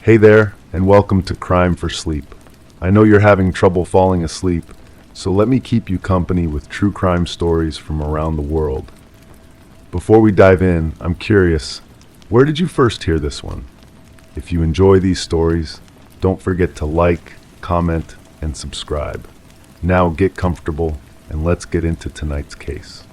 Hey there, and welcome to Crime for Sleep. I know you're having trouble falling asleep, so let me keep you company with true crime stories from around the world. Before we dive in, I'm curious, where did you first hear this one? If you enjoy these stories, don't forget to like, comment, and subscribe. Now get comfortable, and let's get into tonight's case.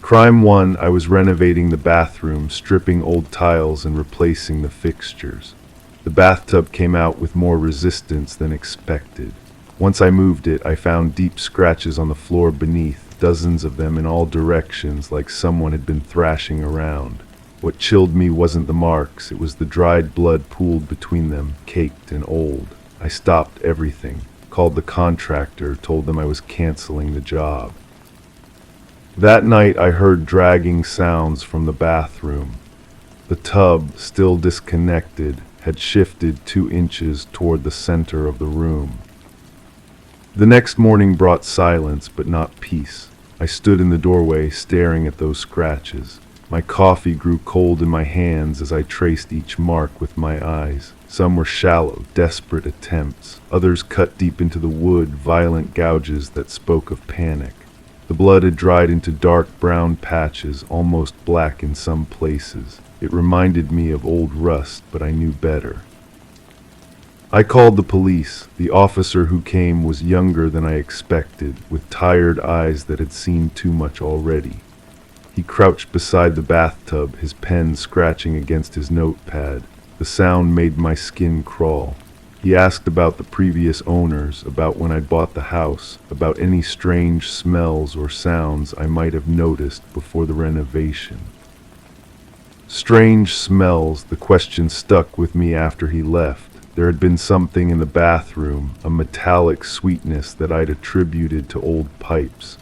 Crime 1, I was renovating the bathroom, stripping old tiles and replacing the fixtures. The bathtub came out with more resistance than expected. Once I moved it, I found deep scratches on the floor beneath, dozens of them in all directions, like someone had been thrashing around. What chilled me wasn't the marks, it was the dried blood pooled between them, caked and old. I stopped everything, called the contractor, told them I was canceling the job. That night I heard dragging sounds from the bathroom. The tub, still disconnected, had shifted 2 inches toward the center of the room. The next morning brought silence, but not peace. I stood in the doorway, staring at those scratches. My coffee grew cold in my hands as I traced each mark with my eyes. Some were shallow, desperate attempts. Others cut deep into the wood, violent gouges that spoke of panic. The blood had dried into dark brown patches, almost black in some places. It reminded me of old rust, but I knew better. I called the police. The officer who came was younger than I expected, with tired eyes that had seen too much already. He crouched beside the bathtub, his pen scratching against his notepad. The sound made my skin crawl. He asked about the previous owners, about when I'd bought the house, about any strange smells or sounds I might have noticed before the renovation. Strange smells, the question stuck with me after he left. There had been something in the bathroom, a metallic sweetness that I'd attributed to old pipes.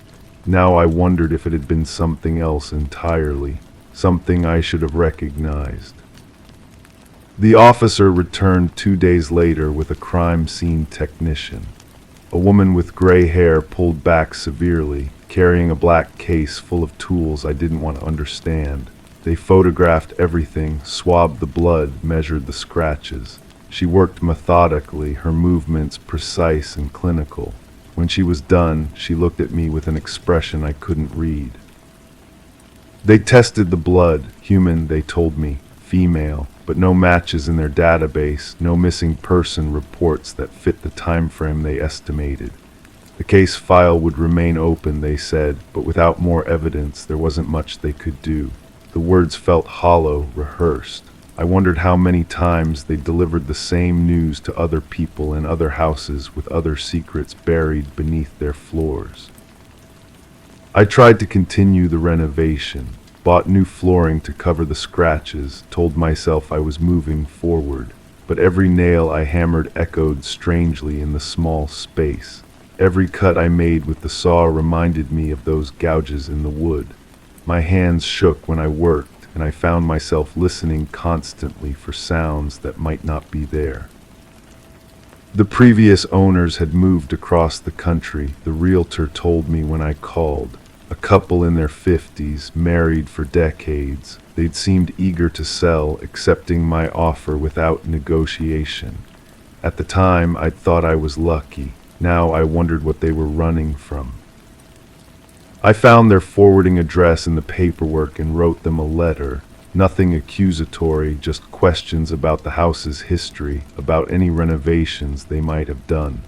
Now I wondered if it had been something else entirely, something I should have recognized. The officer returned 2 days later with a crime scene technician. A woman with gray hair pulled back severely, carrying a black case full of tools I didn't want to understand. They photographed everything, swabbed the blood, measured the scratches. She worked methodically, her movements precise and clinical. When she was done, she looked at me with an expression I couldn't read. They tested the blood, human, they told me, female, but no matches in their database, no missing person reports that fit the time frame they estimated. The case file would remain open, they said, but without more evidence, there wasn't much they could do. The words felt hollow, rehearsed. I wondered how many times they delivered the same news to other people in other houses with other secrets buried beneath their floors. I tried to continue the renovation, bought new flooring to cover the scratches, told myself I was moving forward, but every nail I hammered echoed strangely in the small space. Every cut I made with the saw reminded me of those gouges in the wood. My hands shook when I worked, and I found myself listening constantly for sounds that might not be there. The previous owners had moved across the country, the realtor told me when I called. A couple in their 50s, married for decades. They'd seemed eager to sell, accepting my offer without negotiation. At the time, I'd thought I was lucky. Now I wondered what they were running from. I found their forwarding address in the paperwork and wrote them a letter. Nothing accusatory, just questions about the house's history, about any renovations they might have done.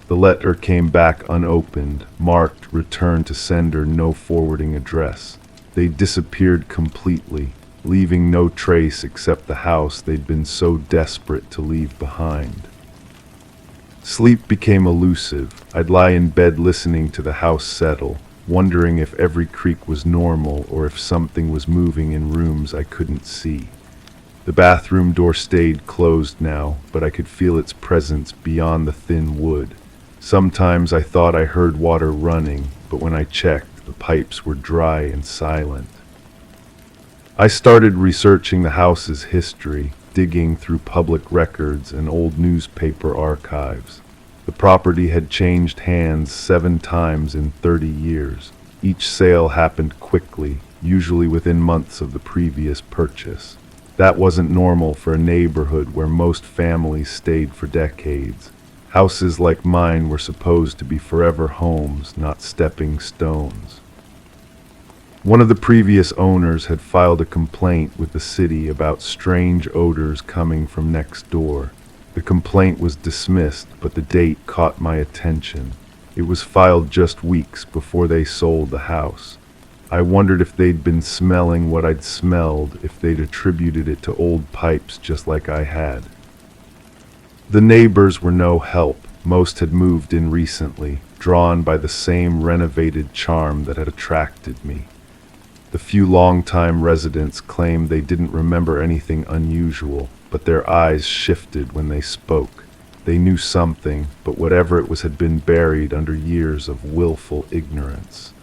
The letter came back unopened, marked return to sender, no forwarding address. They disappeared completely, leaving no trace except the house they'd been so desperate to leave behind. Sleep became elusive. I'd lie in bed listening to the house settle, wondering if every creak was normal or if something was moving in rooms I couldn't see. The bathroom door stayed closed now, but I could feel its presence beyond the thin wood. Sometimes I thought I heard water running, but when I checked, the pipes were dry and silent. I started researching the house's history, digging through public records and old newspaper archives. The property had changed hands 7 times in 30 years. Each sale happened quickly, usually within months of the previous purchase. That wasn't normal for a neighborhood where most families stayed for decades. Houses like mine were supposed to be forever homes, not stepping stones. One of the previous owners had filed a complaint with the city about strange odors coming from next door. The complaint was dismissed, but the date caught my attention. It was filed just weeks before they sold the house. I wondered if they'd been smelling what I'd smelled, if they'd attributed it to old pipes just like I had. The neighbors were no help. Most had moved in recently, drawn by the same renovated charm that had attracted me. The few longtime residents claimed they didn't remember anything unusual, but their eyes shifted when they spoke. They knew something, but whatever it was had been buried under years of willful ignorance.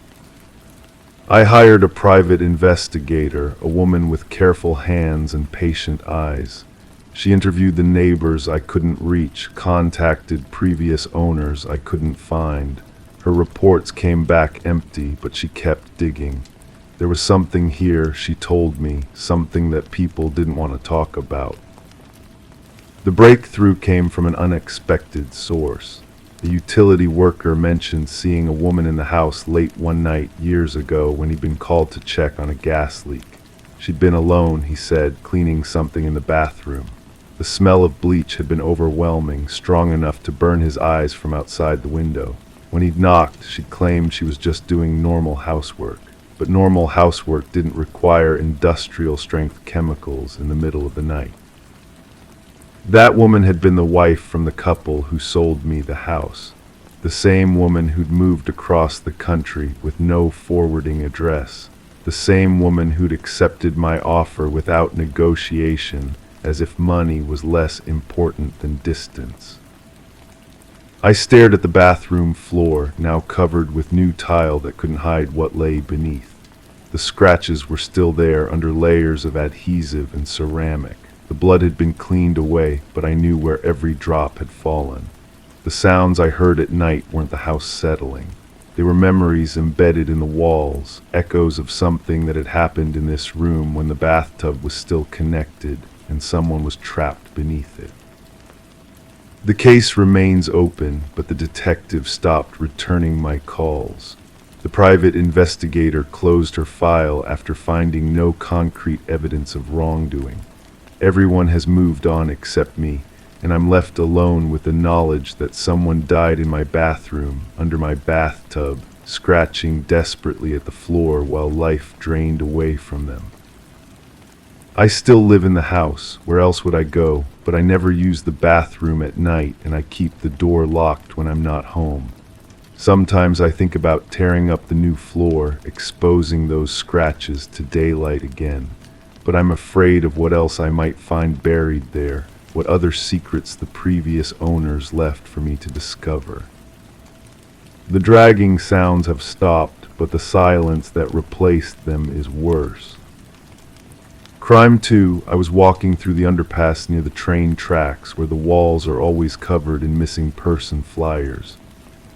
I hired a private investigator, a woman with careful hands and patient eyes. She interviewed the neighbors I couldn't reach, contacted previous owners I couldn't find. Her reports came back empty, but she kept digging. There was something here, she told me, something that people didn't want to talk about. The breakthrough came from an unexpected source. A utility worker mentioned seeing a woman in the house late one night years ago when he'd been called to check on a gas leak. She'd been alone, he said, cleaning something in the bathroom. The smell of bleach had been overwhelming, strong enough to burn his eyes from outside the window. When he'd knocked, she claimed she was just doing normal housework. But normal housework didn't require industrial-strength chemicals in the middle of the night. That woman had been the wife from the couple who sold me the house. The same woman who'd moved across the country with no forwarding address. The same woman who'd accepted my offer without negotiation, as if money was less important than distance. I stared at the bathroom floor, now covered with new tile that couldn't hide what lay beneath. The scratches were still there under layers of adhesive and ceramic. The blood had been cleaned away, but I knew where every drop had fallen. The sounds I heard at night weren't the house settling. They were memories embedded in the walls, echoes of something that had happened in this room when the bathtub was still connected and someone was trapped beneath it. The case remains open, but the detective stopped returning my calls. The private investigator closed her file after finding no concrete evidence of wrongdoing. Everyone has moved on except me, and I'm left alone with the knowledge that someone died in my bathroom, under my bathtub, scratching desperately at the floor while life drained away from them. I still live in the house. Where else would I go? But I never use the bathroom at night, and I keep the door locked when I'm not home. Sometimes I think about tearing up the new floor, exposing those scratches to daylight again. But I'm afraid of what else I might find buried there, what other secrets the previous owners left for me to discover. The dragging sounds have stopped, but the silence that replaced them is worse. Crime 2, I was walking through the underpass near the train tracks where the walls are always covered in missing person flyers.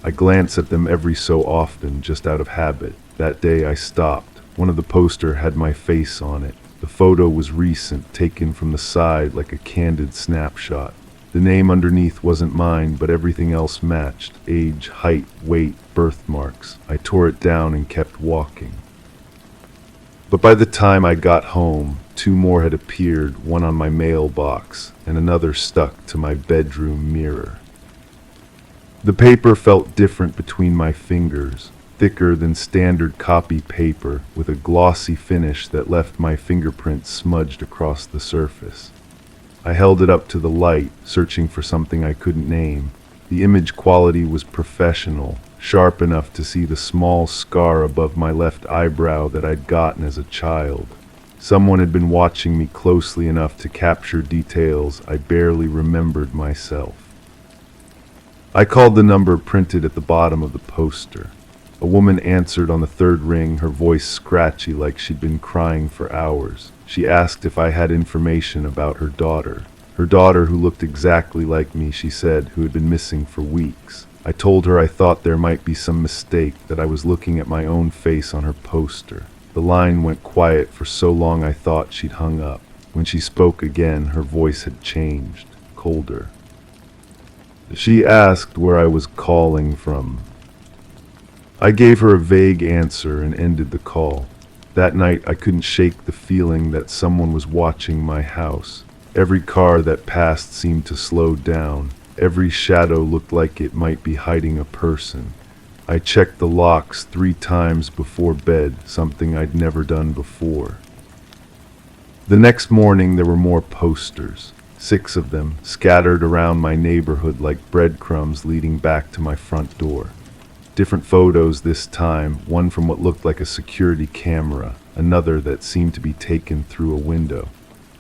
I glance at them every so often, just out of habit. That day I stopped. One of the posters had my face on it. The photo was recent, taken from the side like a candid snapshot. The name underneath wasn't mine, but everything else matched: age, height, weight, birthmarks. I tore it down and kept walking. But by the time I got home, 2 more had appeared, one on my mailbox and another stuck to my bedroom mirror. The paper felt different between my fingers, thicker than standard copy paper, with a glossy finish that left my fingerprints smudged across the surface. I held it up to the light, searching for something I couldn't name. The image quality was professional, sharp enough to see the small scar above my left eyebrow that I'd gotten as a child. Someone had been watching me closely enough to capture details I barely remembered myself. I called the number printed at the bottom of the poster. A woman answered on the 3rd ring, her voice scratchy like she'd been crying for hours. She asked if I had information about her daughter. Her daughter, who looked exactly like me, she said, who had been missing for weeks. I told her I thought there might be some mistake, that I was looking at my own face on her poster. The line went quiet for so long I thought she'd hung up. When she spoke again, her voice had changed, colder. She asked where I was calling from. I gave her a vague answer and ended the call. That night, I couldn't shake the feeling that someone was watching my house. Every car that passed seemed to slow down. Every shadow looked like it might be hiding a person. I checked the locks 3 times before bed, something I'd never done before. The next morning, there were more posters, 6 of them, scattered around my neighborhood like breadcrumbs leading back to my front door. Different photos this time, one from what looked like a security camera, another that seemed to be taken through a window.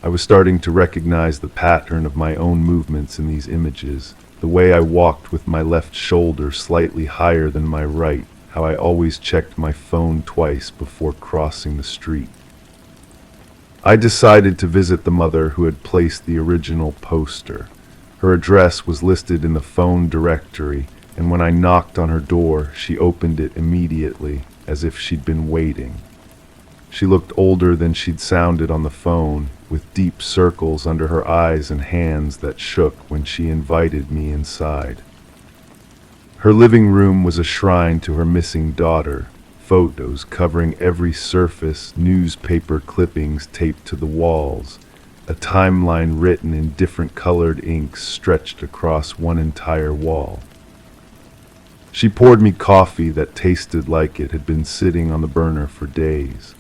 I was starting to recognize the pattern of my own movements in these images, the way I walked with my left shoulder slightly higher than my right, how I always checked my phone twice before crossing the street. I decided to visit the mother who had placed the original poster. Her address was listed in the phone directory, and when I knocked on her door, she opened it immediately, as if she'd been waiting. She looked older than she'd sounded on the phone, with deep circles under her eyes and hands that shook when she invited me inside. Her living room was a shrine to her missing daughter, photos covering every surface, newspaper clippings taped to the walls, a timeline written in different colored inks stretched across one entire wall. She poured me coffee that tasted like it had been sitting on the burner for days.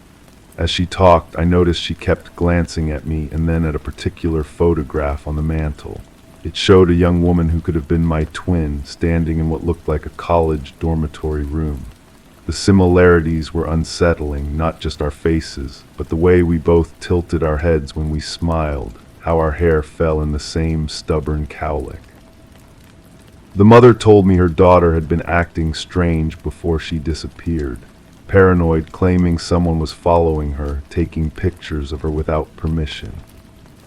As she talked, I noticed she kept glancing at me and then at a particular photograph on the mantel. It showed a young woman who could have been my twin, standing in what looked like a college dormitory room. The similarities were unsettling, not just our faces, but the way we both tilted our heads when we smiled, how our hair fell in the same stubborn cowlick. The mother told me her daughter had been acting strange before she disappeared, paranoid, claiming someone was following her, taking pictures of her without permission.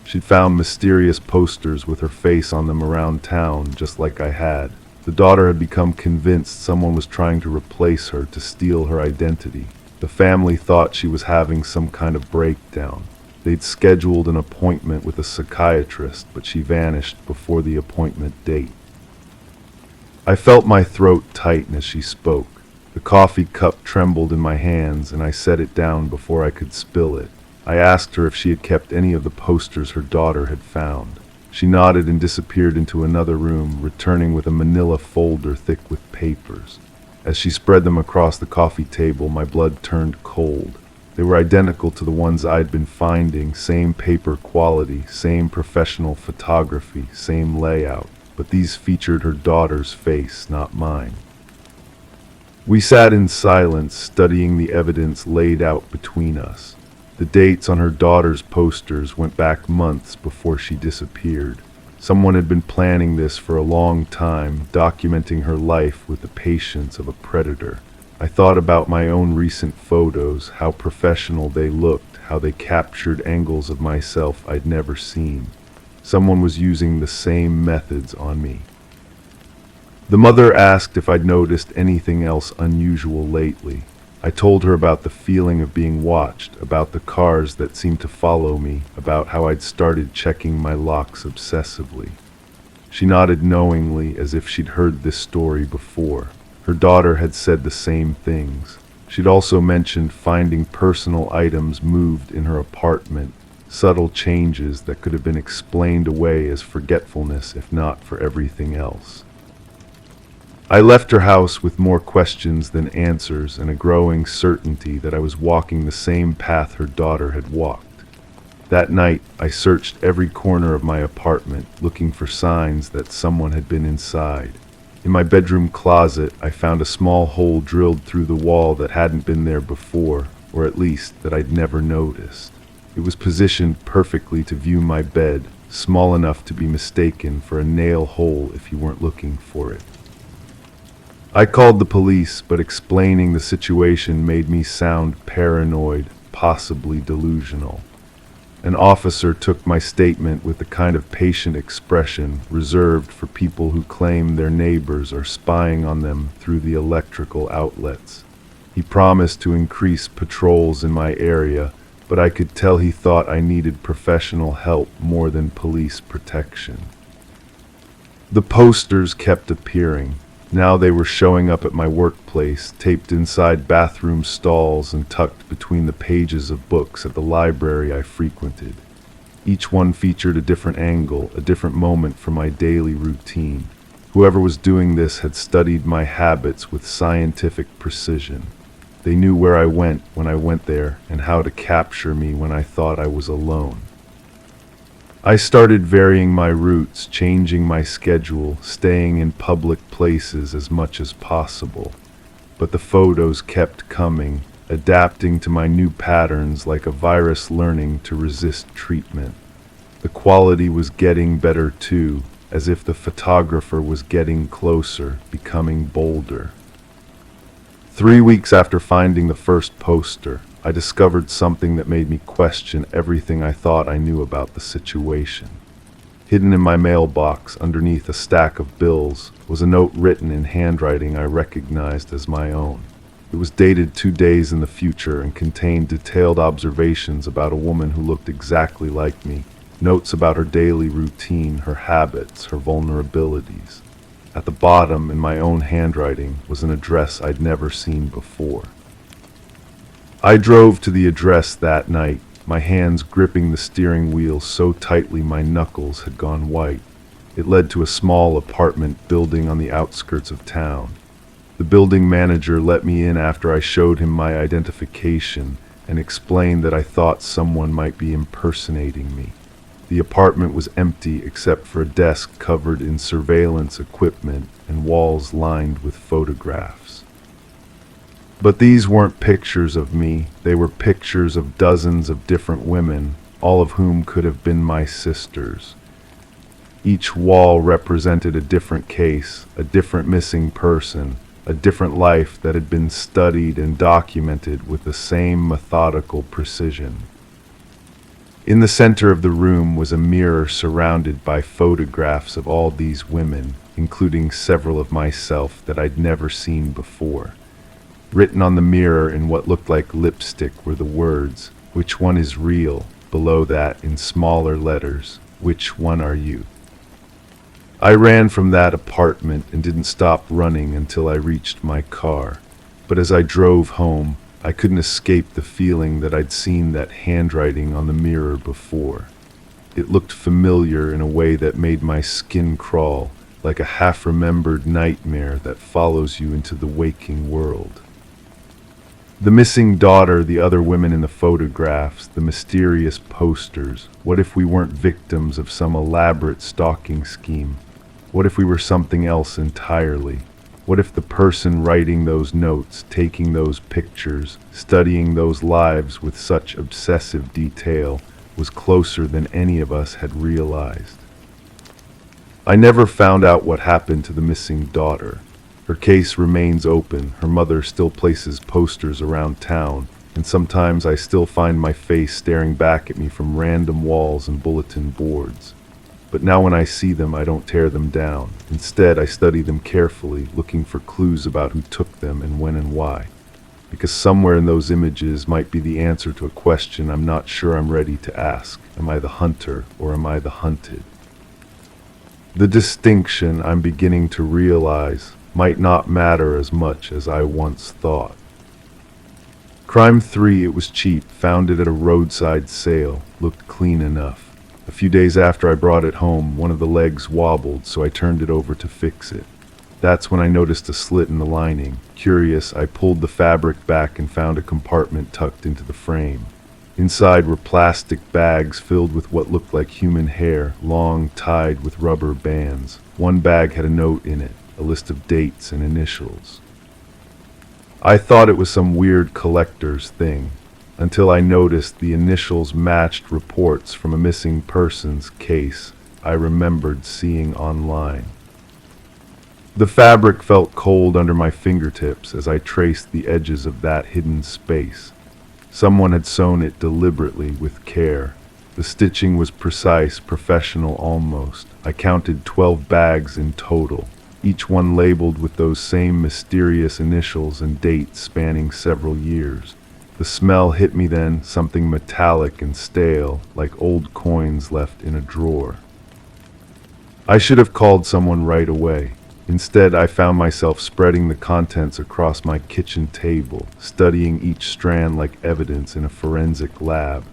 She'd found mysterious posters with her face on them around town, just like I had. The daughter had become convinced someone was trying to replace her, to steal her identity. The family thought she was having some kind of breakdown. They'd scheduled an appointment with a psychiatrist, but she vanished before the appointment date. I felt my throat tighten as she spoke. The coffee cup trembled in my hands, and I set it down before I could spill it. I asked her if she had kept any of the posters her daughter had found. She nodded and disappeared into another room, returning with a manila folder thick with papers. As she spread them across the coffee table, my blood turned cold. They were identical to the ones I'd been finding, same paper quality, same professional photography, same layout. But these featured her daughter's face, not mine. We sat in silence, studying the evidence laid out between us. The dates on her daughter's posters went back months before she disappeared. Someone had been planning this for a long time, documenting her life with the patience of a predator. I thought about my own recent photos, how professional they looked, how they captured angles of myself I'd never seen. Someone was using the same methods on me. The mother asked if I'd noticed anything else unusual lately. I told her about the feeling of being watched, about the cars that seemed to follow me, about how I'd started checking my locks obsessively. She nodded knowingly, as if she'd heard this story before. Her daughter had said the same things. She'd also mentioned finding personal items moved in her apartment, subtle changes that could have been explained away as forgetfulness if not for everything else. I left her house with more questions than answers and a growing certainty that I was walking the same path her daughter had walked. That night, I searched every corner of my apartment, looking for signs that someone had been inside. In my bedroom closet, I found a small hole drilled through the wall that hadn't been there before, or at least that I'd never noticed. It was positioned perfectly to view my bed, small enough to be mistaken for a nail hole if you weren't looking for it. I called the police, but explaining the situation made me sound paranoid, possibly delusional. An officer took my statement with the kind of patient expression reserved for people who claim their neighbors are spying on them through the electrical outlets. He promised to increase patrols in my area, but I could tell he thought I needed professional help more than police protection. The posters kept appearing. Now they were showing up at my workplace, taped inside bathroom stalls and tucked between the pages of books at the library I frequented. Each one featured a different angle, a different moment from my daily routine. Whoever was doing this had studied my habits with scientific precision. They knew where I went when I went there and how to capture me when I thought I was alone. I started varying my routes, changing my schedule, staying in public places as much as possible. But the photos kept coming, adapting to my new patterns like a virus learning to resist treatment. The quality was getting better too, as if the photographer was getting closer, becoming bolder. 3 weeks after finding the first poster, I discovered something that made me question everything I thought I knew about the situation. Hidden in my mailbox, underneath a stack of bills, was a note written in handwriting I recognized as my own. It was dated 2 days in the future and contained detailed observations about a woman who looked exactly like me, notes about her daily routine, her habits, her vulnerabilities. At the bottom, in my own handwriting, was an address I'd never seen before. I drove to the address that night, my hands gripping the steering wheel so tightly my knuckles had gone white. It led to a small apartment building on the outskirts of town. The building manager let me in after I showed him my identification and explained that I thought someone might be impersonating me. The apartment was empty except for a desk covered in surveillance equipment and walls lined with photographs. But these weren't pictures of me, they were pictures of dozens of different women, all of whom could have been my sisters. Each wall represented a different case, a different missing person, a different life that had been studied and documented with the same methodical precision. In the center of the room was a mirror surrounded by photographs of all these women, including several of myself that I'd never seen before. Written on the mirror in what looked like lipstick were the words, "Which one is real?" Below that, in smaller letters, "Which one are you?" I ran from that apartment and didn't stop running until I reached my car. But as I drove home, I couldn't escape the feeling that I'd seen that handwriting on the mirror before. It looked familiar in a way that made my skin crawl, like a half-remembered nightmare that follows you into the waking world. The missing daughter, the other women in the photographs, the mysterious posters. What if we weren't victims of some elaborate stalking scheme? What if we were something else entirely? What if the person writing those notes, taking those pictures, studying those lives with such obsessive detail, was closer than any of us had realized? I never found out what happened to the missing daughter. Her case remains open. Her mother still places posters around town, and sometimes I still find my face staring back at me from random walls and bulletin boards. But now when I see them, I don't tear them down. Instead, I study them carefully, looking for clues about who took them and when and why. Because somewhere in those images might be the answer to a question I'm not sure I'm ready to ask. Am I the hunter or am I the hunted? The distinction, I'm beginning to realize, might not matter as much as I once thought. Crime 3, it was cheap, found it at a roadside sale, looked clean enough. A few days after I brought it home, one of the legs wobbled, so I turned it over to fix it. That's when I noticed a slit in the lining. Curious, I pulled the fabric back and found a compartment tucked into the frame. Inside were plastic bags filled with what looked like human hair, long tied with rubber bands. One bag had a note in it, a list of dates and initials. I thought it was some weird collector's thing, until I noticed the initials matched reports from a missing persons case I remembered seeing online. The fabric felt cold under my fingertips as I traced the edges of that hidden space. Someone had sewn it deliberately with care. The stitching was precise, professional almost. I counted 12 bags in total, each one labeled with those same mysterious initials and dates spanning several years. The smell hit me then, something metallic and stale, like old coins left in a drawer. I should have called someone right away. Instead, I found myself spreading the contents across my kitchen table, studying each strand like evidence in a forensic lab.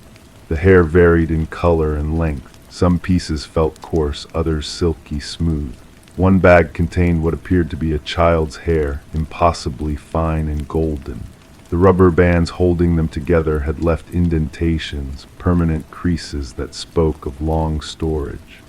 The hair varied in color and length. Some pieces felt coarse, others silky smooth. One bag contained what appeared to be a child's hair, impossibly fine and golden. The rubber bands holding them together had left indentations, permanent creases that spoke of long storage.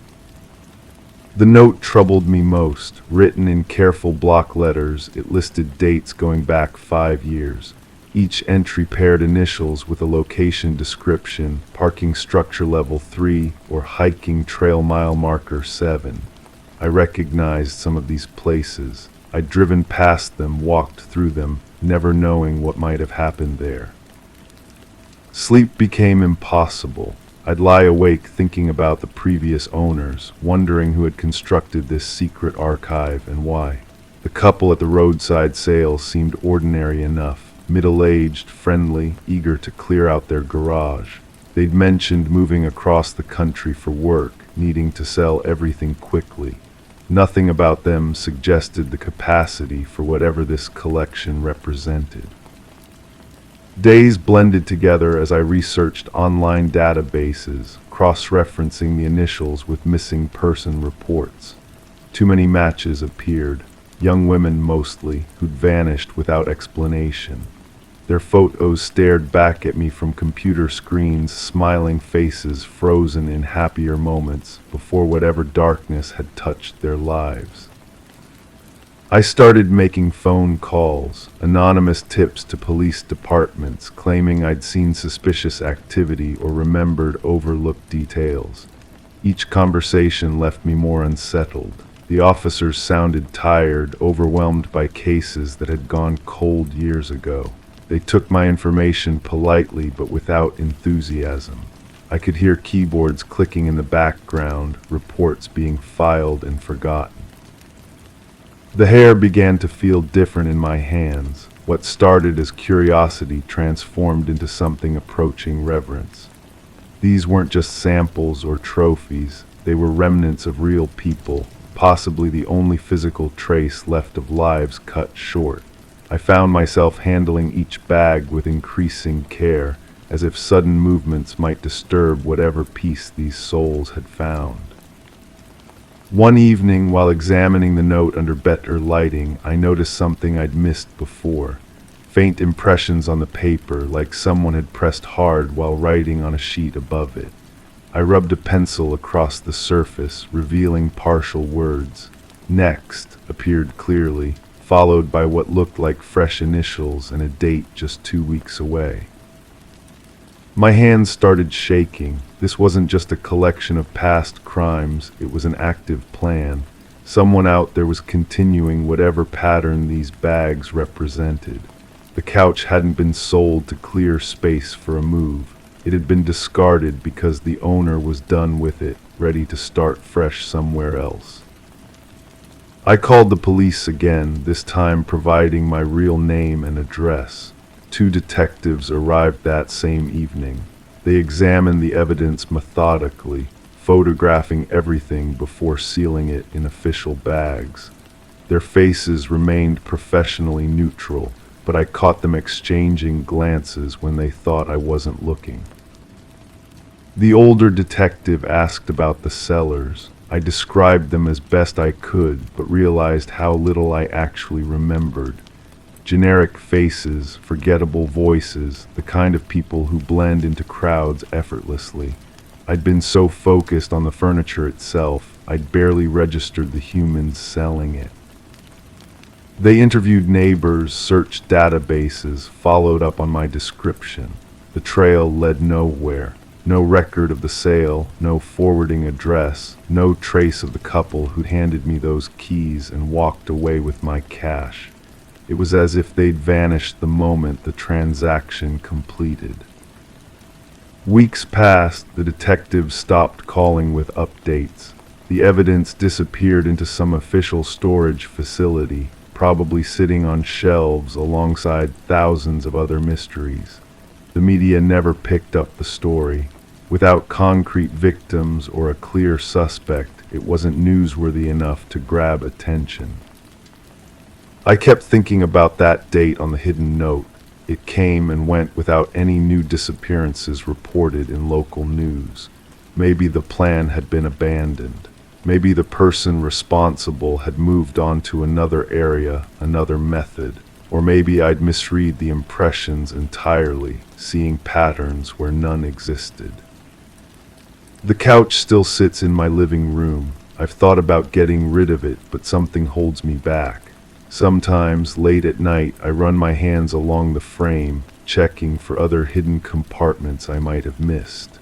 The note troubled me most. Written in careful block letters, it listed dates going back 5 years. Each entry paired initials with a location description, parking structure level 3 or hiking trail mile marker 7. I recognized some of these places. I'd driven past them, walked through them, never knowing what might have happened there. Sleep became impossible. I'd lie awake thinking about the previous owners, wondering who had constructed this secret archive and why. The couple at the roadside sale seemed ordinary enough, middle-aged, friendly, eager to clear out their garage. They'd mentioned moving across the country for work, needing to sell everything quickly. Nothing about them suggested the capacity for whatever this collection represented. Days blended together as I researched online databases, cross-referencing the initials with missing person reports. Too many matches appeared, young women mostly, who'd vanished without explanation. Their photos stared back at me from computer screens, smiling faces frozen in happier moments before whatever darkness had touched their lives. I started making phone calls, anonymous tips to police departments, claiming I'd seen suspicious activity or remembered overlooked details. Each conversation left me more unsettled. The officers sounded tired, overwhelmed by cases that had gone cold years ago. They took my information politely but without enthusiasm. I could hear keyboards clicking in the background, reports being filed and forgotten. The hair began to feel different in my hands. What started as curiosity transformed into something approaching reverence. These weren't just samples or trophies, they were remnants of real people, possibly the only physical trace left of lives cut short. I found myself handling each bag with increasing care, as if sudden movements might disturb whatever piece these souls had found. One evening, while examining the note under better lighting, I noticed something I'd missed before. Faint impressions on the paper, like someone had pressed hard while writing on a sheet above it. I rubbed a pencil across the surface, revealing partial words. Next appeared clearly, followed by what looked like fresh initials and a date just 2 weeks away. My hands started shaking. This wasn't just a collection of past crimes, it was an active plan. Someone out there was continuing whatever pattern these bags represented. The couch hadn't been sold to clear space for a move. It had been discarded because the owner was done with it, ready to start fresh somewhere else. I called the police again, this time providing my real name and address. 2 detectives arrived that same evening. They examined the evidence methodically, photographing everything before sealing it in official bags. Their faces remained professionally neutral, but I caught them exchanging glances when they thought I wasn't looking. The older detective asked about the sellers. I described them as best I could, but realized how little I actually remembered. Generic faces, forgettable voices, the kind of people who blend into crowds effortlessly. I'd been so focused on the furniture itself, I'd barely registered the humans selling it. They interviewed neighbors, searched databases, followed up on my description. The trail led nowhere. No record of the sale, no forwarding address, no trace of the couple who'd handed me those keys and walked away with my cash. It was as if they'd vanished the moment the transaction completed. Weeks passed, the detectives stopped calling with updates. The evidence disappeared into some official storage facility, probably sitting on shelves alongside thousands of other mysteries. The media never picked up the story. Without concrete victims or a clear suspect, it wasn't newsworthy enough to grab attention. I kept thinking about that date on the hidden note. It came and went without any new disappearances reported in local news. Maybe the plan had been abandoned. Maybe the person responsible had moved on to another area, another method. Or maybe I'd misread the impressions entirely, seeing patterns where none existed. The couch still sits in my living room. I've thought about getting rid of it, but something holds me back. Sometimes, late at night, I run my hands along the frame, checking for other hidden compartments I might have missed.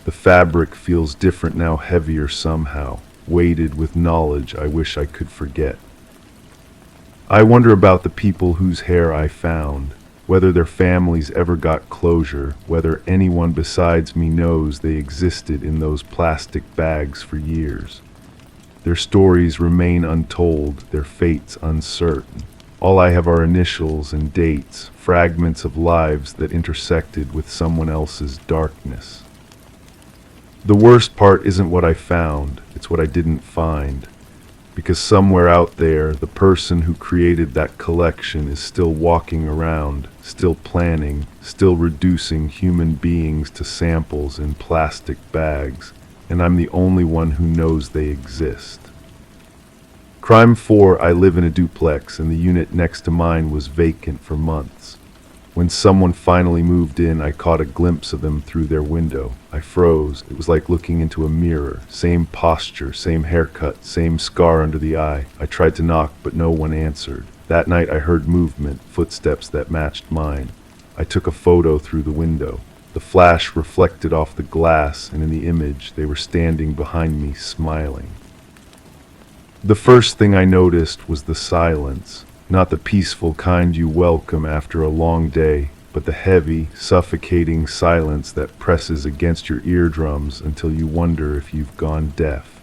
The fabric feels different now, heavier somehow, weighted with knowledge I wish I could forget. I wonder about the people whose hair I found, whether their families ever got closure, whether anyone besides me knows they existed in those plastic bags for years. Their stories remain untold, their fates uncertain. All I have are initials and dates, fragments of lives that intersected with someone else's darkness. The worst part isn't what I found, it's what I didn't find. Because somewhere out there, the person who created that collection is still walking around, still planning, still reducing human beings to samples in plastic bags, and I'm the only one who knows they exist. Crime 4, I live in a duplex, and the unit next to mine was vacant for months. When someone finally moved in, I caught a glimpse of them through their window. I froze. It was like looking into a mirror. Same posture, same haircut, same scar under the eye. I tried to knock, but no one answered. That night I heard movement, footsteps that matched mine. I took a photo through the window. The flash reflected off the glass, and in the image, they were standing behind me, smiling. The first thing I noticed was the silence. Not the peaceful kind you welcome after a long day, but the heavy, suffocating silence that presses against your eardrums until you wonder if you've gone deaf.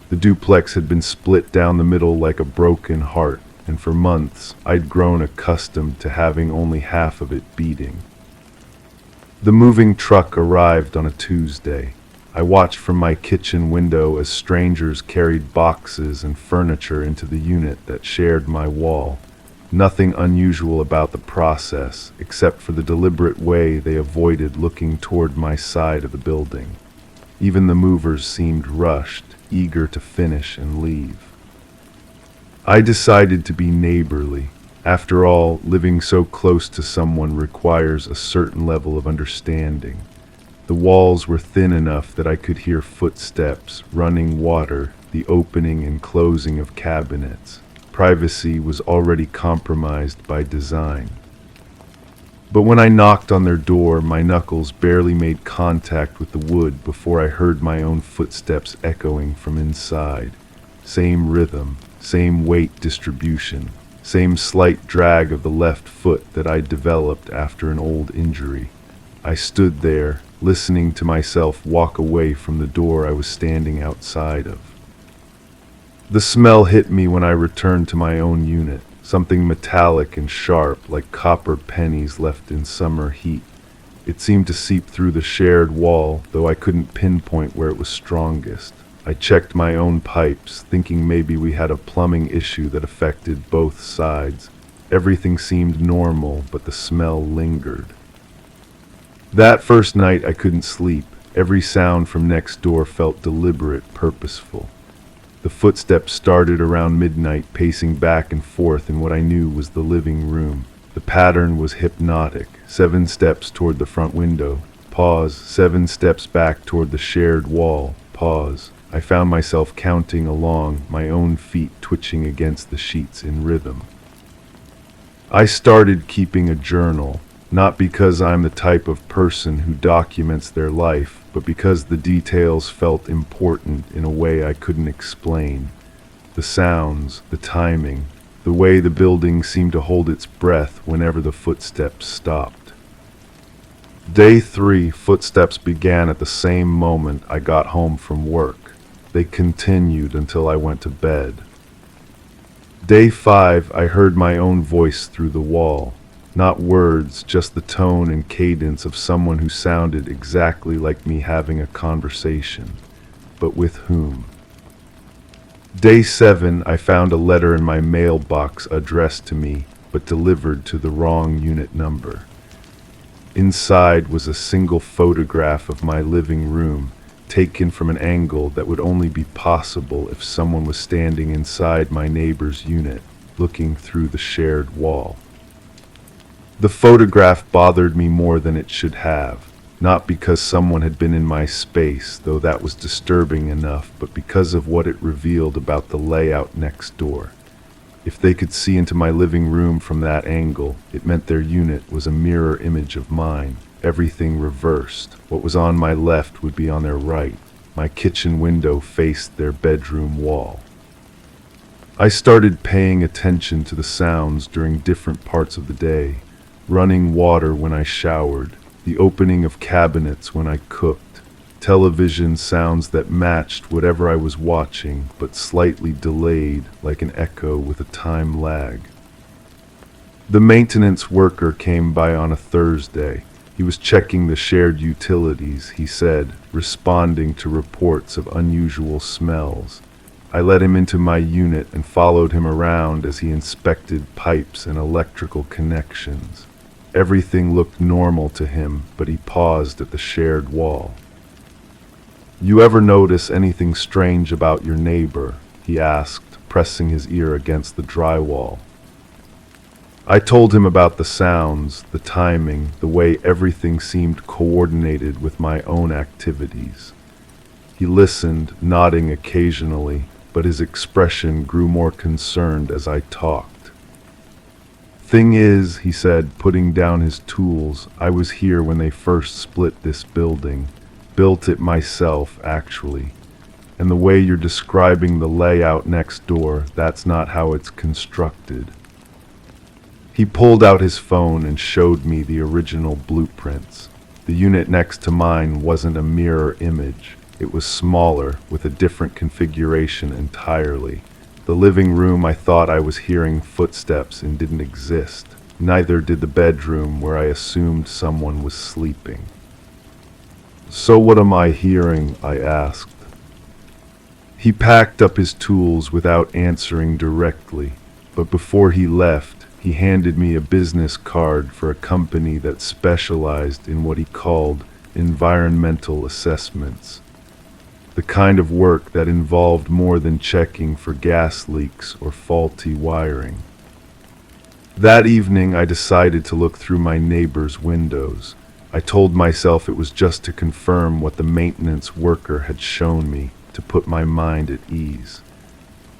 The duplex had been split down the middle like a broken heart, and for months I'd grown accustomed to having only half of it beating. The moving truck arrived on a Tuesday. I watched from my kitchen window as strangers carried boxes and furniture into the unit that shared my wall. Nothing unusual about the process, except for the deliberate way they avoided looking toward my side of the building. Even the movers seemed rushed, eager to finish and leave. I decided to be neighborly. After all, living so close to someone requires a certain level of understanding. The walls were thin enough that I could hear footsteps, running water, the opening and closing of cabinets. Privacy was already compromised by design. But when I knocked on their door, my knuckles barely made contact with the wood before I heard my own footsteps echoing from inside. Same rhythm, same weight distribution, same slight drag of the left foot that I'd developed after an old injury. I stood there, listening to myself walk away from the door I was standing outside of. The smell hit me when I returned to my own unit, something metallic and sharp like copper pennies left in summer heat. It seemed to seep through the shared wall, though I couldn't pinpoint where it was strongest. I checked my own pipes, thinking maybe we had a plumbing issue that affected both sides. Everything seemed normal, but the smell lingered. That first night I couldn't sleep. Every sound from next door felt deliberate, purposeful. The footsteps started around midnight, pacing back and forth in what I knew was the living room. The pattern was hypnotic. 7 steps toward the front window. Pause. 7 steps back toward the shared wall. Pause. I found myself counting along, my own feet twitching against the sheets in rhythm. I started keeping a journal. Not because I'm the type of person who documents their life, but because the details felt important in a way I couldn't explain. The sounds, the timing, the way the building seemed to hold its breath whenever the footsteps stopped. Day 3, footsteps began at the same moment I got home from work. They continued until I went to bed. Day 5, I heard my own voice through the wall. Not words, just the tone and cadence of someone who sounded exactly like me having a conversation. But with whom? Day 7, I found a letter in my mailbox addressed to me, but delivered to the wrong unit number. Inside was a single photograph of my living room, taken from an angle that would only be possible if someone was standing inside my neighbor's unit, looking through the shared wall. The photograph bothered me more than it should have, not because someone had been in my space, though that was disturbing enough, but because of what it revealed about the layout next door. If they could see into my living room from that angle, it meant their unit was a mirror image of mine, everything reversed. What was on my left would be on their right. My kitchen window faced their bedroom wall. I started paying attention to the sounds during different parts of the day. Running water when I showered, the opening of cabinets when I cooked, television sounds that matched whatever I was watching, but slightly delayed like an echo with a time lag. The maintenance worker came by on a Thursday. He was checking the shared utilities, he said, responding to reports of unusual smells. I let him into my unit and followed him around as he inspected pipes and electrical connections. Everything looked normal to him, but he paused at the shared wall. "You ever notice anything strange about your neighbor?" he asked, pressing his ear against the drywall. I told him about the sounds, the timing, the way everything seemed coordinated with my own activities. He listened, nodding occasionally, but his expression grew more concerned as I talked. "Thing is," he said, putting down his tools, "I was here when they first split this building. Built it myself, actually. And the way you're describing the layout next door, that's not how it's constructed." He pulled out his phone and showed me the original blueprints. The unit next to mine wasn't a mirror image. It was smaller, with a different configuration entirely. The living room I thought I was hearing footsteps in didn't exist. Neither did the bedroom where I assumed someone was sleeping. "So what am I hearing?" I asked. He packed up his tools without answering directly, but before he left, he handed me a business card for a company that specialized in what he called environmental assessments. The kind of work that involved more than checking for gas leaks or faulty wiring. That evening, I decided to look through my neighbor's windows. I told myself it was just to confirm what the maintenance worker had shown me, to put my mind at ease.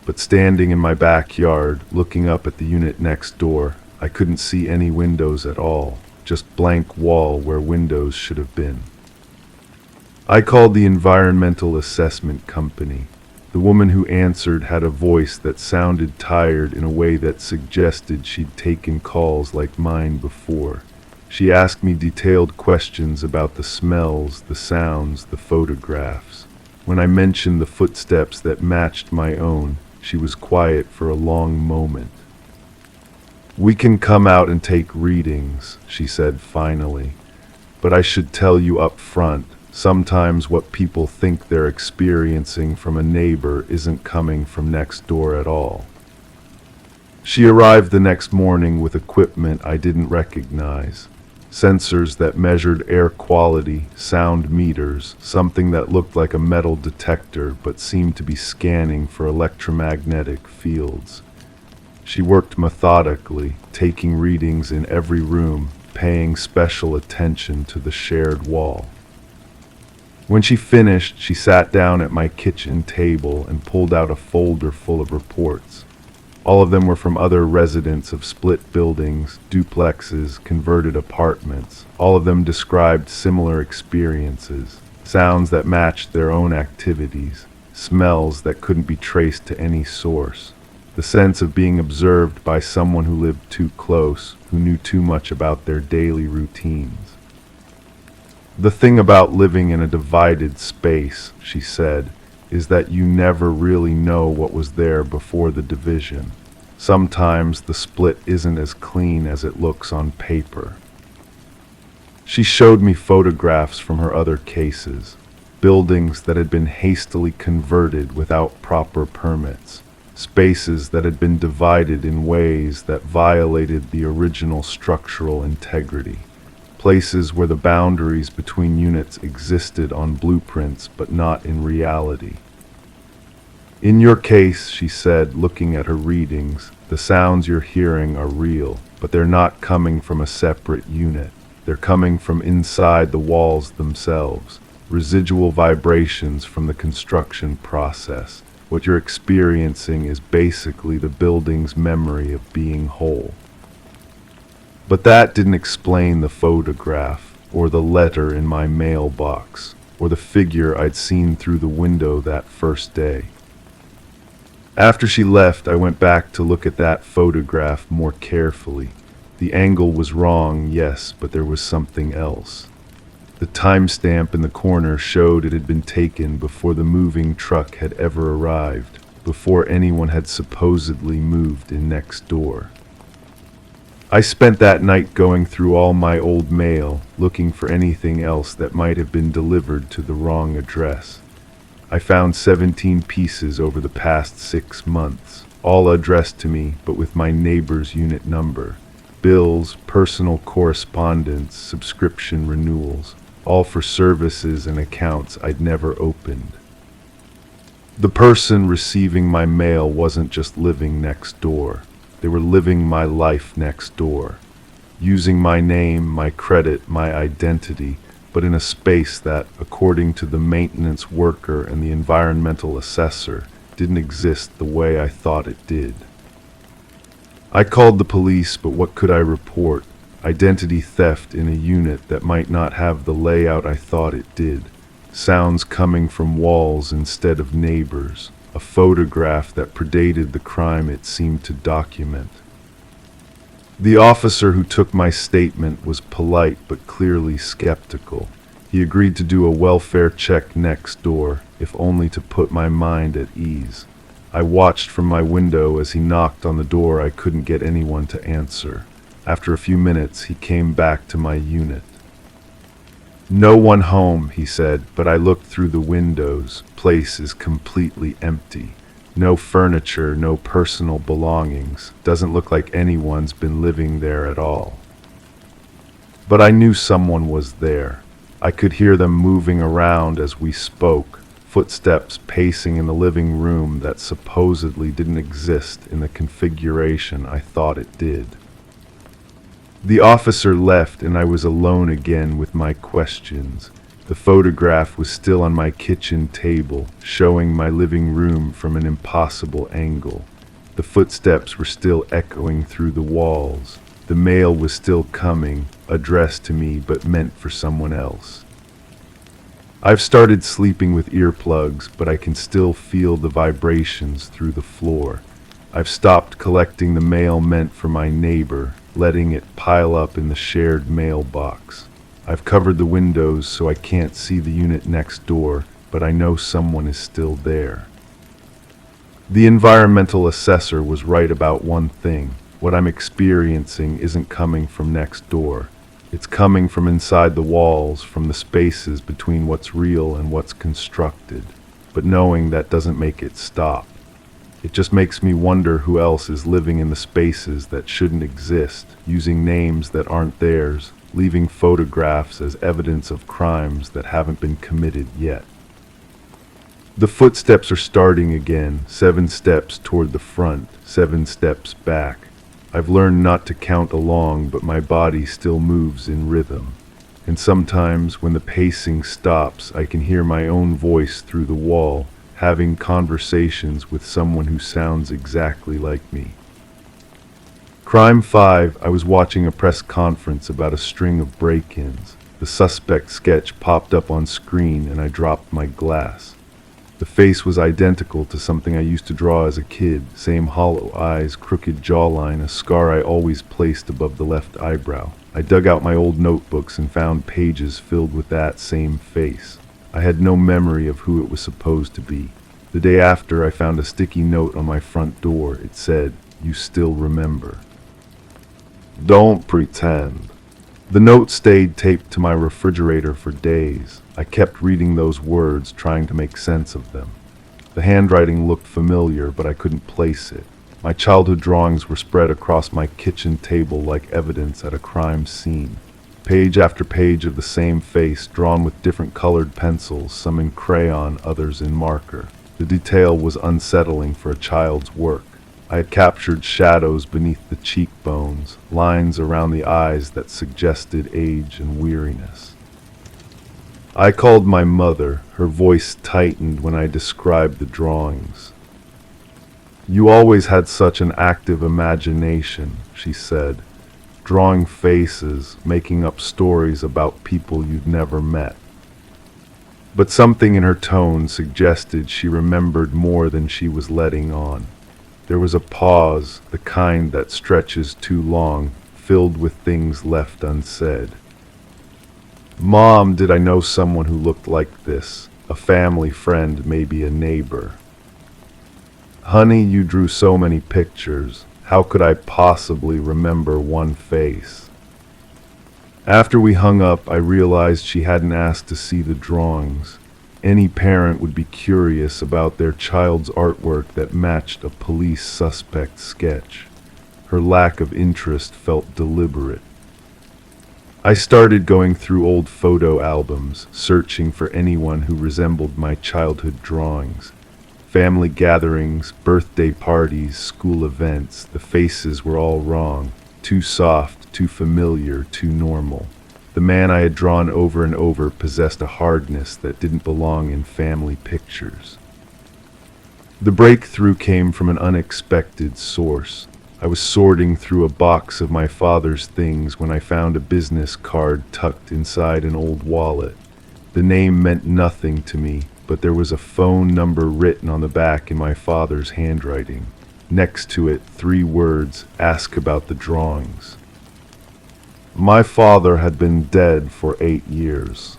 But standing in my backyard, looking up at the unit next door, I couldn't see any windows at all, just blank wall where windows should have been. I called the environmental assessment company. The woman who answered had a voice that sounded tired in a way that suggested she'd taken calls like mine before. She asked me detailed questions about the smells, the sounds, the photographs. When I mentioned the footsteps that matched my own, she was quiet for a long moment. "We can come out and take readings," she said finally. "But I should tell you up front, sometimes what people think they're experiencing from a neighbor isn't coming from next door at all." She arrived the next morning with equipment I didn't recognize. Sensors that measured air quality, sound meters, something that looked like a metal detector but seemed to be scanning for electromagnetic fields. She worked methodically, taking readings in every room, paying special attention to the shared wall. When she finished, she sat down at my kitchen table and pulled out a folder full of reports. All of them were from other residents of split buildings, duplexes, converted apartments. All of them described similar experiences, sounds that matched their own activities, smells that couldn't be traced to any source, the sense of being observed by someone who lived too close, who knew too much about their daily routines. "The thing about living in a divided space," she said, "is that you never really know what was there before the division. Sometimes the split isn't as clean as it looks on paper. She showed me photographs from her other cases, buildings that had been hastily converted without proper permits, spaces that had been divided in ways that violated the original structural integrity, places where the boundaries between units existed on blueprints but not in reality. In your case, she said, looking at her readings, the sounds you're hearing are real, but they're not coming from a separate unit. They're coming from inside the walls themselves, residual vibrations from the construction process. What you're experiencing is basically the building's memory of being whole. But that didn't explain the photograph, or the letter in my mailbox, or the figure I'd seen through the window that first day. After she left, I went back to look at that photograph more carefully. The angle was wrong, yes, but there was something else. The timestamp in the corner showed it had been taken before the moving truck had ever arrived, before anyone had supposedly moved in next door. I spent that night going through all my old mail, looking for anything else that might have been delivered to the wrong address. I found 17 pieces over the past 6 months, all addressed to me but with my neighbor's unit number. Bills, personal correspondence, subscription renewals, all for services and accounts I'd never opened. The person receiving my mail wasn't just living next door. They were living my life next door, using my name, my credit, my identity, but in a space that, according to the maintenance worker and the environmental assessor, didn't exist the way I thought it did. I called the police, but what could I report? Identity theft in a unit that might not have the layout I thought it did. Sounds coming from walls instead of neighbors. A photograph that predated the crime it seemed to document. The officer who took my statement was polite but clearly skeptical. He agreed to do a welfare check next door, if only to put my mind at ease. I watched from my window as he knocked on the door I couldn't get anyone to answer. After a few minutes, he came back to my unit. "No one home," he said, but I looked through the windows. Place is completely empty. No furniture, no personal belongings. Doesn't look like anyone's been living there at all. But I knew someone was there. I could hear them moving around as we spoke, footsteps pacing in the living room that supposedly didn't exist in the configuration I thought it did. The officer left and I was alone again with my questions. The photograph was still on my kitchen table, showing my living room from an impossible angle. The footsteps were still echoing through the walls. The mail was still coming, addressed to me but meant for someone else. I've started sleeping with earplugs, but I can still feel the vibrations through the floor. I've stopped collecting the mail meant for my neighbor, letting it pile up in the shared mailbox. I've covered the windows so I can't see the unit next door, but I know someone is still there. The environmental assessor was right about one thing. What I'm experiencing isn't coming from next door. It's coming from inside the walls, from the spaces between what's real and what's constructed. But knowing that doesn't make it stop. It just makes me wonder who else is living in the spaces that shouldn't exist, using names that aren't theirs, leaving photographs as evidence of crimes that haven't been committed yet. The footsteps are starting again, 7 steps toward the front, 7 steps back. I've learned not to count along, but my body still moves in rhythm. And sometimes when the pacing stops, I can hear my own voice through the wall, having conversations with someone who sounds exactly like me. Crime 5, I was watching a press conference about a string of break-ins. The suspect sketch popped up on screen and I dropped my glass. The face was identical to something I used to draw as a kid, same hollow eyes, crooked jawline, a scar I always placed above the left eyebrow. I dug out my old notebooks and found pages filled with that same face. I had no memory of who it was supposed to be. The day after, I found a sticky note on my front door. It said, you still remember. Don't pretend. The note stayed taped to my refrigerator for days. I kept reading those words, trying to make sense of them. The handwriting looked familiar, but I couldn't place it. My childhood drawings were spread across my kitchen table like evidence at a crime scene. Page after page of the same face, drawn with different colored pencils, some in crayon, others in marker. The detail was unsettling for a child's work. I had captured shadows beneath the cheekbones, lines around the eyes that suggested age and weariness. I called my mother. Her voice tightened when I described the drawings. "You always had such an active imagination," she said, drawing faces, making up stories about people you'd never met. But something in her tone suggested she remembered more than she was letting on. There was a pause, the kind that stretches too long, filled with things left unsaid. "Mom, did I know someone who looked like this? A family friend, maybe a neighbor?" "Honey, you drew so many pictures. How could I possibly remember one face?" After we hung up, I realized she hadn't asked to see the drawings. Any parent would be curious about their child's artwork that matched a police suspect sketch. Her lack of interest felt deliberate. I started going through old photo albums, searching for anyone who resembled my childhood drawings. Family gatherings, birthday parties, school events, the faces were all wrong. Too soft, too familiar, too normal. The man I had drawn over and over possessed a hardness that didn't belong in family pictures. The breakthrough came from an unexpected source. I was sorting through a box of my father's things when I found a business card tucked inside an old wallet. The name meant nothing to me, but there was a phone number written on the back in my father's handwriting. Next to it, 3 words, "Ask about the drawings." My father had been dead for 8 years.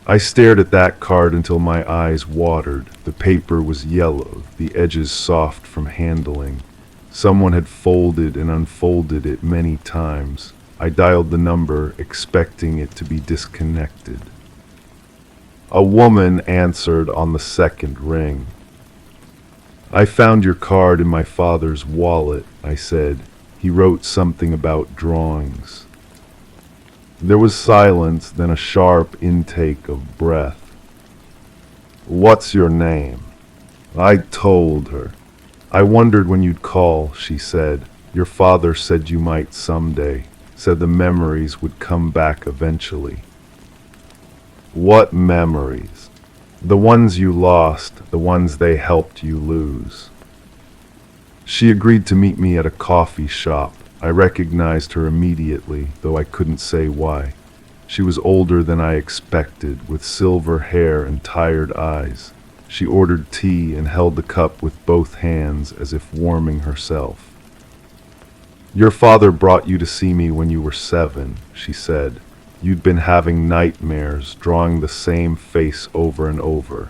I stared at that card until my eyes watered. The paper was yellow, the edges soft from handling. Someone had folded and unfolded it many times. I dialed the number, expecting it to be disconnected. A woman answered on the second ring. "I found your card in my father's wallet," I said. "He wrote something about drawings." There was silence, then a sharp intake of breath. "What's your name?" I told her. "I wondered when you'd call," she said. "Your father said you might someday, said the memories would come back eventually." "What memories?" "The ones you lost, the ones they helped you lose." She agreed to meet me at a coffee shop. I recognized her immediately, though I couldn't say why. She was older than I expected, with silver hair and tired eyes. She ordered tea and held the cup with both hands as if warming herself. "Your father brought you to see me when you were 7, she said. "You'd been having nightmares, drawing the same face over and over.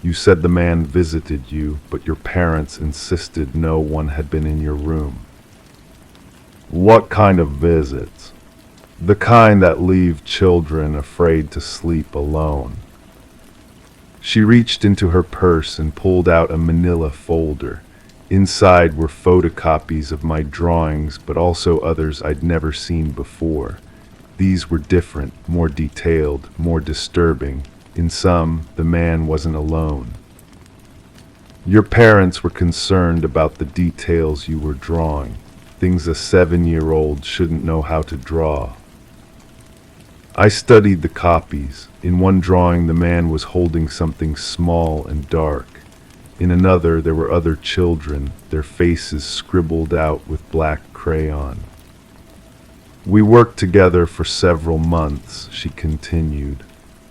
You said the man visited you, but your parents insisted no one had been in your room." "What kind of visits?" "The kind that leave children afraid to sleep alone." She reached into her purse and pulled out a manila folder. Inside were photocopies of my drawings, but also others I'd never seen before. These were different, more detailed, more disturbing. In some, the man wasn't alone. "Your parents were concerned about the details you were drawing, things a 7-year-old shouldn't know how to draw." I studied the copies. In one drawing, the man was holding something small and dark. In another, there were other children, their faces scribbled out with black crayon. "We worked together for several months," she continued.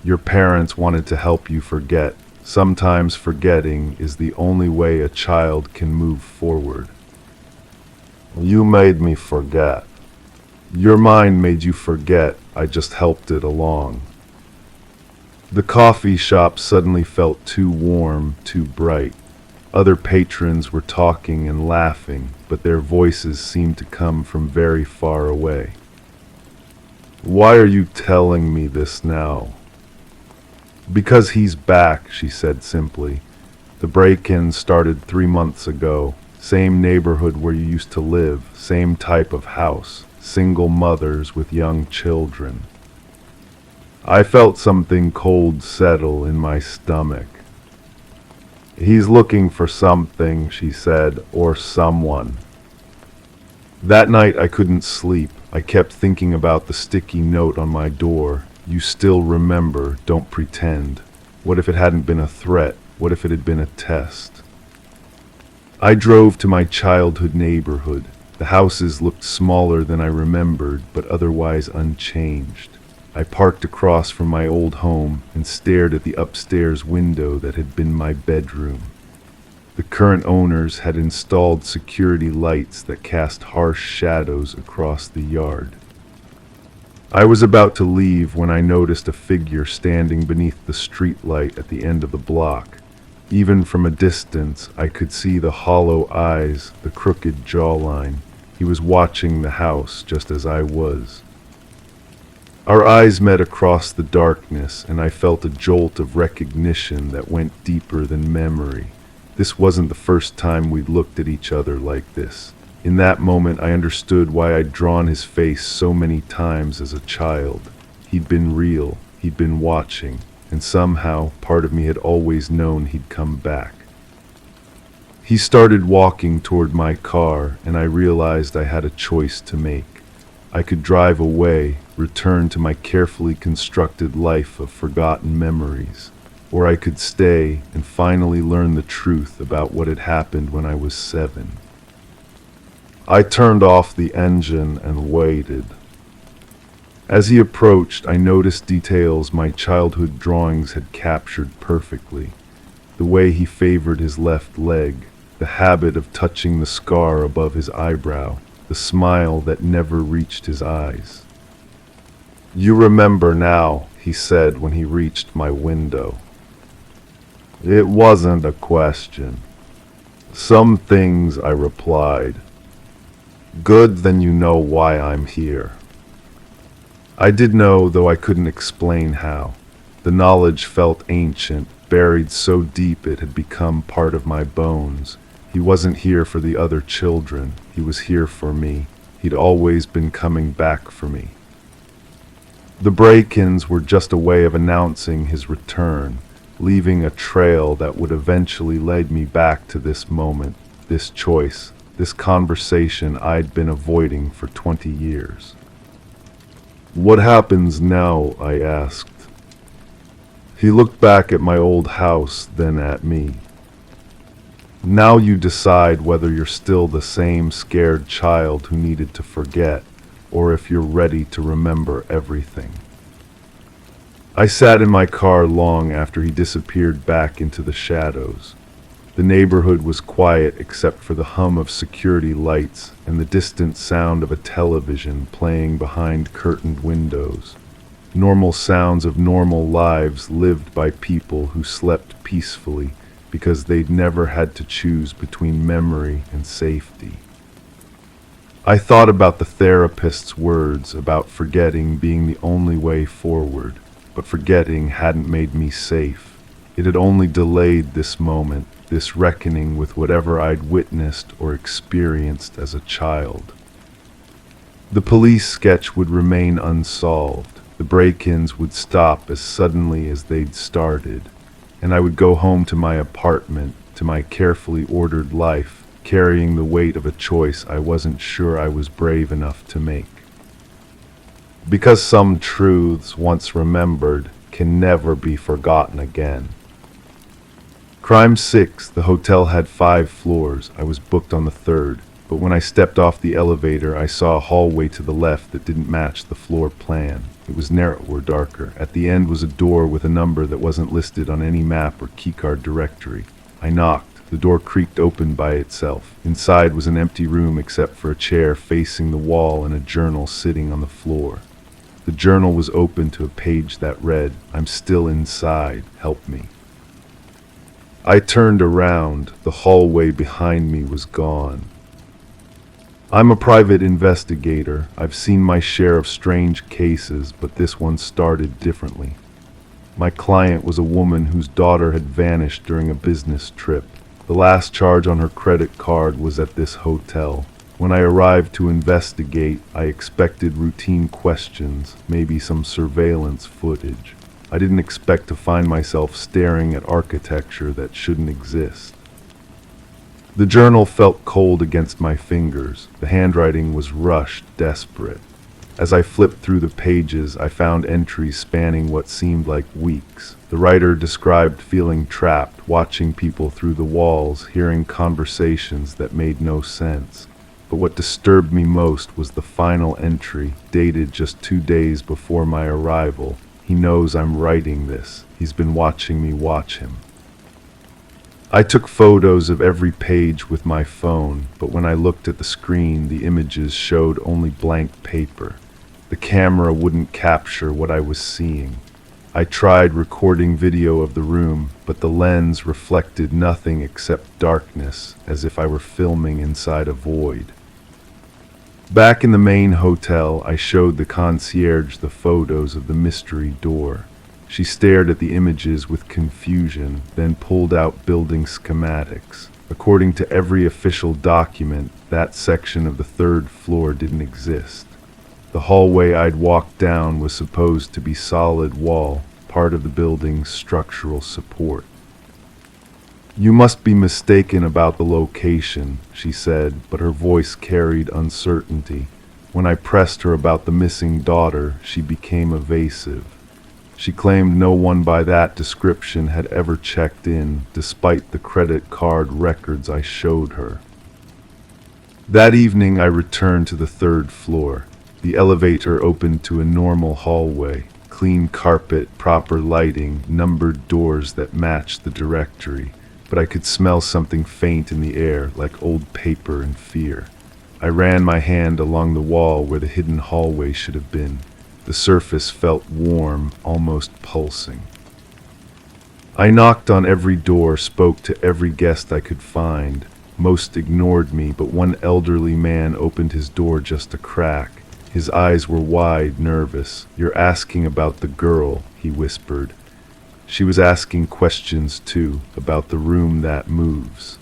"Your parents wanted to help you forget. Sometimes forgetting is the only way a child can move forward." "You made me forget." "Your mind made you forget. I just helped it along." The coffee shop suddenly felt too warm, too bright. Other patrons were talking and laughing, but their voices seemed to come from very far away. "Why are you telling me this now?" "Because he's back," she said simply. "The break-in started 3 months ago. Same neighborhood where you used to live, same type of house, single mothers with young children." I felt something cold settle in my stomach. "He's looking for something," she said, "or someone." That night I couldn't sleep. I kept thinking about the sticky note on my door. "You still remember, don't pretend." What if it hadn't been a threat? What if it had been a test? I drove to my childhood neighborhood. The houses looked smaller than I remembered, but otherwise unchanged. I parked across from my old home and stared at the upstairs window that had been my bedroom. The current owners had installed security lights that cast harsh shadows across the yard. I was about to leave when I noticed a figure standing beneath the streetlight at the end of the block. Even from a distance, I could see the hollow eyes, the crooked jawline. He was watching the house just as I was. Our eyes met across the darkness, and I felt a jolt of recognition that went deeper than memory. This wasn't the first time we'd looked at each other like this. In that moment, I understood why I'd drawn his face so many times as a child. He'd been real, he'd been watching, and somehow part of me had always known he'd come back. He started walking toward my car, and I realized I had a choice to make. I could drive away, return to my carefully constructed life of forgotten memories, or I could stay and finally learn the truth about what had happened when I was 7. I turned off the engine and waited. As he approached, I noticed details my childhood drawings had captured perfectly. The way he favored his left leg, the habit of touching the scar above his eyebrow, the smile that never reached his eyes. "You remember now," he said when he reached my window. It wasn't a question. "Some things," I replied. "Good, then you know why I'm here." I did know, though I couldn't explain how. The knowledge felt ancient, buried so deep it had become part of my bones. He wasn't here for the other children. He was here for me. He'd always been coming back for me. The break-ins were just a way of announcing his return, leaving a trail that would eventually lead me back to this moment, this choice, this conversation I'd been avoiding for 20 years. "What happens now?" I asked. He looked back at my old house, then at me. "Now you decide whether you're still the same scared child who needed to forget, or if you're ready to remember everything." I sat in my car long after he disappeared back into the shadows. The neighborhood was quiet except for the hum of security lights and the distant sound of a television playing behind curtained windows. Normal sounds of normal lives lived by people who slept peacefully because they'd never had to choose between memory and safety. I thought about the therapist's words about forgetting being the only way forward, but forgetting hadn't made me safe. It had only delayed this moment, this reckoning with whatever I'd witnessed or experienced as a child. The police sketch would remain unsolved. The break-ins would stop as suddenly as they'd started, and I would go home to my apartment, to my carefully ordered life, carrying the weight of a choice I wasn't sure I was brave enough to make. Because some truths, once remembered, can never be forgotten again. Crime 6, the hotel had 5 floors. I was booked on the 3rd, but when I stepped off the elevator, I saw a hallway to the left that didn't match the floor plan. It was narrower, darker. At the end was a door with a number that wasn't listed on any map or keycard directory. I knocked. The door creaked open by itself. Inside was an empty room except for a chair facing the wall and a journal sitting on the floor. The journal was open to a page that read, "I'm still inside, help me." I turned around. The hallway behind me was gone. I'm a private investigator. I've seen my share of strange cases, but this one started differently. My client was a woman whose daughter had vanished during a business trip. The last charge on her credit card was at this hotel. When I arrived to investigate, I expected routine questions, maybe some surveillance footage. I didn't expect to find myself staring at architecture that shouldn't exist. The journal felt cold against my fingers. The handwriting was rushed, desperate. As I flipped through the pages, I found entries spanning what seemed like weeks. The writer described feeling trapped, watching people through the walls, hearing conversations that made no sense. But what disturbed me most was the final entry, dated just 2 days before my arrival. He knows I'm writing this. He's been watching me watch him. I took photos of every page with my phone, but when I looked at the screen, the images showed only blank paper. The camera wouldn't capture what I was seeing. I tried recording video of the room, but the lens reflected nothing except darkness, as if I were filming inside a void. Back in the main hotel, I showed the concierge the photos of the mystery door. She stared at the images with confusion, then pulled out building schematics. According to every official document, that section of the 3rd floor didn't exist. The hallway I'd walked down was supposed to be solid wall, part of the building's structural support. "You must be mistaken about the location," she said, but her voice carried uncertainty. When I pressed her about the missing daughter, she became evasive. She claimed no one by that description had ever checked in, despite the credit card records I showed her. That evening I returned to the 3rd floor. The elevator opened to a normal hallway, clean carpet, proper lighting, numbered doors that matched the directory, but I could smell something faint in the air, like old paper and fear. I ran my hand along the wall where the hidden hallway should have been. The surface felt warm, almost pulsing. I knocked on every door, spoke to every guest I could find. Most ignored me, but one elderly man opened his door just a crack. His eyes were wide, nervous. "You're asking about the girl," he whispered. She was asking questions too, about the room that moves.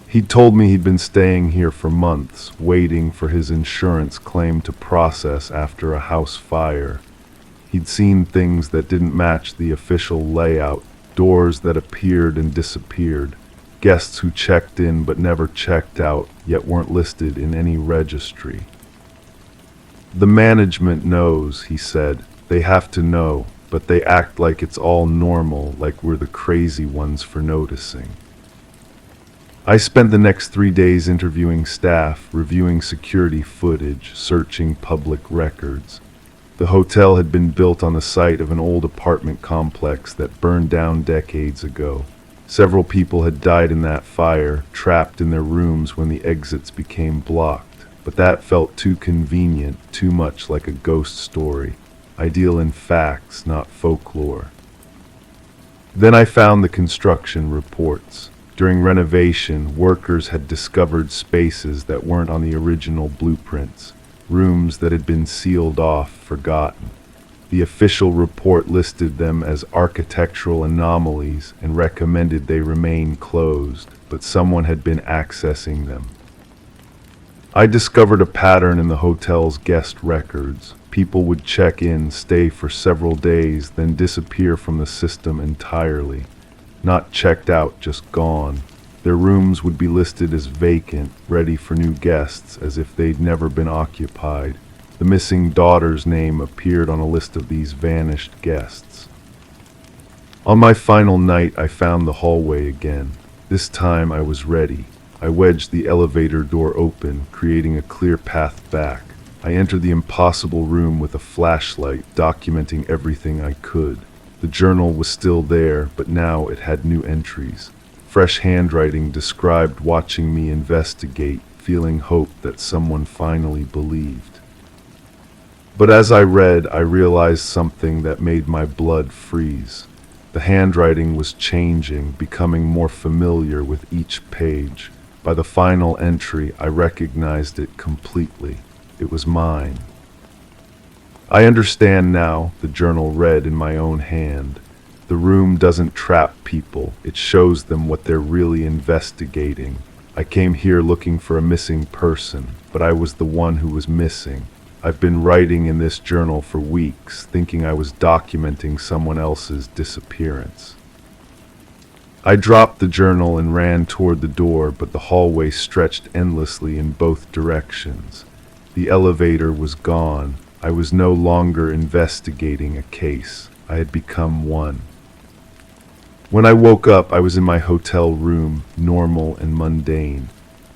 He'd told me he'd been staying here for months, waiting for his insurance claim to process after a house fire. He'd seen things that didn't match the official layout, doors that appeared and disappeared, guests who checked in but never checked out, yet weren't listed in any registry. "The management knows," he said. "They have to know, but they act like it's all normal, like we're the crazy ones for noticing." I spent the next 3 days interviewing staff, reviewing security footage, searching public records. The hotel had been built on the site of an old apartment complex that burned down decades ago. Several people had died in that fire, trapped in their rooms when the exits became blocked. But that felt too convenient, too much like a ghost story. I deal in facts, not folklore. Then I found the construction reports. During renovation, workers had discovered spaces that weren't on the original blueprints, rooms that had been sealed off, forgotten. The official report listed them as architectural anomalies and recommended they remain closed, but someone had been accessing them. I discovered a pattern in the hotel's guest records. People would check in, stay for several days, then disappear from the system entirely. Not checked out, just gone. Their rooms would be listed as vacant, ready for new guests, as if they'd never been occupied. The missing daughter's name appeared on a list of these vanished guests. On my final night, I found the hallway again. This time I was ready. I wedged the elevator door open, creating a clear path back. I entered the impossible room with a flashlight, documenting everything I could. The journal was still there, but now it had new entries. Fresh handwriting described watching me investigate, feeling hope that someone finally believed. But as I read, I realized something that made my blood freeze. The handwriting was changing, becoming more familiar with each page. By the final entry, I recognized it completely. It was mine. "I understand now," the journal read in my own hand. "The room doesn't trap people, it shows them what they're really investigating. I came here looking for a missing person, but I was the one who was missing. I've been writing in this journal for weeks, thinking I was documenting someone else's disappearance." I dropped the journal and ran toward the door, but the hallway stretched endlessly in both directions. The elevator was gone. I was no longer investigating a case. I had become one. When I woke up, I was in my hotel room, normal and mundane.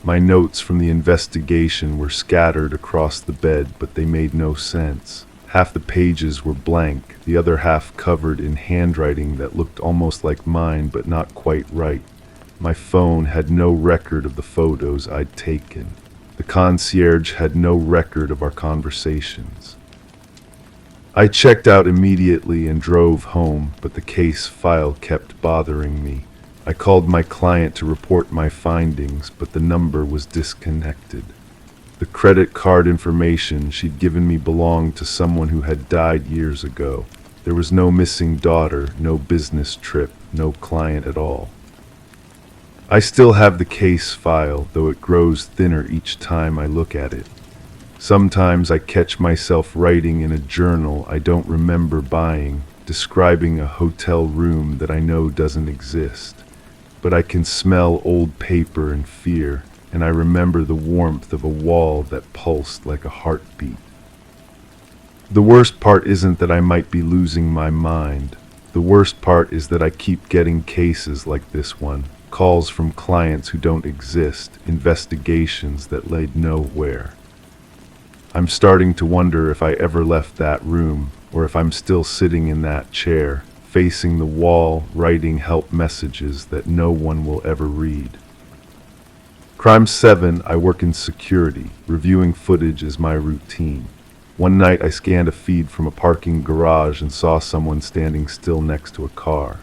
My notes from the investigation were scattered across the bed, but they made no sense. Half the pages were blank, the other half covered in handwriting that looked almost like mine, but not quite right. My phone had no record of the photos I'd taken. The concierge had no record of our conversations. I checked out immediately and drove home, but the case file kept bothering me. I called my client to report my findings, but the number was disconnected. The credit card information she'd given me belonged to someone who had died years ago. There was no missing daughter, no business trip, no client at all. I still have the case file, though it grows thinner each time I look at it. Sometimes I catch myself writing in a journal I don't remember buying, describing a hotel room that I know doesn't exist. But I can smell old paper and fear, and I remember the warmth of a wall that pulsed like a heartbeat. The worst part isn't that I might be losing my mind. The worst part is that I keep getting cases like this one, calls from clients who don't exist, investigations that lead nowhere. I'm starting to wonder if I ever left that room, or if I'm still sitting in that chair, facing the wall, writing help messages that no one will ever read. Crime 7, I work in security. Reviewing footage is my routine. One night I scanned a feed from a parking garage and saw someone standing still next to a car.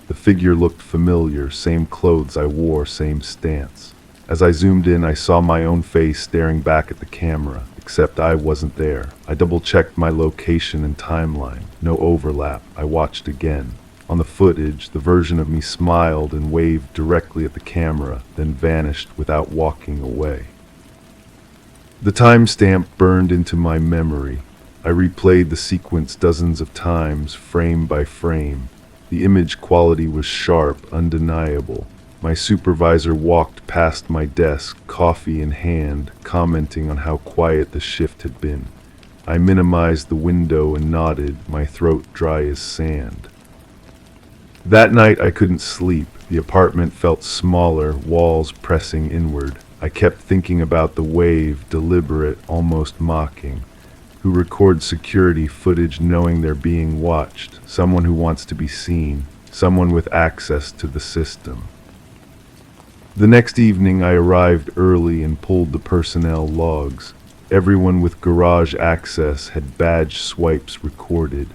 The figure looked familiar, same clothes I wore, same stance. As I zoomed in, I saw my own face staring back at the camera, except I wasn't there. I double-checked my location and timeline. No overlap. I watched again. On the footage, the version of me smiled and waved directly at the camera, then vanished without walking away. The timestamp burned into my memory. I replayed the sequence dozens of times, frame by frame. The image quality was sharp, undeniable. My supervisor walked past my desk, coffee in hand, commenting on how quiet the shift had been. I minimized the window and nodded, my throat dry as sand. That night I couldn't sleep. The apartment felt smaller, walls pressing inward. I kept thinking about the wave, deliberate, almost mocking. Who records security footage knowing they're being watched? Someone who wants to be seen. Someone with access to the system. The next evening I arrived early and pulled the personnel logs. Everyone with garage access had badge swipes recorded.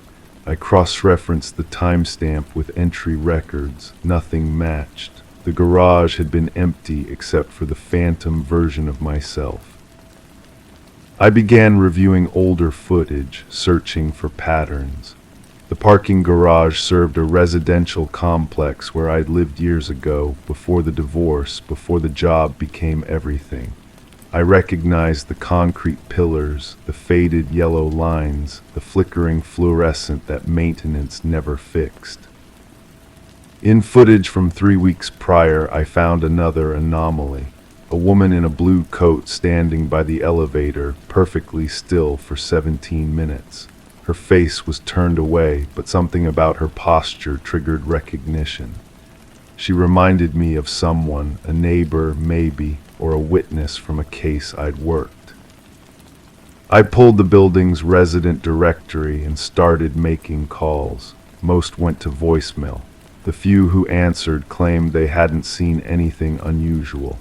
I cross-referenced the timestamp with entry records. Nothing matched. The garage had been empty except for the phantom version of myself. I began reviewing older footage, searching for patterns. The parking garage served a residential complex where I'd lived years ago, before the divorce, before the job became everything. I recognized the concrete pillars, the faded yellow lines, the flickering fluorescent that maintenance never fixed. In footage from 3 weeks prior, I found another anomaly. A woman in a blue coat standing by the elevator, perfectly still for 17 minutes. Her face was turned away, but something about her posture triggered recognition. She reminded me of someone, a neighbor maybe, or a witness from a case I'd worked. I pulled the building's resident directory and started making calls. Most went to voicemail. The few who answered claimed they hadn't seen anything unusual.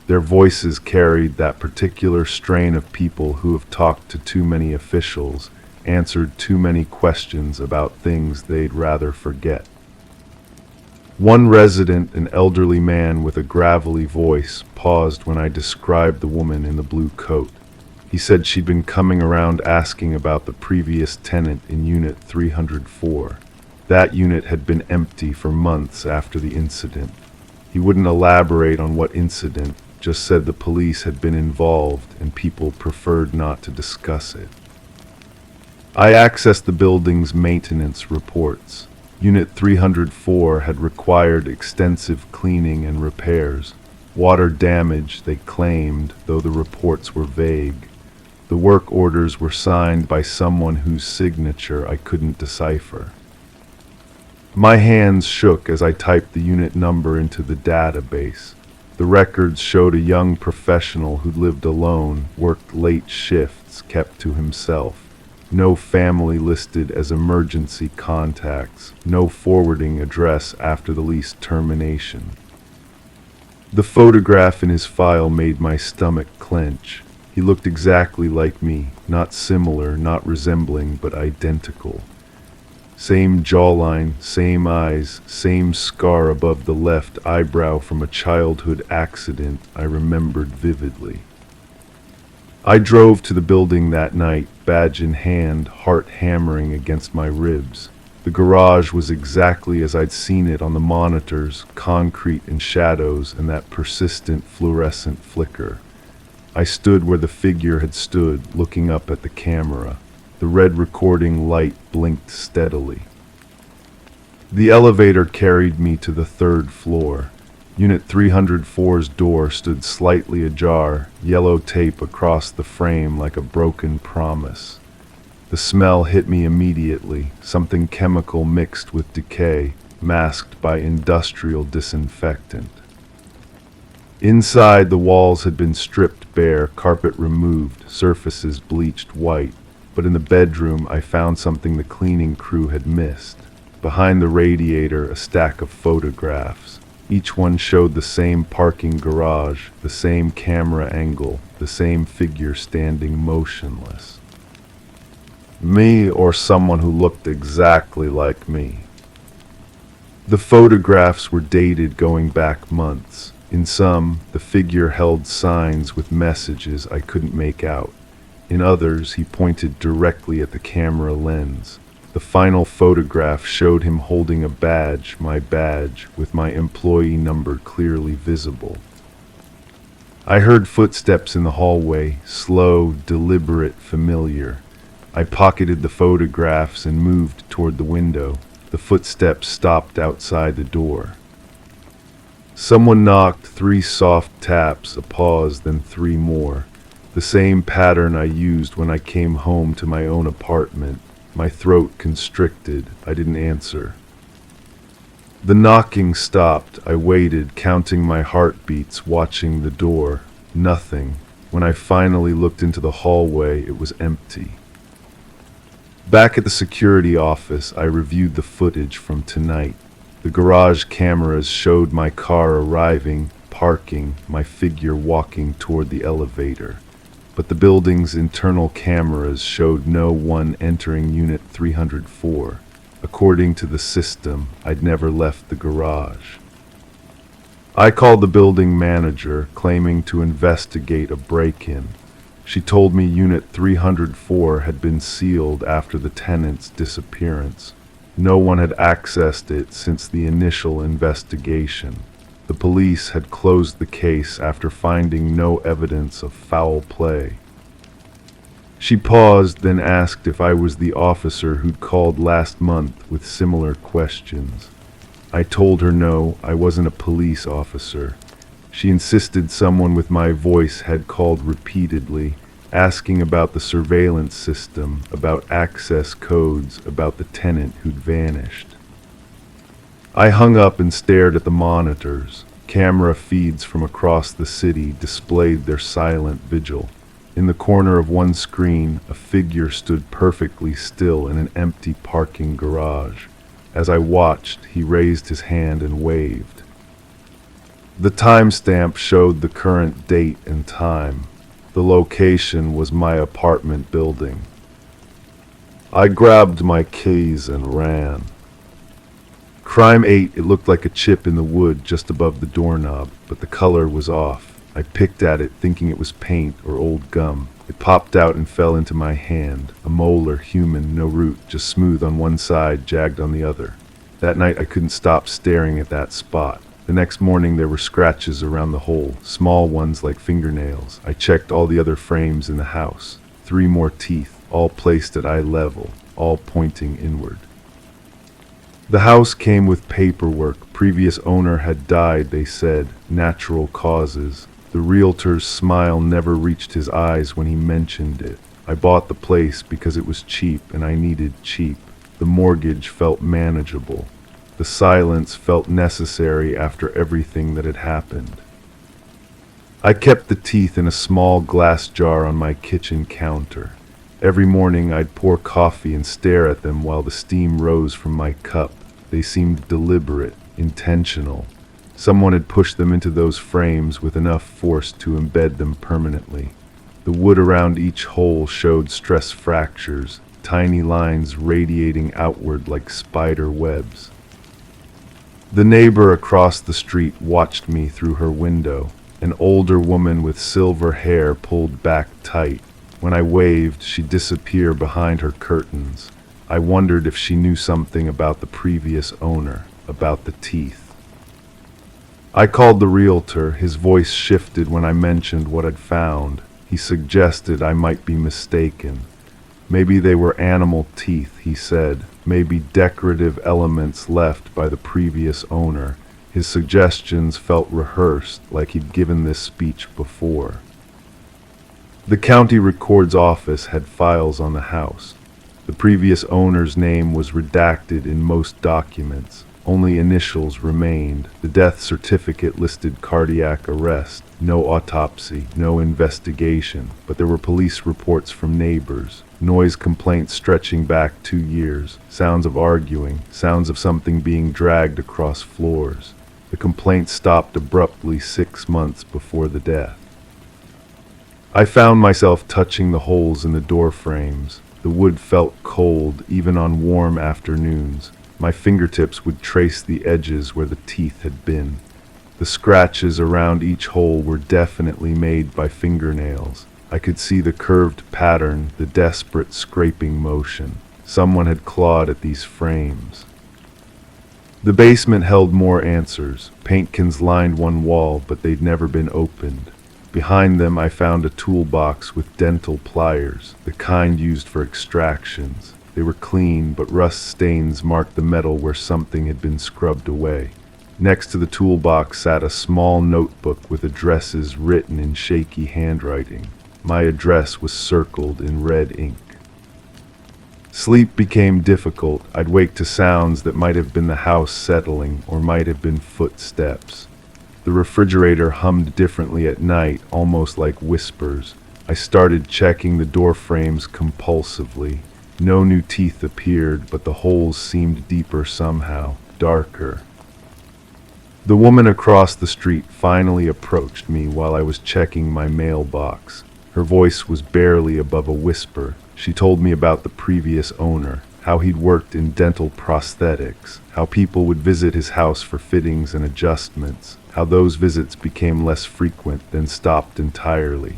Their voices carried that particular strain of people who have talked to too many officials, answered too many questions about things they'd rather forget. One resident, an elderly man with a gravelly voice, paused when I described the woman in the blue coat. He said she'd been coming around asking about the previous tenant in Unit 304. That unit had been empty for months after the incident. He wouldn't elaborate on what incident, just said the police had been involved and people preferred not to discuss it. I accessed the building's maintenance reports. Unit 304 had required extensive cleaning and repairs. Water damage, they claimed, though the reports were vague. The work orders were signed by someone whose signature I couldn't decipher. My hands shook as I typed the unit number into the database. The records showed a young professional who lived alone, worked late shifts, kept to himself. No family listed as emergency contacts, no forwarding address after the lease termination. The photograph in his file made my stomach clench. He looked exactly like me, not similar, not resembling, but identical. Same jawline, same eyes, same scar above the left eyebrow from a childhood accident I remembered vividly. I drove to the building that night, badge in hand, heart hammering against my ribs. The garage was exactly as I'd seen it on the monitors, concrete and shadows and that persistent fluorescent flicker. I stood where the figure had stood, looking up at the camera. The red recording light blinked steadily. The elevator carried me to the third floor. Unit 304's door stood slightly ajar, yellow tape across the frame like a broken promise. The smell hit me immediately, something chemical mixed with decay, masked by industrial disinfectant. Inside, the walls had been stripped bare, carpet removed, surfaces bleached white. But in the bedroom, I found something the cleaning crew had missed. Behind the radiator, a stack of photographs. Each one showed the same parking garage, the same camera angle, the same figure standing motionless. Me or someone who looked exactly like me. The photographs were dated going back months. In some, the figure held signs with messages I couldn't make out. In others, he pointed directly at the camera lens. The final photograph showed him holding a badge, my badge, with my employee number clearly visible. I heard footsteps in the hallway, slow, deliberate, familiar. I pocketed the photographs and moved toward the window. The footsteps stopped outside the door. Someone knocked, 3 soft taps, a pause, then 3 more. The same pattern I used when I came home to my own apartment. My throat constricted. I didn't answer. The knocking stopped. I waited, counting my heartbeats, watching the door. Nothing. When I finally looked into the hallway, it was empty. Back at the security office, I reviewed the footage from tonight. The garage cameras showed my car arriving, parking, my figure walking toward the elevator. But the building's internal cameras showed no one entering Unit 304. According to the system, I'd never left the garage. I called the building manager, claiming to investigate a break-in. She told me Unit 304 had been sealed after the tenant's disappearance. No one had accessed it since the initial investigation. The police had closed the case after finding no evidence of foul play. She paused, then asked if I was the officer who'd called last month with similar questions. I told her no, I wasn't a police officer. She insisted someone with my voice had called repeatedly, asking about the surveillance system, about access codes, about the tenant who'd vanished. I hung up and stared at the monitors. Camera feeds from across the city displayed their silent vigil. In the corner of one screen, a figure stood perfectly still in an empty parking garage. As I watched, he raised his hand and waved. The timestamp showed the current date and time. The location was my apartment building. I grabbed my keys and ran. Crime 8, it looked like a chip in the wood just above the doorknob, but the color was off. I picked at it thinking it was paint or old gum. It popped out and fell into my hand. A molar, human, no root, just smooth on one side, jagged on the other. That night I couldn't stop staring at that spot. The next morning there were scratches around the hole, small ones like fingernails. I checked all the other frames in the house. 3 more teeth, all placed at eye level, all pointing inward. The house came with paperwork. Previous owner had died, they said. Natural causes. The realtor's smile never reached his eyes when he mentioned it. I bought the place because it was cheap and I needed cheap. The mortgage felt manageable. The silence felt necessary after everything that had happened. I kept the teeth in a small glass jar on my kitchen counter. Every morning I'd pour coffee and stare at them while the steam rose from my cup. They seemed deliberate, intentional. Someone had pushed them into those frames with enough force to embed them permanently. The wood around each hole showed stress fractures, tiny lines radiating outward like spider webs. The neighbor across the street watched me through her window, an older woman with silver hair pulled back tight. When I waved, she'd disappear behind her curtains. I wondered if she knew something about the previous owner, about the teeth. I called the realtor. His voice shifted when I mentioned what I'd found. He suggested I might be mistaken. Maybe they were animal teeth, he said. Maybe decorative elements left by the previous owner. His suggestions felt rehearsed, like he'd given this speech before. The county records office had files on the house. The previous owner's name was redacted in most documents. Only initials remained. The death certificate listed cardiac arrest. No autopsy, no investigation. But there were police reports from neighbors. Noise complaints stretching back 2 years. Sounds of arguing. Sounds of something being dragged across floors. The complaint stopped abruptly 6 months before the death. I found myself touching the holes in the door frames. The wood felt cold, even on warm afternoons. My fingertips would trace the edges where the teeth had been. The scratches around each hole were definitely made by fingernails. I could see the curved pattern, the desperate scraping motion. Someone had clawed at these frames. The basement held more answers. Paint cans lined one wall, but they'd never been opened. Behind them I found a toolbox with dental pliers, the kind used for extractions. They were clean, but rust stains marked the metal where something had been scrubbed away. Next to the toolbox sat a small notebook with addresses written in shaky handwriting. My address was circled in red ink. Sleep became difficult. I'd wake to sounds that might have been the house settling or might have been footsteps. The refrigerator hummed differently at night, almost like whispers. I started checking the door frames compulsively. No new teeth appeared, but the holes seemed deeper somehow, darker. The woman across the street finally approached me while I was checking my mailbox. Her voice was barely above a whisper. She told me about the previous owner, how he'd worked in dental prosthetics, how people would visit his house for fittings and adjustments, how those visits became less frequent, then stopped entirely.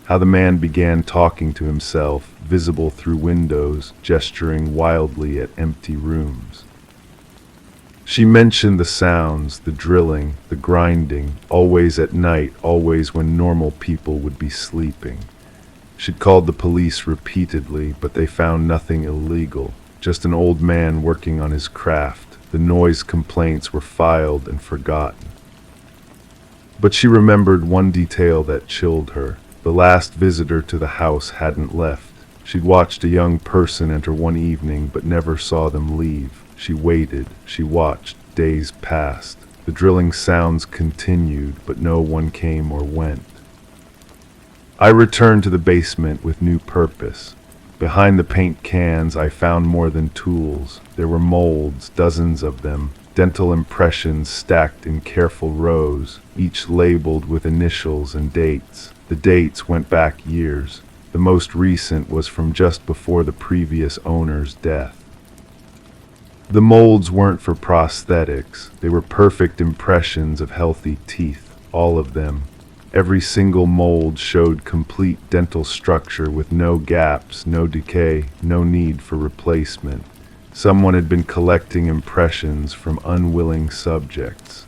How the man began talking to himself, visible through windows, gesturing wildly at empty rooms. She mentioned the sounds, the drilling, the grinding, always at night, always when normal people would be sleeping. She'd called the police repeatedly, but they found nothing illegal, just an old man working on his craft. The noise complaints were filed and forgotten. But she remembered one detail that chilled her. The last visitor to the house hadn't left. She'd watched a young person enter one evening, but never saw them leave. She waited, she watched, days passed. The drilling sounds continued, but no one came or went. I returned to the basement with new purpose. Behind the paint cans, I found more than tools. There were molds, dozens of them, dental impressions stacked in careful rows, each labeled with initials and dates. The dates went back years. The most recent was from just before the previous owner's death. The molds weren't for prosthetics. They were perfect impressions of healthy teeth, all of them. Every single mold showed complete dental structure with no gaps, no decay, no need for replacement. Someone had been collecting impressions from unwilling subjects.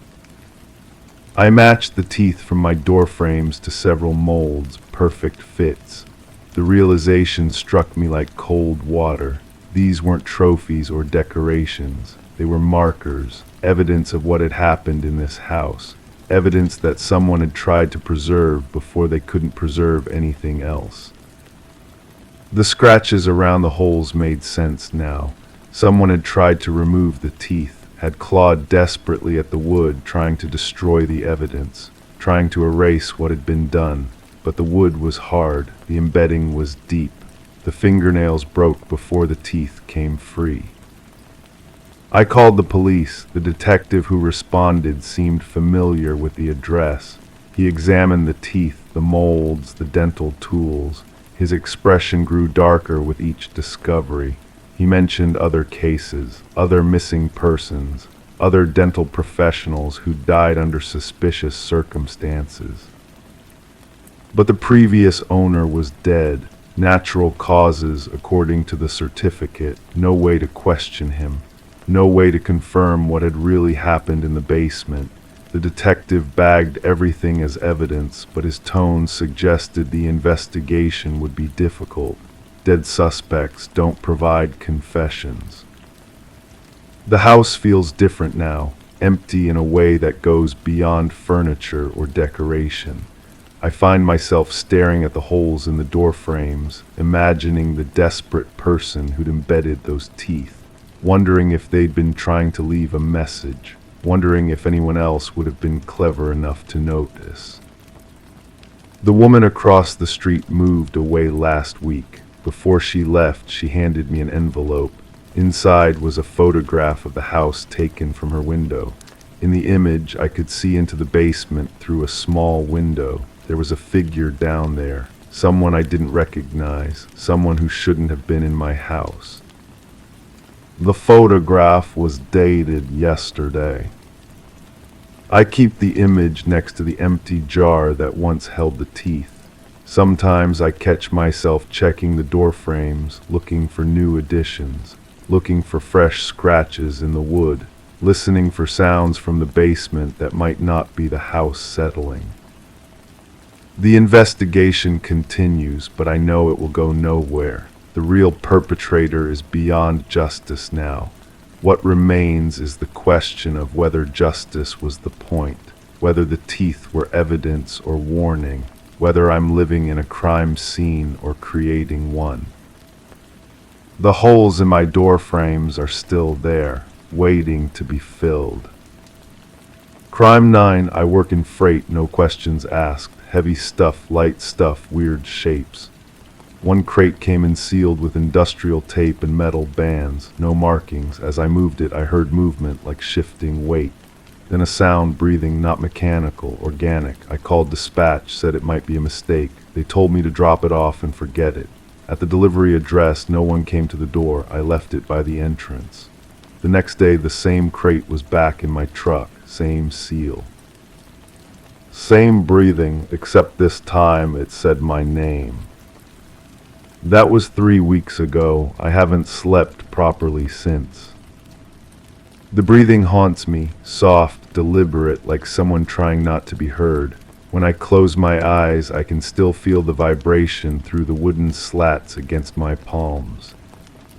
I matched the teeth from my door frames to several molds, perfect fits. The realization struck me like cold water. These weren't trophies or decorations. They were markers, evidence of what had happened in this house, evidence that someone had tried to preserve before they couldn't preserve anything else. The scratches around the holes made sense now. Someone had tried to remove the teeth, had clawed desperately at the wood, trying to destroy the evidence, trying to erase what had been done. But the wood was hard, the embedding was deep. The fingernails broke before the teeth came free. I called the police. The detective who responded seemed familiar with the address. He examined the teeth, the molds, the dental tools. His expression grew darker with each discovery. He mentioned other cases, other missing persons, other dental professionals who died under suspicious circumstances. But the previous owner was dead. Natural causes, according to the certificate. No way to question him. No way to confirm what had really happened in the basement. The detective bagged everything as evidence, but his tone suggested the investigation would be difficult. Dead suspects don't provide confessions. The house feels different now, empty in a way that goes beyond furniture or decoration. I find myself staring at the holes in the door frames, imagining the desperate person who'd embedded those teeth, wondering if they'd been trying to leave a message, wondering if anyone else would have been clever enough to notice. The woman across the street moved away last week. Before she left, she handed me an envelope. Inside was a photograph of the house taken from her window. In the image, I could see into the basement through a small window. There was a figure down there, someone I didn't recognize, someone who shouldn't have been in my house. The photograph was dated yesterday. I keep the image next to the empty jar that once held the teeth. Sometimes I catch myself checking the door frames, looking for new additions, looking for fresh scratches in the wood, listening for sounds from the basement that might not be the house settling. The investigation continues, but I know it will go nowhere. The real perpetrator is beyond justice now. What remains is the question of whether justice was the point, whether the teeth were evidence or warning, whether I'm living in a crime scene or creating one. The holes in my door frames are still there, waiting to be filled. Crime 9, I work in freight, no questions asked. Heavy stuff, light stuff, weird shapes. One crate came in sealed with industrial tape and metal bands, no markings. As I moved it, I heard movement like shifting weight. Then a sound, breathing, not mechanical, organic. I called dispatch, said it might be a mistake. They told me to drop it off and forget it. At the delivery address, no one came to the door. I left it by the entrance. The next day, the same crate was back in my truck, same seal. Same breathing, except this time it said my name. That was 3 weeks ago. I haven't slept properly since. The breathing haunts me, soft, deliberate, like someone trying not to be heard. When I close my eyes, I can still feel the vibration through the wooden slats against my palms.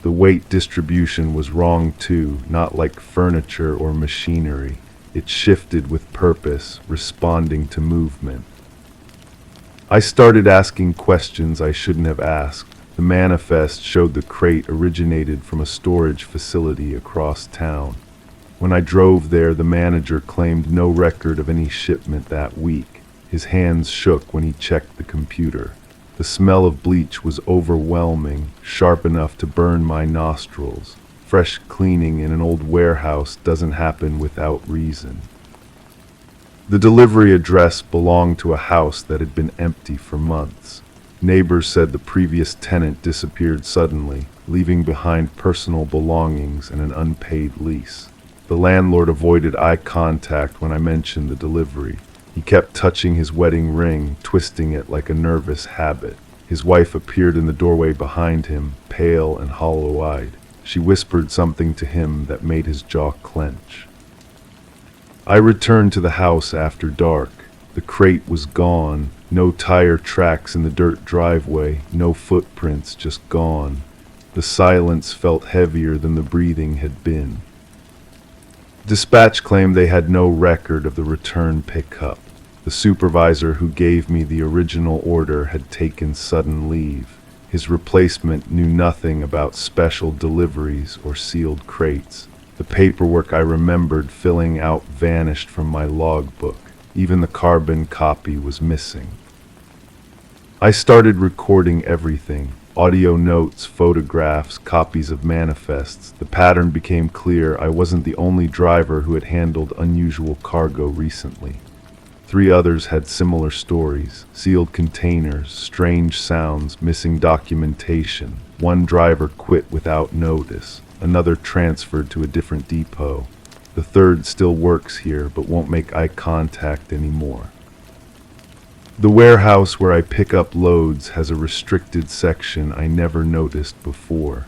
The weight distribution was wrong too, not like furniture or machinery. It shifted with purpose, responding to movement. I started asking questions I shouldn't have asked. The manifest showed the crate originated from a storage facility across town. When I drove there, the manager claimed no record of any shipment that week. His hands shook when he checked the computer. The smell of bleach was overwhelming, sharp enough to burn my nostrils. Fresh cleaning in an old warehouse doesn't happen without reason. The delivery address belonged to a house that had been empty for months. Neighbors said the previous tenant disappeared suddenly, leaving behind personal belongings and an unpaid lease. The landlord avoided eye contact when I mentioned the delivery. He kept touching his wedding ring, twisting it like a nervous habit. His wife appeared in the doorway behind him, pale and hollow-eyed. She whispered something to him that made his jaw clench. I returned to the house after dark. The crate was gone. No tire tracks in the dirt driveway, no footprints, just gone. The silence felt heavier than the breathing had been. Dispatch claimed they had no record of the return pickup. The supervisor who gave me the original order had taken sudden leave. His replacement knew nothing about special deliveries or sealed crates. The paperwork I remembered filling out vanished from my logbook. Even the carbon copy was missing. I started recording everything. Audio notes, photographs, copies of manifests. The pattern became clear. I wasn't the only driver who had handled unusual cargo recently. 3 others had similar stories: sealed containers, strange sounds, missing documentation. 1 driver quit without notice. Another transferred to a different depot. The 3rd still works here but won't make eye contact anymore. The warehouse where I pick up loads has a restricted section I never noticed before.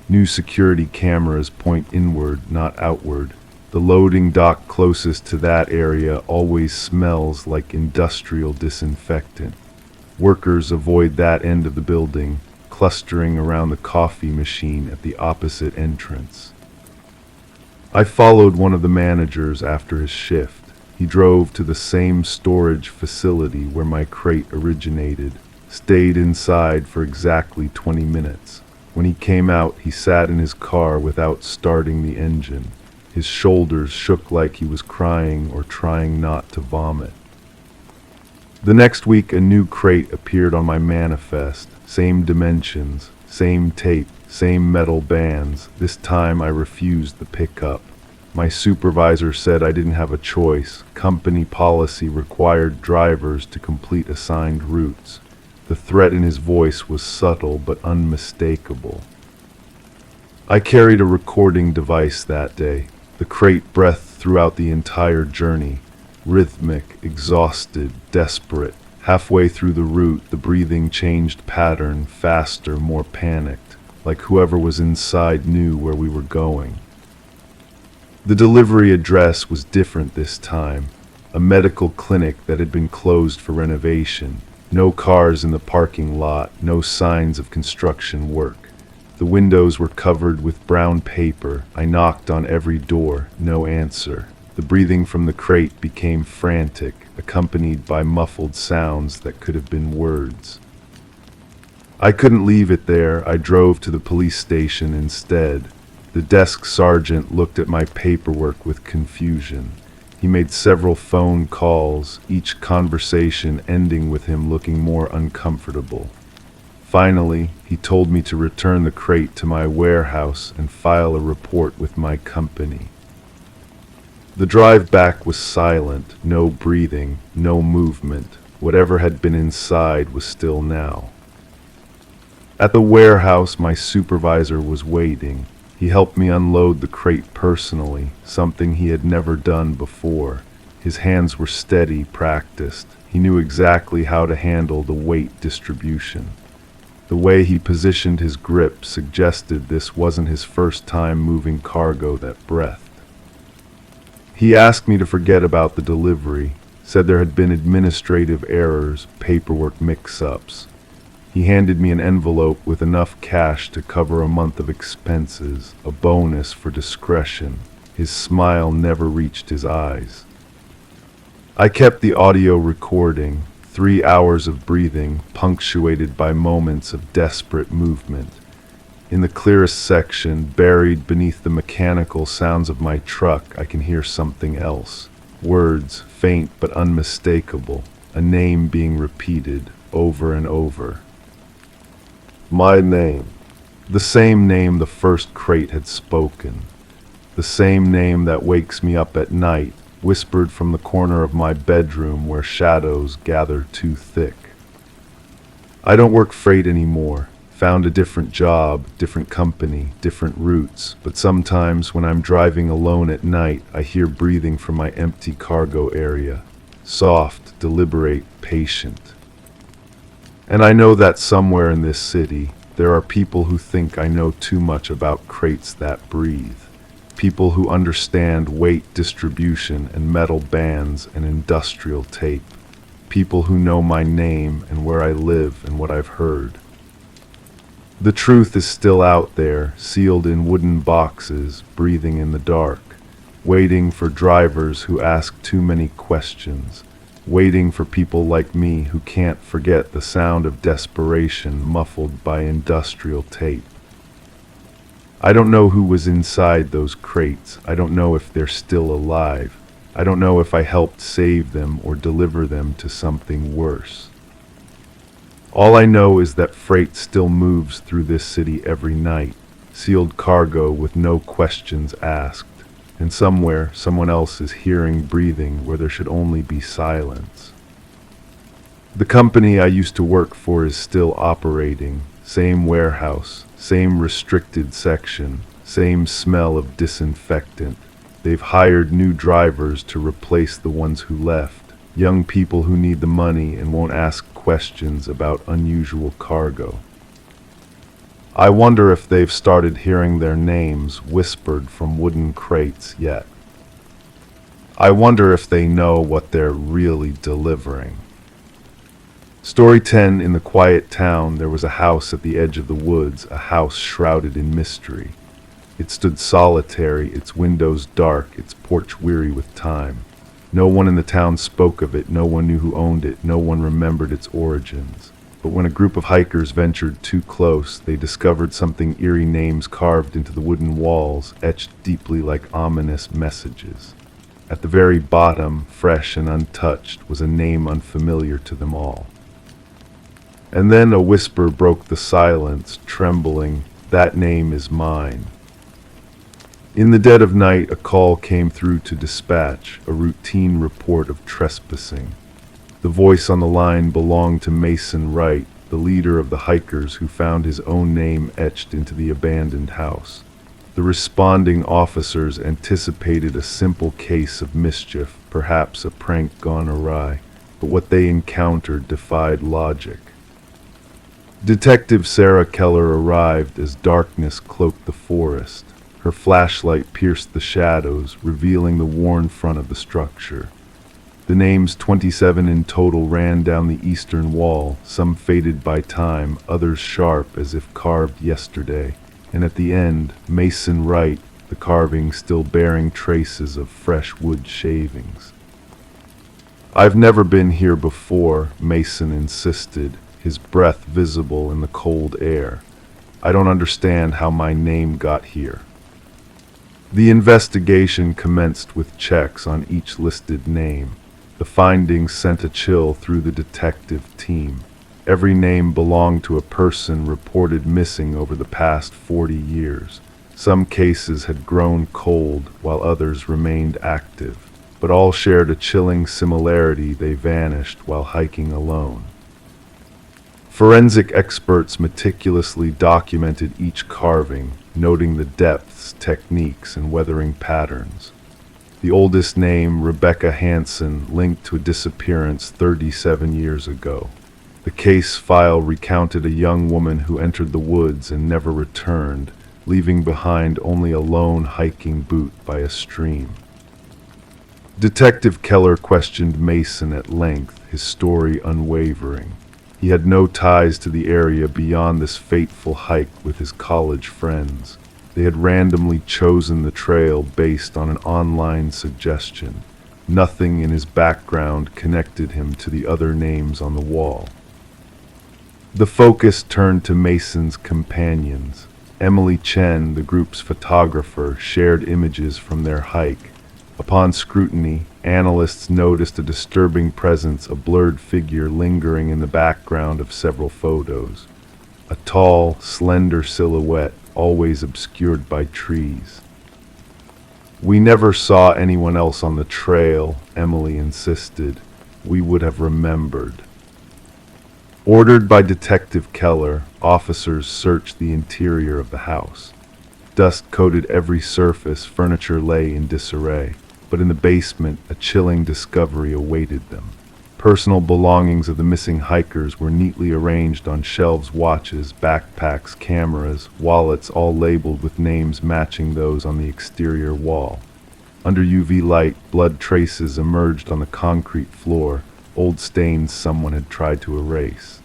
New security cameras point inward, not outward. The loading dock closest to that area always smells like industrial disinfectant. Workers avoid that end of the building, clustering around the coffee machine at the opposite entrance. I followed one of the managers after his shift. He drove to the same storage facility where my crate originated, stayed inside for exactly 20 minutes. When he came out, he sat in his car without starting the engine. His shoulders shook like he was crying or trying not to vomit. The next week, a new crate appeared on my manifest. Same dimensions, same tape, same metal bands. This time I refused the pickup. My supervisor said I didn't have a choice. Company policy required drivers to complete assigned routes. The threat in his voice was subtle but unmistakable. I carried a recording device that day. The crate breathed throughout the entire journey, rhythmic, exhausted, desperate. Halfway through the route, the breathing changed pattern, faster, more panicked, like whoever was inside knew where we were going. The delivery address was different this time, a medical clinic that had been closed for renovation. No cars in the parking lot, no signs of construction work. The windows were covered with brown paper. I knocked on every door, no answer. The breathing from the crate became frantic, accompanied by muffled sounds that could have been words. I couldn't leave it there. I drove to the police station instead. The desk sergeant looked at my paperwork with confusion. He made several phone calls, each conversation ending with him looking more uncomfortable. Finally, he told me to return the crate to my warehouse and file a report with my company. The drive back was silent, no breathing, no movement. Whatever had been inside was still now. At the warehouse, my supervisor was waiting. He helped me unload the crate personally, something he had never done before. His hands were steady, practiced. He knew exactly how to handle the weight distribution. The way he positioned his grip suggested this wasn't his first time moving cargo that breathed. He asked me to forget about the delivery, said there had been administrative errors, paperwork mix-ups. He handed me an envelope with enough cash to cover a month of expenses, a bonus for discretion. His smile never reached his eyes. I kept the audio recording, 3 hours of breathing, punctuated by moments of desperate movement. In the clearest section, buried beneath the mechanical sounds of my truck, I can hear something else. Words, faint but unmistakable, a name being repeated over and over. My name. The same name the first crate had spoken. The same name that wakes me up at night, whispered from the corner of my bedroom where shadows gather too thick. I don't work freight anymore. Found a different job, different company, different routes, but sometimes when I'm driving alone at night, I hear breathing from my empty cargo area. Soft, deliberate, patient. And I know that somewhere in this city, there are people who think I know too much about crates that breathe. People who understand weight distribution and metal bands and industrial tape. People who know my name and where I live and what I've heard. The truth is still out there, sealed in wooden boxes, breathing in the dark, waiting for drivers who ask too many questions, waiting for people like me who can't forget the sound of desperation muffled by industrial tape. I don't know who was inside those crates. I don't know if they're still alive. I don't know if I helped save them or deliver them to something worse. All I know is that freight still moves through this city every night, sealed cargo with no questions asked, and somewhere someone else is hearing breathing where there should only be silence. The company I used to work for is still operating, same warehouse, same restricted section, same smell of disinfectant. They've hired new drivers to replace the ones who left, young people who need the money and won't ask questions about unusual cargo. I wonder if they've started hearing their names whispered from wooden crates yet. I wonder if they know what they're really delivering. Story 10. In the quiet town, there was a house at the edge of the woods, a house shrouded in mystery. It stood solitary, its windows dark, its porch weary with time. No one in the town spoke of it, no one knew who owned it, no one remembered its origins. But when a group of hikers ventured too close, they discovered something eerie, names carved into the wooden walls, etched deeply like ominous messages. At the very bottom, fresh and untouched, was a name unfamiliar to them all. And then a whisper broke the silence, trembling, "That name is mine." In the dead of night, a call came through to dispatch, a routine report of trespassing. The voice on the line belonged to Mason Wright, the leader of the hikers who found his own name etched into the abandoned house. The responding officers anticipated a simple case of mischief, perhaps a prank gone awry, but what they encountered defied logic. Detective Sarah Keller arrived as darkness cloaked the forest. Her flashlight pierced the shadows, revealing the worn front of the structure. The names 27 in total ran down the eastern wall, some faded by time, others sharp as if carved yesterday. And at the end, Mason Wright, the carving still bearing traces of fresh wood shavings. "I've never been here before," Mason insisted, his breath visible in the cold air. "I don't understand how my name got here." The investigation commenced with checks on each listed name. The findings sent a chill through the detective team. Every name belonged to a person reported missing over the past 40 years. Some cases had grown cold, while others remained active, but all shared a chilling similarity: they vanished while hiking alone. Forensic experts meticulously documented each carving, noting the depths, techniques, and weathering patterns. The oldest name, Rebecca Hansen, linked to a disappearance 37 years ago. The case file recounted a young woman who entered the woods and never returned, leaving behind only a lone hiking boot by a stream. Detective Keller questioned Mason at length, his story unwavering. He had no ties to the area beyond this fateful hike with his college friends. They had randomly chosen the trail based on an online suggestion. Nothing in his background connected him to the other names on the wall. The focus turned to Mason's companions. Emily Chen, the group's photographer, shared images from their hike. Upon scrutiny, analysts noticed a disturbing presence, a blurred figure lingering in the background of several photos. A tall, slender silhouette, always obscured by trees. "We never saw anyone else on the trail," Emily insisted. "We would have remembered." Ordered by Detective Keller, officers searched the interior of the house. Dust coated every surface, furniture lay in disarray, but in the basement, a chilling discovery awaited them. Personal belongings of the missing hikers were neatly arranged on shelves: watches, backpacks, cameras, wallets, all labeled with names matching those on the exterior wall. Under UV light, blood traces emerged on the concrete floor, old stains someone had tried to erase.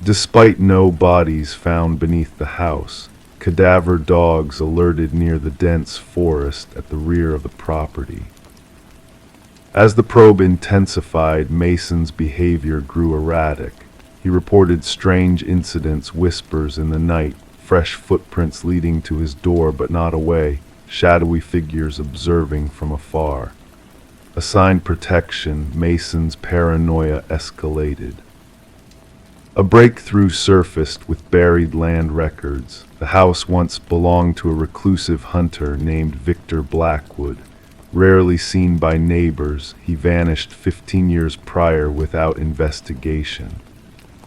Despite no bodies found beneath the house, cadaver dogs alerted near the dense forest at the rear of the property. As the probe intensified, Mason's behavior grew erratic. He reported strange incidents, whispers in the night, fresh footprints leading to his door but not away, shadowy figures observing from afar. Assigned protection, Mason's paranoia escalated. A breakthrough surfaced with buried land records. The house once belonged to a reclusive hunter named Victor Blackwood. Rarely seen by neighbors, he vanished 15 years prior without investigation.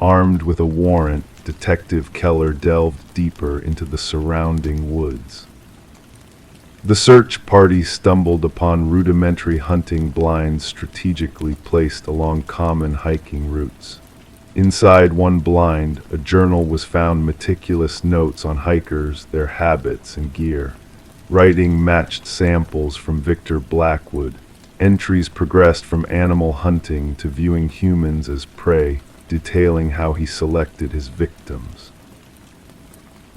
Armed with a warrant, Detective Keller delved deeper into the surrounding woods. The search party stumbled upon rudimentary hunting blinds strategically placed along common hiking routes. Inside one blind, a journal was found, meticulous notes on hikers, their habits, and gear. Writing matched samples from Victor Blackwood. Entries progressed from animal hunting to viewing humans as prey, detailing how he selected his victims.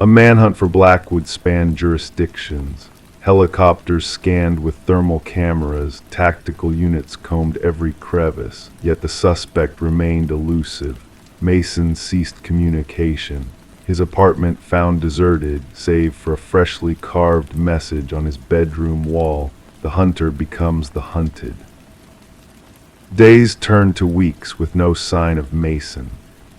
A manhunt for Blackwood spanned jurisdictions. Helicopters scanned with thermal cameras, tactical units combed every crevice, yet the suspect remained elusive. Mason ceased communication. His apartment found deserted, save for a freshly carved message on his bedroom wall: "The hunter becomes the hunted." Days turned to weeks with no sign of Mason.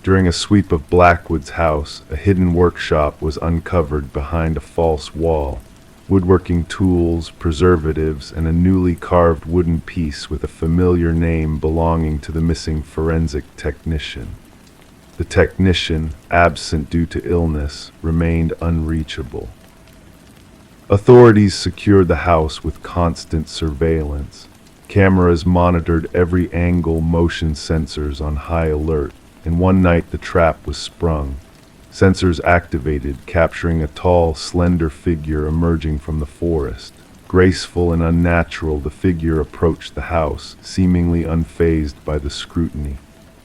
During a sweep of Blackwood's house, a hidden workshop was uncovered behind a false wall. Woodworking tools, preservatives, and a newly carved wooden piece with a familiar name belonging to the missing forensic technician. The technician, absent due to illness, remained unreachable. Authorities secured the house with constant surveillance. Cameras monitored every angle, motion sensors on high alert, and one night the trap was sprung. Sensors activated, capturing a tall, slender figure emerging from the forest. Graceful and unnatural, the figure approached the house, seemingly unfazed by the scrutiny.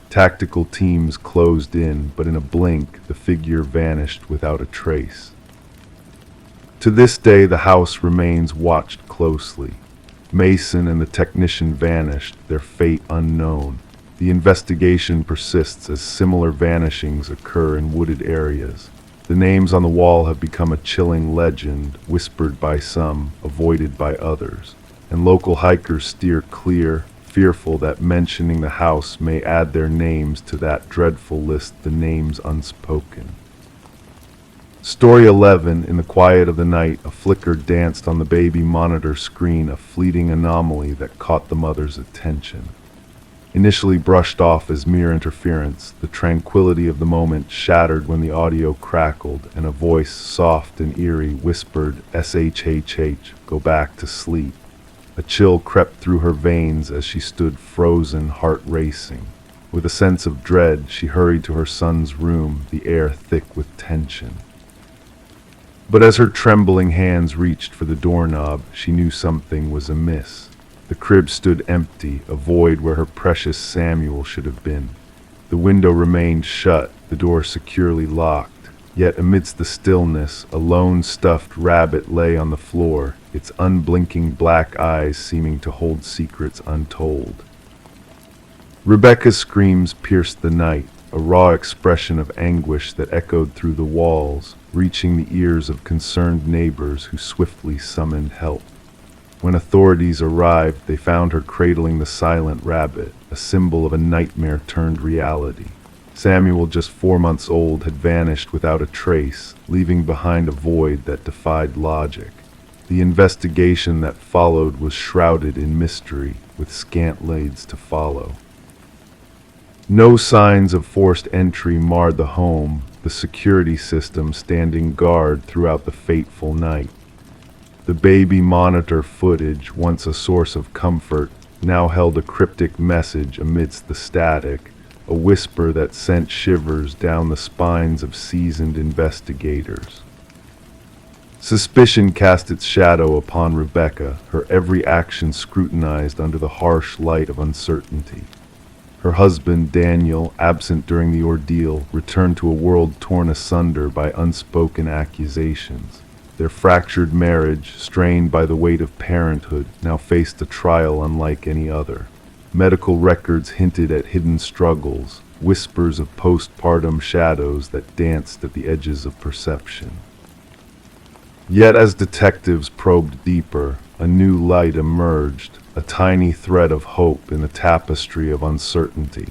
Tactical teams closed in, but in a blink, the figure vanished without a trace. To this day, the house remains watched closely. Mason and the technician vanished, their fate unknown. The investigation persists as similar vanishings occur in wooded areas. The names on the wall have become a chilling legend, whispered by some, avoided by others, and local hikers steer clear, fearful that mentioning the house may add their names to that dreadful list, the names unspoken. Story 11. In the quiet of the night, a flicker danced on the baby monitor screen, a fleeting anomaly that caught the mother's attention. Initially brushed off as mere interference, the tranquility of the moment shattered when the audio crackled and a voice, soft and eerie, whispered, "SHHH, go back to sleep." A chill crept through her veins as she stood frozen, heart racing. With a sense of dread, she hurried to her son's room, the air thick with tension. But as her trembling hands reached for the doorknob, she knew something was amiss. The crib stood empty, a void where her precious Samuel should have been. The window remained shut, the door securely locked. Yet amidst the stillness, a lone stuffed rabbit lay on the floor, its unblinking black eyes seeming to hold secrets untold. Rebecca's screams pierced the night, a raw expression of anguish that echoed through the walls, reaching the ears of concerned neighbors who swiftly summoned help. When authorities arrived, they found her cradling the silent rabbit, a symbol of a nightmare turned reality. Samuel, just 4 months old, had vanished without a trace, leaving behind a void that defied logic. The investigation that followed was shrouded in mystery, with scant leads to follow. No signs of forced entry marred the home, the security system standing guard throughout the fateful night. The baby monitor footage, once a source of comfort, now held a cryptic message amidst the static, a whisper that sent shivers down the spines of seasoned investigators. Suspicion cast its shadow upon Rebecca, her every action scrutinized under the harsh light of uncertainty. Her husband, Daniel, absent during the ordeal, returned to a world torn asunder by unspoken accusations. Their fractured marriage, strained by the weight of parenthood, now faced a trial unlike any other. Medical records hinted at hidden struggles, whispers of postpartum shadows that danced at the edges of perception. Yet as detectives probed deeper, a new light emerged, a tiny thread of hope in the tapestry of uncertainty.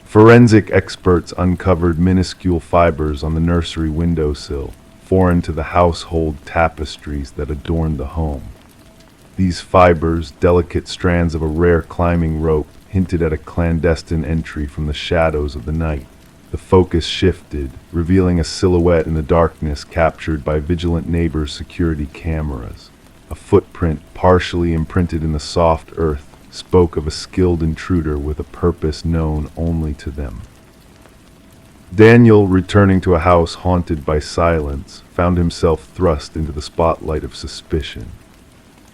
Forensic experts uncovered minuscule fibers on the nursery windowsill, foreign to the household tapestries that adorned the home. These fibers, delicate strands of a rare climbing rope, hinted at a clandestine entry from the shadows of the night. The focus shifted, revealing a silhouette in the darkness captured by vigilant neighbors' security cameras. A footprint, partially imprinted in the soft earth, spoke of a skilled intruder with a purpose known only to them. Daniel, returning to a house haunted by silence, found himself thrust into the spotlight of suspicion.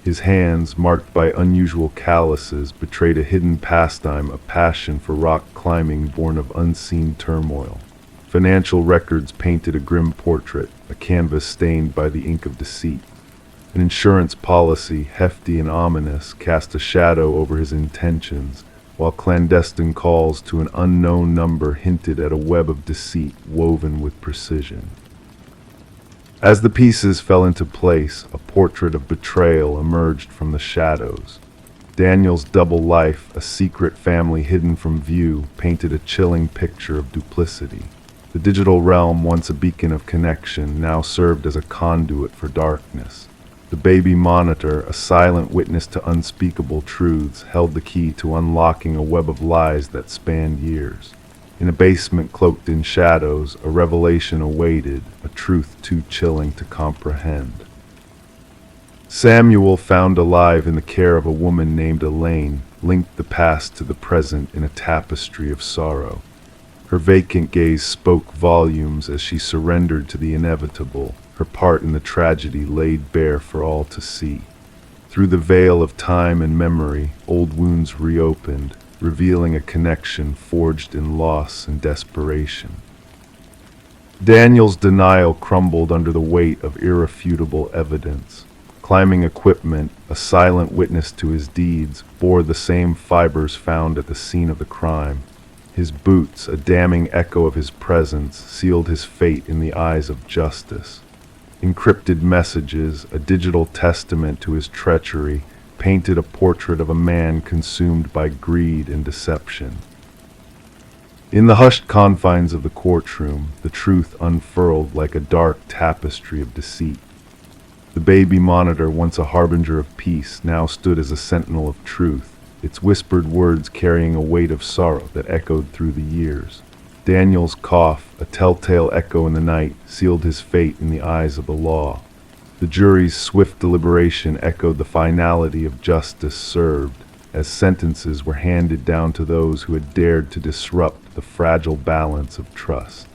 His hands, marked by unusual calluses, betrayed a hidden pastime, a passion for rock climbing born of unseen turmoil. Financial records painted a grim portrait, a canvas stained by the ink of deceit. An insurance policy, hefty and ominous, cast a shadow over his intentions, while clandestine calls to an unknown number hinted at a web of deceit woven with precision. As the pieces fell into place, a portrait of betrayal emerged from the shadows. Daniel's double life, a secret family hidden from view, painted a chilling picture of duplicity. The digital realm, once a beacon of connection, now served as a conduit for darkness. The baby monitor, a silent witness to unspeakable truths, held the key to unlocking a web of lies that spanned years. In a basement cloaked in shadows, a revelation awaited, a truth too chilling to comprehend. Samuel, found alive in the care of a woman named Elaine, linked the past to the present in a tapestry of sorrow. Her vacant gaze spoke volumes as she surrendered to the inevitable, her part in the tragedy laid bare for all to see. Through the veil of time and memory, old wounds reopened, revealing a connection forged in loss and desperation. Daniel's denial crumbled under the weight of irrefutable evidence. Climbing equipment, a silent witness to his deeds, bore the same fibers found at the scene of the crime. His boots, a damning echo of his presence, sealed his fate in the eyes of justice. Encrypted messages, a digital testament to his treachery, painted a portrait of a man consumed by greed and deception. In the hushed confines of the courtroom, the truth unfurled like a dark tapestry of deceit. The baby monitor, once a harbinger of peace, now stood as a sentinel of truth, its whispered words carrying a weight of sorrow that echoed through the years. Daniel's cough, a telltale echo in the night, sealed his fate in the eyes of the law. The jury's swift deliberation echoed the finality of justice served, as sentences were handed down to those who had dared to disrupt the fragile balance of trust.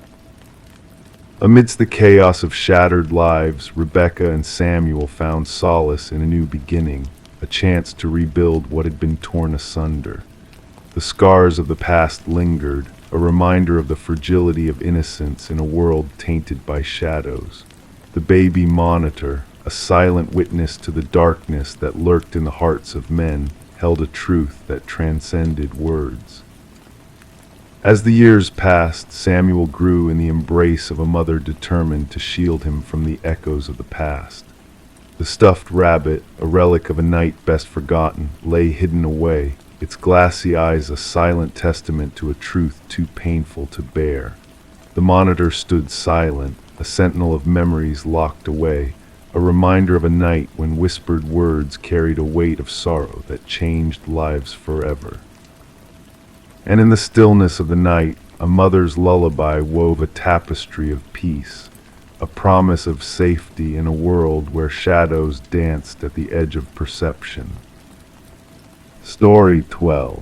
Amidst the chaos of shattered lives, Rebecca and Samuel found solace in a new beginning, a chance to rebuild what had been torn asunder. The scars of the past lingered, a reminder of the fragility of innocence in a world tainted by shadows. The baby monitor, a silent witness to the darkness that lurked in the hearts of men, held a truth that transcended words. As the years passed, Samuel grew in the embrace of a mother determined to shield him from the echoes of the past. The stuffed rabbit, a relic of a night best forgotten, lay hidden away, its glassy eyes a silent testament to a truth too painful to bear. The monitor stood silent, a sentinel of memories locked away, a reminder of a night when whispered words carried a weight of sorrow that changed lives forever. And in the stillness of the night, a mother's lullaby wove a tapestry of peace, a promise of safety in a world where shadows danced at the edge of perception. Story 12.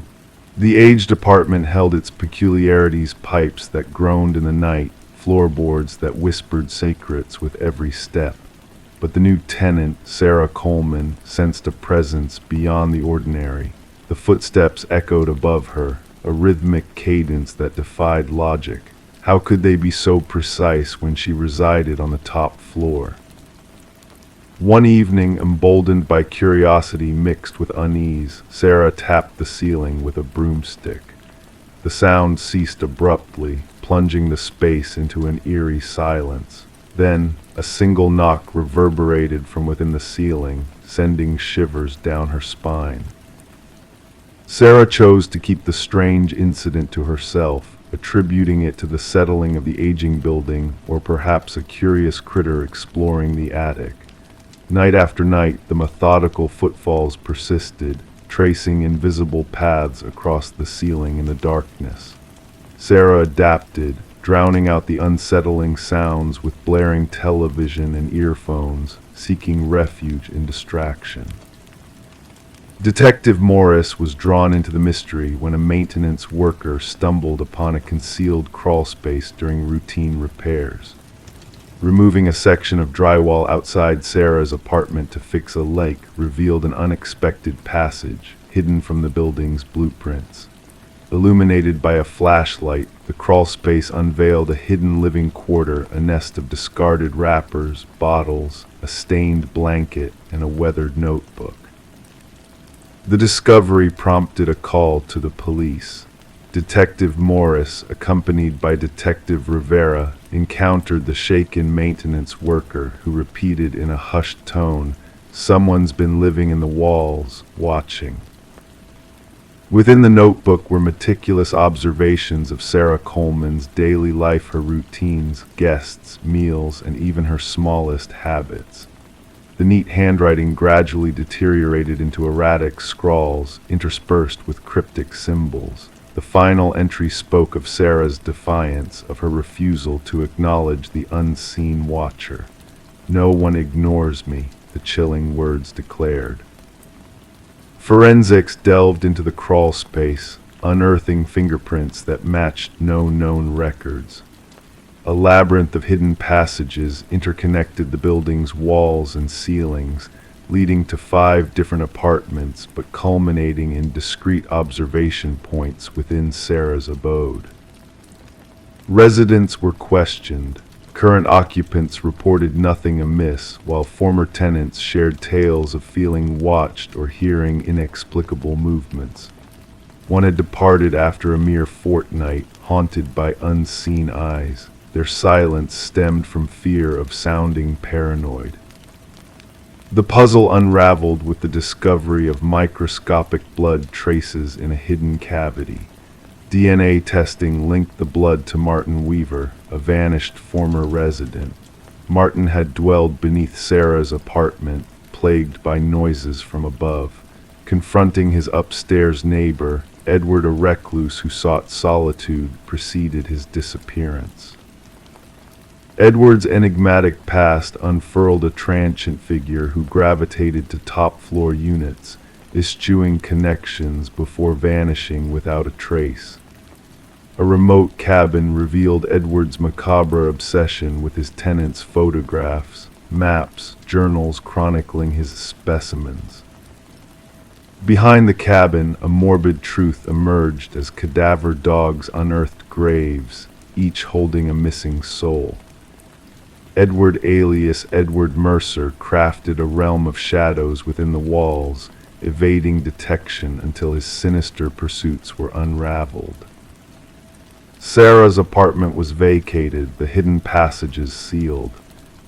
The aged apartment held its peculiarities: pipes that groaned in the night, floorboards that whispered secrets with every step. But the new tenant, Sarah Coleman, sensed a presence beyond the ordinary. The footsteps echoed above her, a rhythmic cadence that defied logic. How could they be so precise when she resided on the top floor? One evening, emboldened by curiosity mixed with unease, Sarah tapped the ceiling with a broomstick. The sound ceased abruptly, plunging the space into an eerie silence. Then, a single knock reverberated from within the ceiling, sending shivers down her spine. Sarah chose to keep the strange incident to herself, attributing it to the settling of the aging building, or perhaps a curious critter exploring the attic. Night after night, the methodical footfalls persisted, tracing invisible paths across the ceiling in the darkness. Sarah adapted, drowning out the unsettling sounds with blaring television and earphones, seeking refuge in distraction. Detective Morris was drawn into the mystery when a maintenance worker stumbled upon a concealed crawlspace during routine repairs. Removing a section of drywall outside Sarah's apartment to fix a leak revealed an unexpected passage, hidden from the building's blueprints. Illuminated by a flashlight, the crawlspace unveiled a hidden living quarter, a nest of discarded wrappers, bottles, a stained blanket, and a weathered notebook. The discovery prompted a call to the police. Detective Morris, accompanied by Detective Rivera, encountered the shaken maintenance worker who repeated in a hushed tone, "Someone's been living in the walls, watching." Within the notebook were meticulous observations of Sarah Coleman's daily life, her routines, guests, meals, and even her smallest habits. The neat handwriting gradually deteriorated into erratic scrawls, interspersed with cryptic symbols. The final entry spoke of Sarah's defiance, of her refusal to acknowledge the unseen watcher. "No one ignores me," the chilling words declared. Forensics delved into the crawl space, unearthing fingerprints that matched no known records. A labyrinth of hidden passages interconnected the building's walls and ceilings, leading to 5 different apartments but culminating in discrete observation points within Sarah's abode. Residents were questioned. Current occupants reported nothing amiss, while former tenants shared tales of feeling watched or hearing inexplicable movements. One had departed after a mere fortnight, haunted by unseen eyes. Their silence stemmed from fear of sounding paranoid. The puzzle unraveled with the discovery of microscopic blood traces in a hidden cavity. DNA testing linked the blood to Martin Weaver, a vanished former resident. Martin had dwelled beneath Sarah's apartment, plagued by noises from above. Confronting his upstairs neighbor, Edward, a recluse who sought solitude, preceded his disappearance. Edward's enigmatic past unfurled a transient figure who gravitated to top-floor units, eschewing connections before vanishing without a trace. A remote cabin revealed Edward's macabre obsession with his tenants' photographs, maps, journals chronicling his specimens. Behind the cabin, a morbid truth emerged as cadaver dogs unearthed graves, each holding a missing soul. Edward, alias Edward Mercer, crafted a realm of shadows within the walls, evading detection until his sinister pursuits were unraveled. Sarah's apartment was vacated, the hidden passages sealed,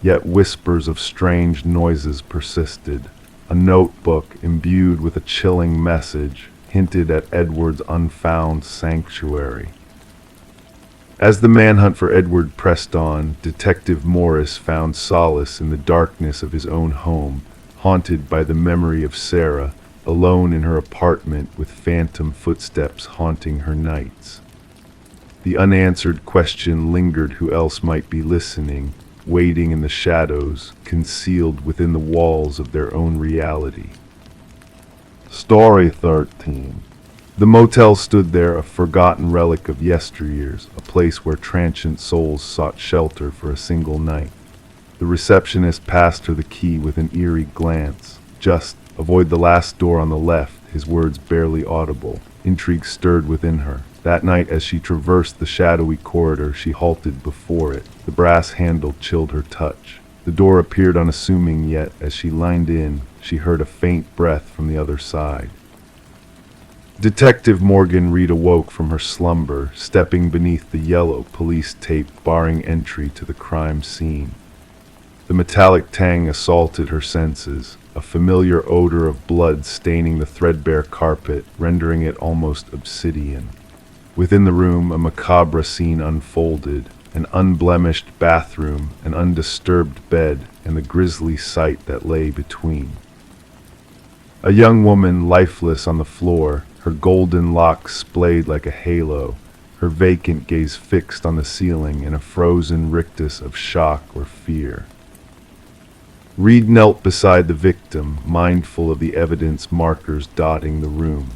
yet whispers of strange noises persisted. A notebook, imbued with a chilling message, hinted at Edward's unfound sanctuary. As the manhunt for Edward pressed on, Detective Morris found solace in the darkness of his own home, haunted by the memory of Sarah, alone in her apartment with phantom footsteps haunting her nights. The unanswered question lingered: who else might be listening, waiting in the shadows, concealed within the walls of their own reality? Story 13. The motel stood there, a forgotten relic of yesteryears, a place where transient souls sought shelter for a single night. The receptionist passed her the key with an eerie glance. Just avoid the last door on the left, his words barely audible. Intrigue stirred within her. That night, as she traversed the shadowy corridor, she halted before it. The brass handle chilled her touch. The door appeared unassuming, yet as she leaned in, she heard a faint breath from the other side. Detective Morgan Reed awoke from her slumber, stepping beneath the yellow police tape barring entry to the crime scene. The metallic tang assaulted her senses, a familiar odor of blood staining the threadbare carpet, rendering it almost obsidian. Within the room, a macabre scene unfolded: an unblemished bathroom, an undisturbed bed, and the grisly sight that lay between. A young woman lifeless on the floor, her golden locks splayed like a halo, her vacant gaze fixed on the ceiling in a frozen rictus of shock or fear. Reed knelt beside the victim, mindful of the evidence markers dotting the room.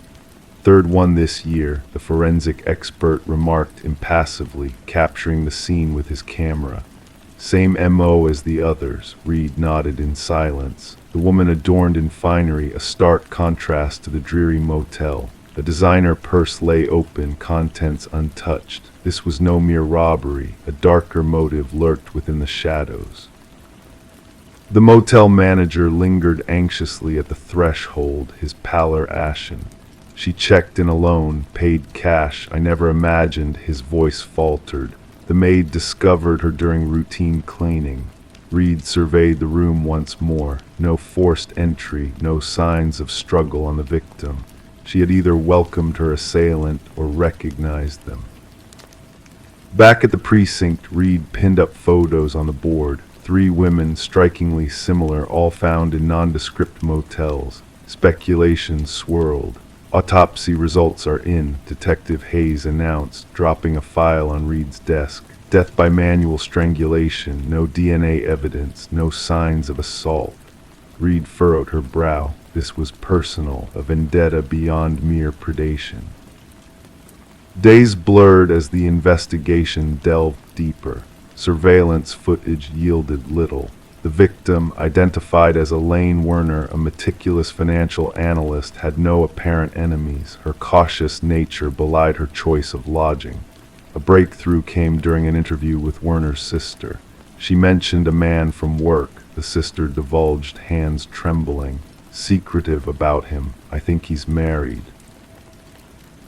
Third one this year, the forensic expert remarked impassively, capturing the scene with his camera. Same MO as the others, Reed nodded in silence. The woman adorned in finery, a stark contrast to the dreary motel. The designer purse lay open, contents untouched. This was no mere robbery. A darker motive lurked within the shadows. The motel manager lingered anxiously at the threshold, his pallor ashen. She checked in alone, paid cash. I never imagined, his voice faltered. The maid discovered her during routine cleaning. Reed surveyed the room once more. No forced entry, no signs of struggle on the victim. She had either welcomed her assailant or recognized them. Back at the precinct, Reed pinned up photos on the board. 3 women strikingly similar, all found in nondescript motels. Speculation swirled. Autopsy results are in, Detective Hayes announced, dropping a file on Reed's desk. Death by manual strangulation, no DNA evidence, no signs of assault. Reed furrowed her brow. This was personal, a vendetta beyond mere predation. Days blurred as the investigation delved deeper. Surveillance footage yielded little. The victim, identified as Elaine Werner, a meticulous financial analyst, had no apparent enemies. Her cautious nature belied her choice of lodging. A breakthrough came during an interview with Werner's sister. She mentioned a man from work. The sister divulged, hands trembling. Secretive about him. I think he's married.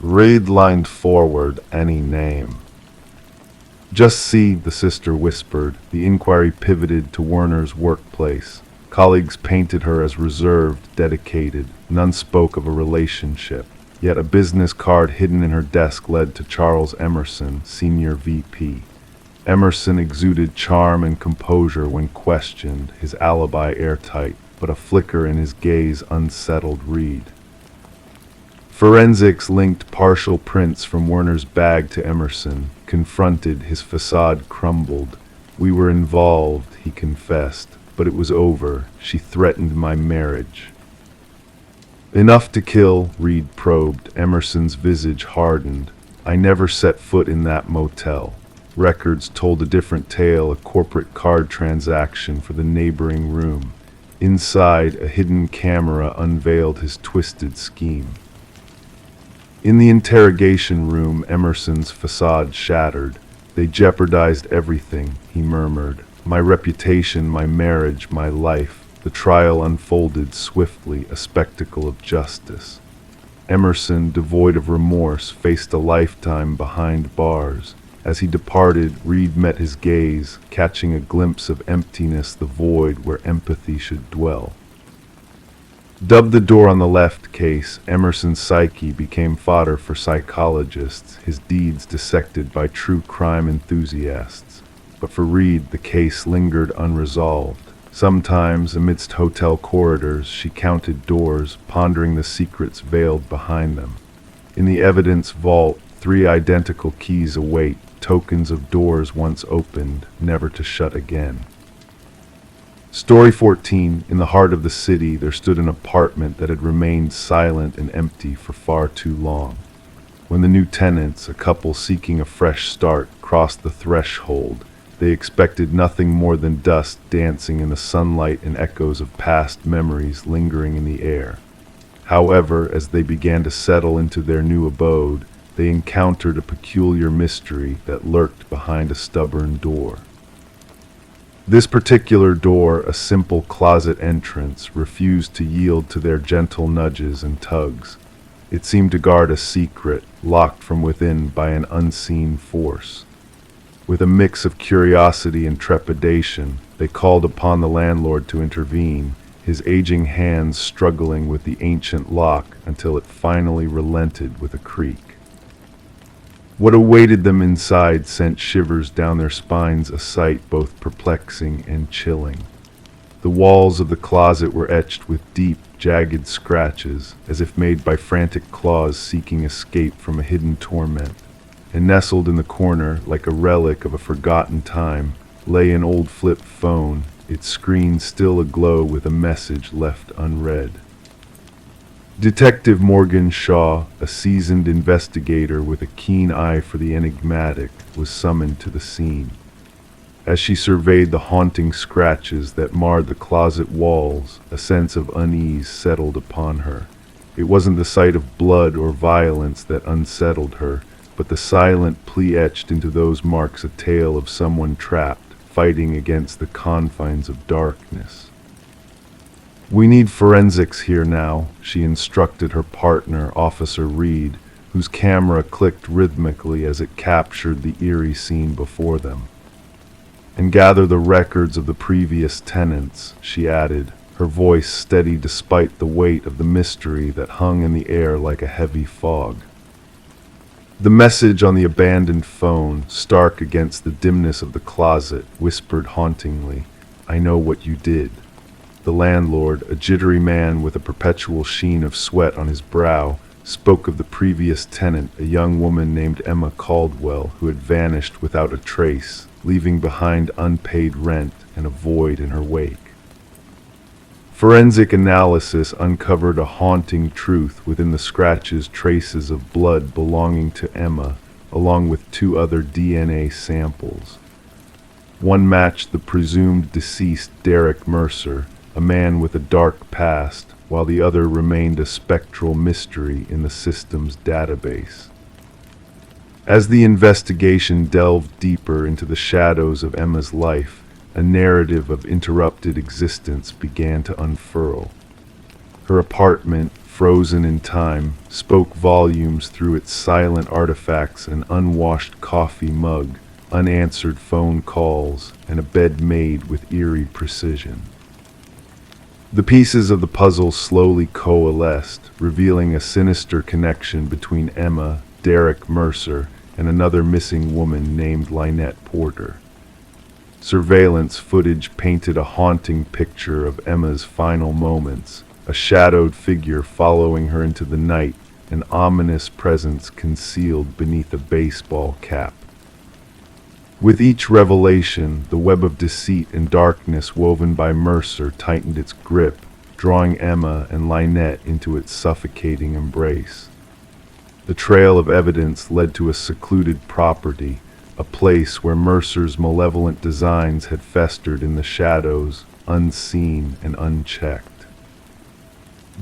Reed leaned forward. Any name? Just see, the sister whispered. The inquiry pivoted to Werner's workplace. Colleagues painted her as reserved, dedicated. None spoke of a relationship. Yet a business card hidden in her desk led to Charles Emerson, senior VP. Emerson exuded charm and composure when questioned, his alibi airtight, but a flicker in his gaze unsettled Reed. Forensics linked partial prints from Werner's bag to Emerson. Confronted, his facade crumbled. We were involved, he confessed, but it was over. She threatened my marriage. Enough to kill, Reed probed. Emerson's visage hardened. I never set foot in that motel. Records told a different tale, a corporate card transaction for the neighboring room. Inside, a hidden camera unveiled his twisted scheme. In the interrogation room, Emerson's facade shattered. They jeopardized everything, he murmured. My reputation, my marriage, my life. The trial unfolded swiftly, a spectacle of justice. Emerson, devoid of remorse, faced a lifetime behind bars. As he departed, Reed met his gaze, catching a glimpse of emptiness, the void where empathy should dwell. Dubbed the door on the left case, Emerson's psyche became fodder for psychologists, his deeds dissected by true crime enthusiasts. But for Reed, the case lingered unresolved. Sometimes, amidst hotel corridors, she counted doors, pondering the secrets veiled behind them. In the evidence vault, 3 identical keys await, tokens of doors once opened, never to shut again. Story 14. In the heart of the city, there stood an apartment that had remained silent and empty for far too long. When the new tenants, a couple seeking a fresh start, crossed the threshold, they expected nothing more than dust dancing in the sunlight and echoes of past memories lingering in the air. However, as they began to settle into their new abode, they encountered a peculiar mystery that lurked behind a stubborn door. This particular door, a simple closet entrance, refused to yield to their gentle nudges and tugs. It seemed to guard a secret, locked from within by an unseen force. With a mix of curiosity and trepidation, they called upon the landlord to intervene, his aging hands struggling with the ancient lock until it finally relented with a creak. What awaited them inside sent shivers down their spines, a sight both perplexing and chilling. The walls of the closet were etched with deep, jagged scratches, as if made by frantic claws seeking escape from a hidden torment. And nestled in the corner, like a relic of a forgotten time, lay an old flip phone, its screen still aglow with a message left unread. Detective Morgan Shaw, a seasoned investigator with a keen eye for the enigmatic, was summoned to the scene. As she surveyed the haunting scratches that marred the closet walls, a sense of unease settled upon her. It wasn't the sight of blood or violence that unsettled her, but the silent plea etched into those marks, a tale of someone trapped, fighting against the confines of darkness. "We need forensics here now," she instructed her partner, Officer Reed, whose camera clicked rhythmically as it captured the eerie scene before them. "And gather the records of the previous tenants," she added, her voice steady despite the weight of the mystery that hung in the air like a heavy fog. The message on the abandoned phone, stark against the dimness of the closet, whispered hauntingly, "I know what you did." The landlord, a jittery man with a perpetual sheen of sweat on his brow, spoke of the previous tenant, a young woman named Emma Caldwell, who had vanished without a trace, leaving behind unpaid rent and a void in her wake. Forensic analysis uncovered a haunting truth: within the scratches, traces of blood belonging to Emma, along with 2 other DNA samples. One matched the presumed deceased Derek Mercer, a man with a dark past, while the other remained a spectral mystery in the system's database. As the investigation delved deeper into the shadows of Emma's life, a narrative of interrupted existence began to unfurl. Her apartment, frozen in time, spoke volumes through its silent artifacts: an unwashed coffee mug, unanswered phone calls, and a bed made with eerie precision. The pieces of the puzzle slowly coalesced, revealing a sinister connection between Emma, Derek Mercer, and another missing woman named Lynette Porter. Surveillance footage painted a haunting picture of Emma's final moments, a shadowed figure following her into the night, an ominous presence concealed beneath a baseball cap. With each revelation, the web of deceit and darkness woven by Mercer tightened its grip, drawing Emma and Lynette into its suffocating embrace. The trail of evidence led to a secluded property, a place where Mercer's malevolent designs had festered in the shadows, unseen and unchecked.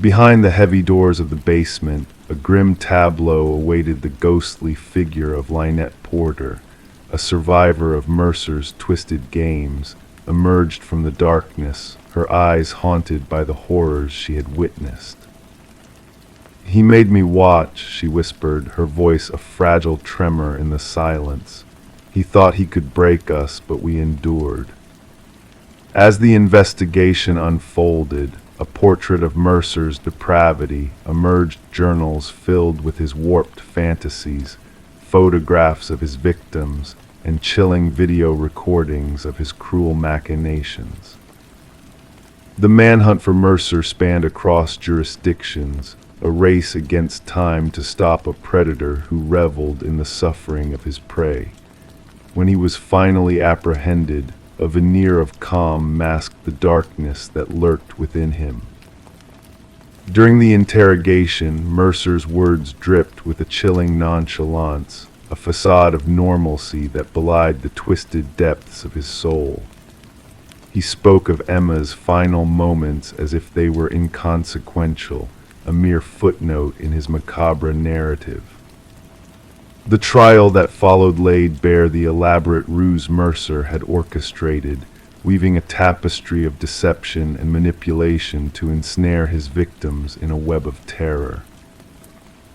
Behind the heavy doors of the basement, a grim tableau awaited the ghostly figure of Lynette Porter, a survivor of Mercer's twisted games, emerged from the darkness, her eyes haunted by the horrors she had witnessed. "He made me watch," she whispered, her voice a fragile tremor in the silence. "He thought he could break us, but we endured." As the investigation unfolded, a portrait of Mercer's depravity emerged, journals filled with his warped fantasies, photographs of his victims, and chilling video recordings of his cruel machinations. The manhunt for Mercer spanned across jurisdictions, a race against time to stop a predator who reveled in the suffering of his prey. When he was finally apprehended, a veneer of calm masked the darkness that lurked within him. During the interrogation, Mercer's words dripped with a chilling nonchalance, a facade of normalcy that belied the twisted depths of his soul. He spoke of Emma's final moments as if they were inconsequential, a mere footnote in his macabre narrative. The trial that followed laid bare the elaborate ruse Mercer had orchestrated, weaving a tapestry of deception and manipulation to ensnare his victims in a web of terror.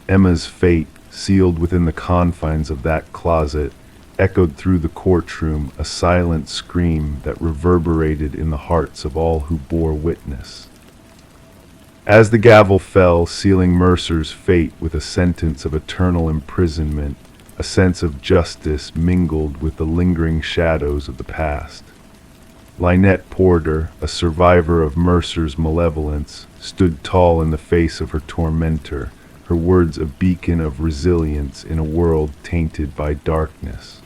Emma's fate, sealed within the confines of that closet, echoed through the courtroom, a silent scream that reverberated in the hearts of all who bore witness. As the gavel fell, sealing Mercer's fate with a sentence of eternal imprisonment, a sense of justice mingled with the lingering shadows of the past. Lynette Porter, a survivor of Mercer's malevolence, stood tall in the face of her tormentor, her words a beacon of resilience in a world tainted by darkness.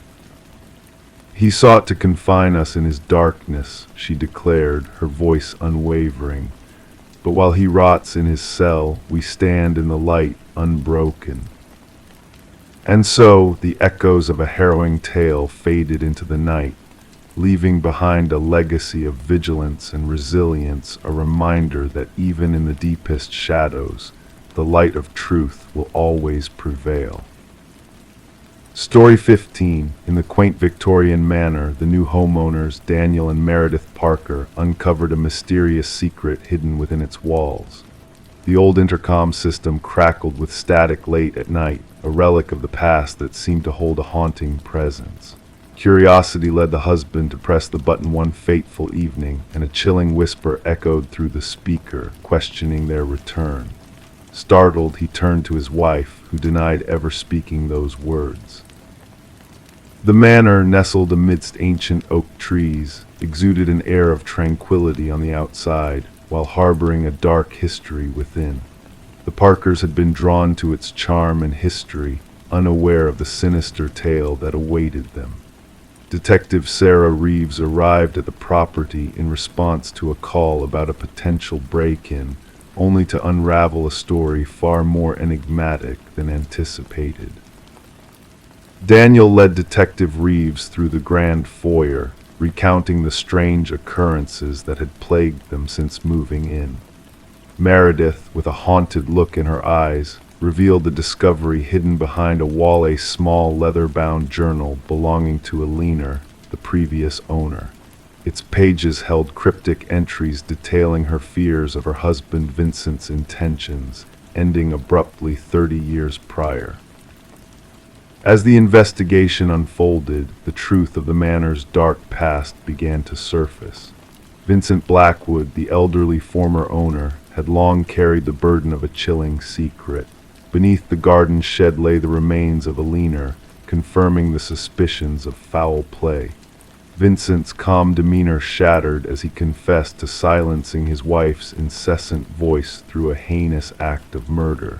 "He sought to confine us in his darkness," she declared, her voice unwavering. "But while he rots in his cell, we stand in the light unbroken." And so the echoes of a harrowing tale faded into the night, leaving behind a legacy of vigilance and resilience, a reminder that even in the deepest shadows, the light of truth will always prevail. Story 15. In the quaint Victorian manor, the new homeowners, Daniel and Meredith Parker, uncovered a mysterious secret hidden within its walls. The old intercom system crackled with static late at night, a relic of the past that seemed to hold a haunting presence. Curiosity led the husband to press the button one fateful evening, and a chilling whisper echoed through the speaker, questioning their return. Startled, he turned to his wife, who denied ever speaking those words. The manor, nestled amidst ancient oak trees, exuded an air of tranquility on the outside, while harboring a dark history within. The Parkers had been drawn to its charm and history, unaware of the sinister tale that awaited them. Detective Sarah Reeves arrived at the property in response to a call about a potential break-in, only to unravel a story far more enigmatic than anticipated. Daniel led Detective Reeves through the grand foyer, recounting the strange occurrences that had plagued them since moving in. Meredith, with a haunted look in her eyes, revealed the discovery hidden behind a wall, a small leather-bound journal belonging to Alina, the previous owner. Its pages held cryptic entries detailing her fears of her husband Vincent's intentions, ending abruptly 30 years prior. As the investigation unfolded, the truth of the manor's dark past began to surface. Vincent Blackwood, the elderly former owner, had long carried the burden of a chilling secret. Beneath the garden shed lay the remains of Alina, confirming the suspicions of foul play. Vincent's calm demeanor shattered as he confessed to silencing his wife's incessant voice through a heinous act of murder.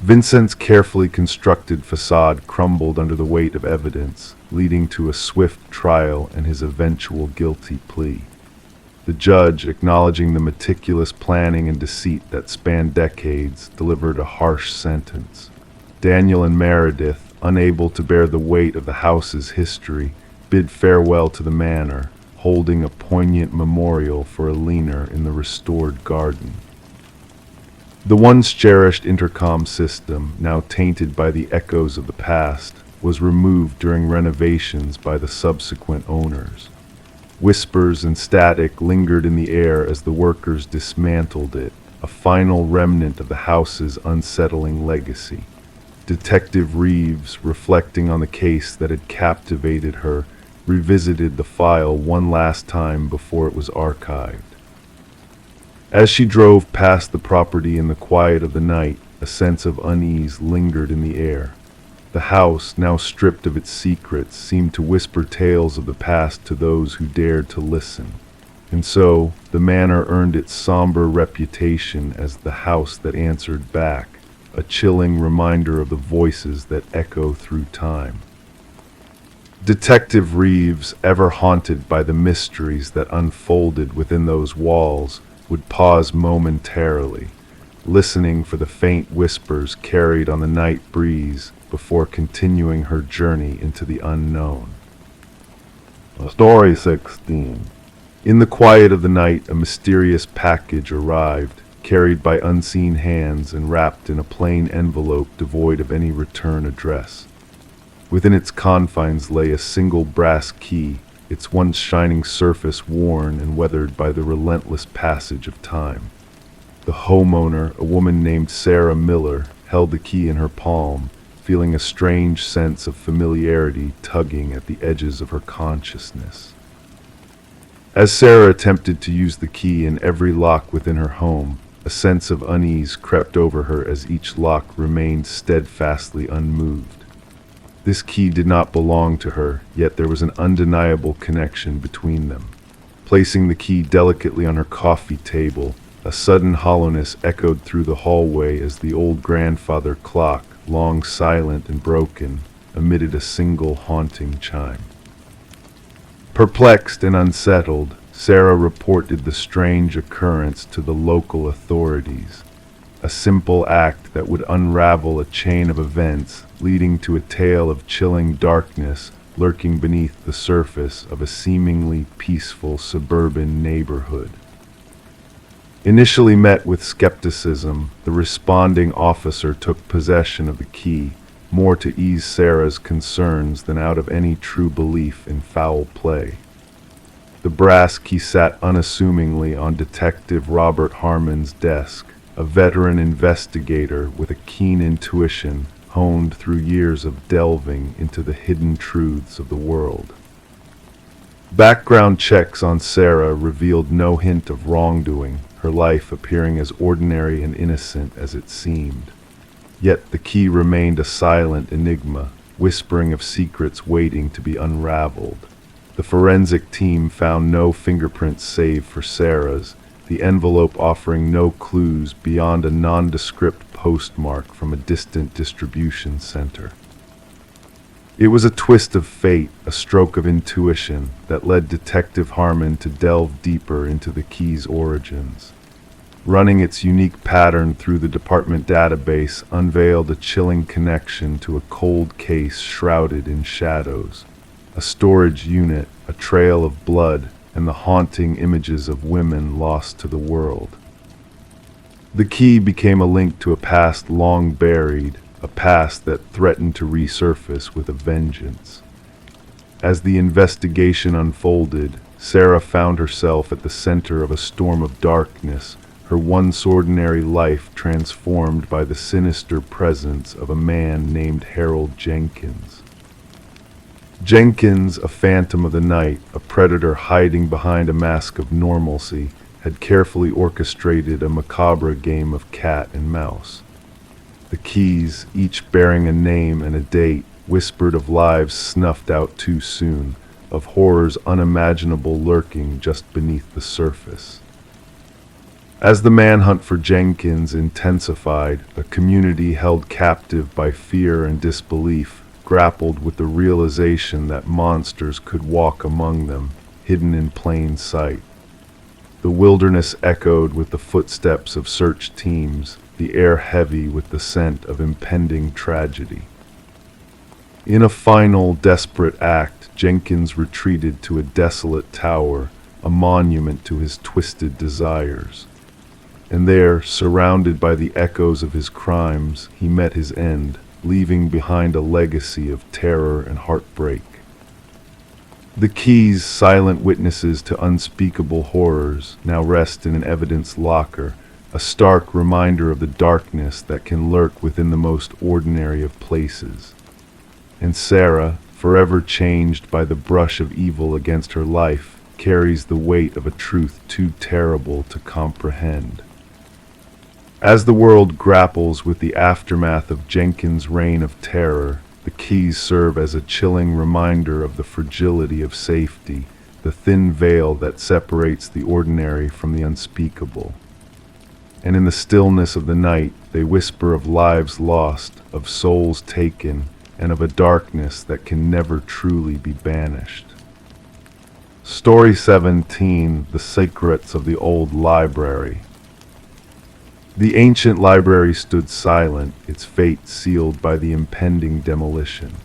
Vincent's carefully constructed facade crumbled under the weight of evidence, leading to a swift trial and his eventual guilty plea. The judge, acknowledging the meticulous planning and deceit that spanned decades, delivered a harsh sentence. Daniel and Meredith, unable to bear the weight of the house's history, bid farewell to the manor, holding a poignant memorial for Alina in the restored garden. The once cherished intercom system, now tainted by the echoes of the past, was removed during renovations by the subsequent owners. Whispers and static lingered in the air as the workers dismantled it, a final remnant of the house's unsettling legacy. Detective Reeves, reflecting on the case that had captivated her, revisited the file one last time before it was archived. As she drove past the property in the quiet of the night, a sense of unease lingered in the air. The house, now stripped of its secrets, seemed to whisper tales of the past to those who dared to listen. And so, the manor earned its somber reputation as the house that answered back, a chilling reminder of the voices that echo through time. Detective Reeves, ever haunted by the mysteries that unfolded within those walls, would pause momentarily, listening for the faint whispers carried on the night breeze before continuing her journey into the unknown. Story 16. In the quiet of the night, a mysterious package arrived, carried by unseen hands and wrapped in a plain envelope devoid of any return address. Within its confines lay a single brass key, its once shining surface worn and weathered by the relentless passage of time. The homeowner, a woman named Sarah Miller, held the key in her palm, feeling a strange sense of familiarity tugging at the edges of her consciousness. As Sarah attempted to use the key in every lock within her home, a sense of unease crept over her as each lock remained steadfastly unmoved. This key did not belong to her, yet there was an undeniable connection between them. Placing the key delicately on her coffee table, a sudden hollowness echoed through the hallway as the old grandfather clock, long silent and broken, emitted a single haunting chime. Perplexed and unsettled, Sarah reported the strange occurrence to the local authorities, a simple act that would unravel a chain of events leading to a tale of chilling darkness lurking beneath the surface of a seemingly peaceful suburban neighborhood. Initially met with skepticism, the responding officer took possession of the key, more to ease Sarah's concerns than out of any true belief in foul play. The brass key sat unassumingly on Detective Robert Harmon's desk, a veteran investigator with a keen intuition honed through years of delving into the hidden truths of the world. Background checks on Sarah revealed no hint of wrongdoing, her life appearing as ordinary and innocent as it seemed. Yet the key remained a silent enigma, whispering of secrets waiting to be unraveled. The forensic team found no fingerprints save for Sarah's, the envelope offering no clues beyond a nondescript postmark from a distant distribution center. It was a twist of fate, a stroke of intuition, that led Detective Harmon to delve deeper into the key's origins. Running its unique pattern through the department database unveiled a chilling connection to a cold case shrouded in shadows. A storage unit, a trail of blood, and the haunting images of women lost to the world. The key became a link to a past long buried, a past that threatened to resurface with a vengeance. As the investigation unfolded, Sarah found herself at the center of a storm of darkness, her once ordinary life transformed by the sinister presence of a man named Harold Jenkins. Jenkins, a phantom of the night, a predator hiding behind a mask of normalcy, had carefully orchestrated a macabre game of cat and mouse. The keys, each bearing a name and a date, whispered of lives snuffed out too soon, of horrors unimaginable lurking just beneath the surface. As the manhunt for Jenkins intensified, a community held captive by fear and disbelief grappled with the realization that monsters could walk among them, hidden in plain sight. The wilderness echoed with the footsteps of search teams, the air heavy with the scent of impending tragedy. In a final, desperate act, Jenkins retreated to a desolate tower, a monument to his twisted desires. And there, surrounded by the echoes of his crimes, he met his end, leaving behind a legacy of terror and heartbreak. The keys, silent witnesses to unspeakable horrors, now rest in an evidence locker, a stark reminder of the darkness that can lurk within the most ordinary of places. And Sarah, forever changed by the brush of evil against her life, carries the weight of a truth too terrible to comprehend. As the world grapples with the aftermath of Jenkins' reign of terror, the keys serve as a chilling reminder of the fragility of safety, the thin veil that separates the ordinary from the unspeakable. And in the stillness of the night, they whisper of lives lost, of souls taken, and of a darkness that can never truly be banished. Story 17: The Secrets of the Old Library. The ancient library stood silent, its fate sealed by the impending demolition.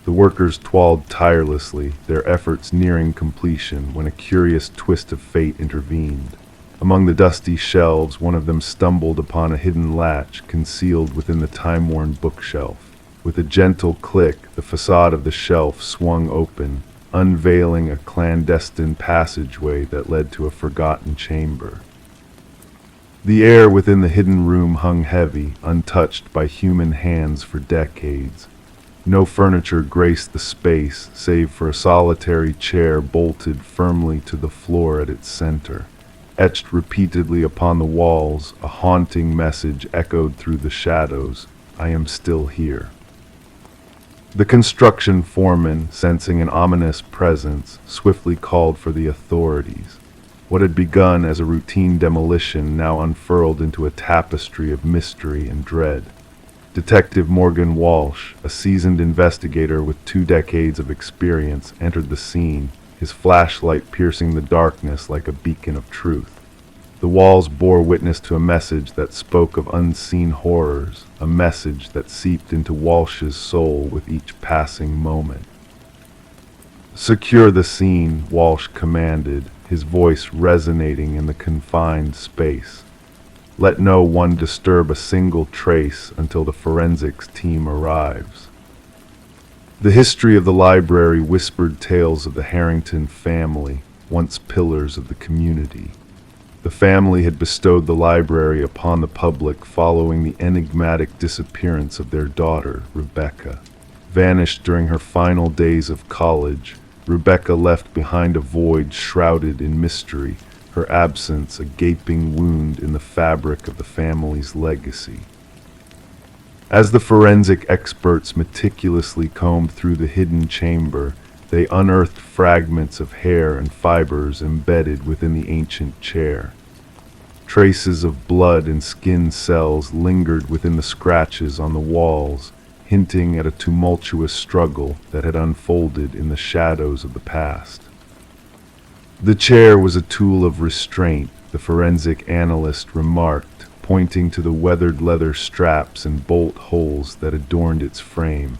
The workers toiled tirelessly, their efforts nearing completion, when a curious twist of fate intervened. Among the dusty shelves, one of them stumbled upon a hidden latch concealed within the time-worn bookshelf. With a gentle click, the facade of the shelf swung open, unveiling a clandestine passageway that led to a forgotten chamber. The air within the hidden room hung heavy, untouched by human hands for decades. No furniture graced the space, save for a solitary chair bolted firmly to the floor at its center. Etched repeatedly upon the walls, a haunting message echoed through the shadows: "I am still here." The construction foreman, sensing an ominous presence, swiftly called for the authorities. What had begun as a routine demolition now unfurled into a tapestry of mystery and dread. Detective Morgan Walsh, a seasoned investigator with 2 decades of experience, entered the scene, his flashlight piercing the darkness like a beacon of truth. The walls bore witness to a message that spoke of unseen horrors, a message that seeped into Walsh's soul with each passing moment. "Secure the scene," Walsh commanded, his voice resonating in the confined space. "Let no one disturb a single trace until the forensics team arrives." The history of the library whispered tales of the Harrington family, once pillars of the community. The family had bestowed the library upon the public following the enigmatic disappearance of their daughter, Rebecca. Vanished during her final days of college, Rebecca left behind a void shrouded in mystery, her absence a gaping wound in the fabric of the family's legacy. As the forensic experts meticulously combed through the hidden chamber, they unearthed fragments of hair and fibers embedded within the ancient chair. Traces of blood and skin cells lingered within the scratches on the walls, hinting at a tumultuous struggle that had unfolded in the shadows of the past. The chair was a tool of restraint, the forensic analyst remarked, pointing to the weathered leather straps and bolt holes that adorned its frame.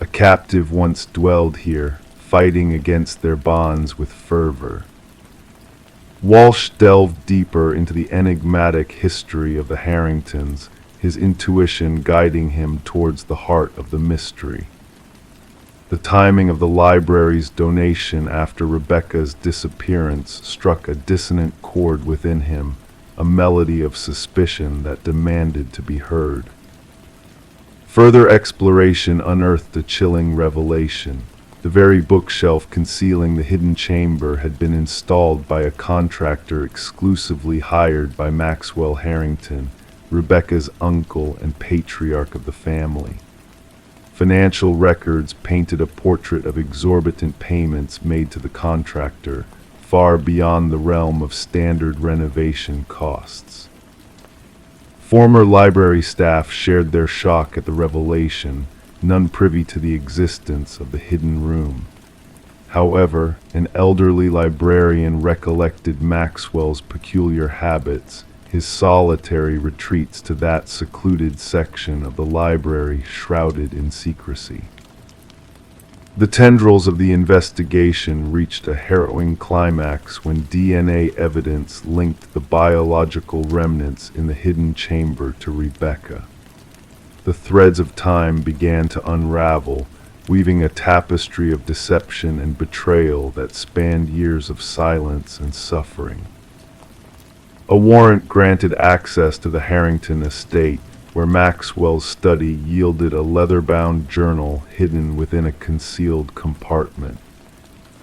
A captive once dwelled here, fighting against their bonds with fervor. Walsh delved deeper into the enigmatic history of the Harringtons, his intuition guiding him towards the heart of the mystery. The timing of the library's donation after Rebecca's disappearance struck a dissonant chord within him, a melody of suspicion that demanded to be heard. Further exploration unearthed a chilling revelation. The very bookshelf concealing the hidden chamber had been installed by a contractor exclusively hired by Maxwell Harrington, Rebecca's uncle and patriarch of the family. Financial records painted a portrait of exorbitant payments made to the contractor, far beyond the realm of standard renovation costs. Former library staff shared their shock at the revelation, none privy to the existence of the hidden room. However, an elderly librarian recollected Maxwell's peculiar habits, his solitary retreats to that secluded section of the library shrouded in secrecy. The tendrils of the investigation reached a harrowing climax when DNA evidence linked the biological remnants in the hidden chamber to Rebecca. The threads of time began to unravel, weaving a tapestry of deception and betrayal that spanned years of silence and suffering. A warrant granted access to the Harrington estate, where Maxwell's study yielded a leather-bound journal hidden within a concealed compartment.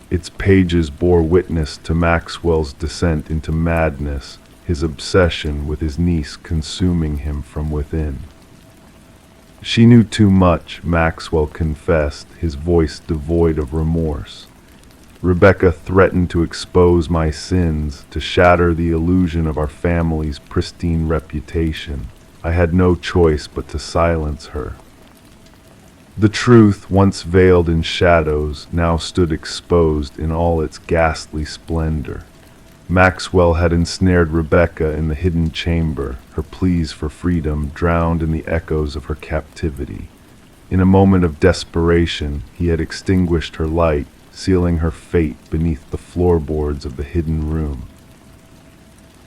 Its pages bore witness to Maxwell's descent into madness, his obsession with his niece consuming him from within. "She knew too much," Maxwell confessed, his voice devoid of remorse. Rebecca threatened to expose my sins, to shatter the illusion of our family's pristine reputation. I had no choice but to silence her. The truth, once veiled in shadows, now stood exposed in all its ghastly splendor. Maxwell had ensnared Rebecca in the hidden chamber, her pleas for freedom drowned in the echoes of her captivity. In a moment of desperation, he had extinguished her light, sealing her fate beneath the floorboards of the hidden room.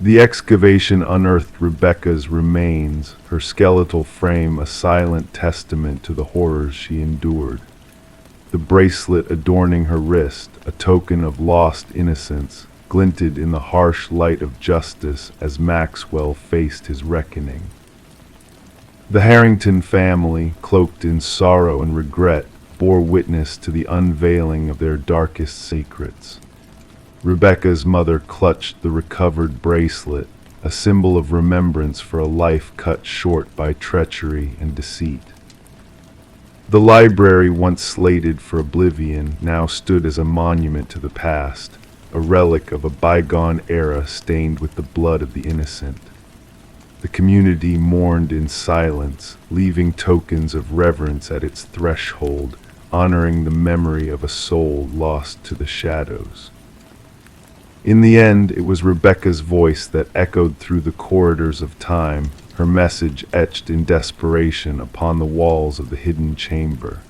The excavation unearthed Rebecca's remains, her skeletal frame a silent testament to the horrors she endured. The bracelet adorning her wrist, a token of lost innocence, glinted in the harsh light of justice as Maxwell faced his reckoning. The Harrington family, cloaked in sorrow and regret, bore witness to the unveiling of their darkest secrets. Rebecca's mother clutched the recovered bracelet, a symbol of remembrance for a life cut short by treachery and deceit. The library, once slated for oblivion, now stood as a monument to the past, a relic of a bygone era stained with the blood of the innocent. The community mourned in silence, leaving tokens of reverence at its threshold, honoring the memory of a soul lost to the shadows. In the end, it was Rebecca's voice that echoed through the corridors of time, her message etched in desperation upon the walls of the hidden chamber.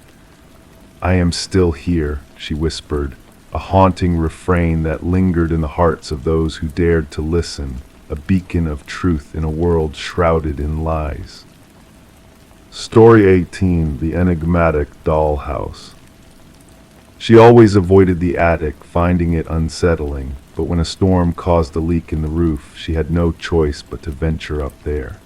"I am still here," she whispered, a haunting refrain that lingered in the hearts of those who dared to listen, a beacon of truth in a world shrouded in lies. Story 18: The Enigmatic Dollhouse. She always avoided the attic, finding it unsettling, but when a storm caused a leak in the roof, she had no choice but to venture up there.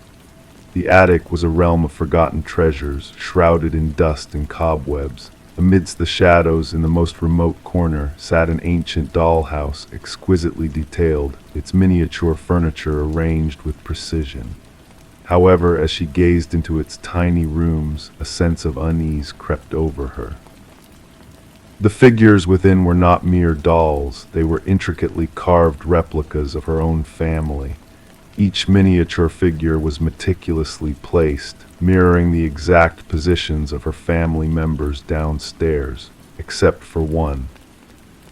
The attic was a realm of forgotten treasures, shrouded in dust and cobwebs. Amidst the shadows, in the most remote corner, sat an ancient dollhouse, exquisitely detailed, its miniature furniture arranged with precision. However, as she gazed into its tiny rooms, a sense of unease crept over her. The figures within were not mere dolls, they were intricately carved replicas of her own family. Each miniature figure was meticulously placed, mirroring the exact positions of her family members downstairs, except for one.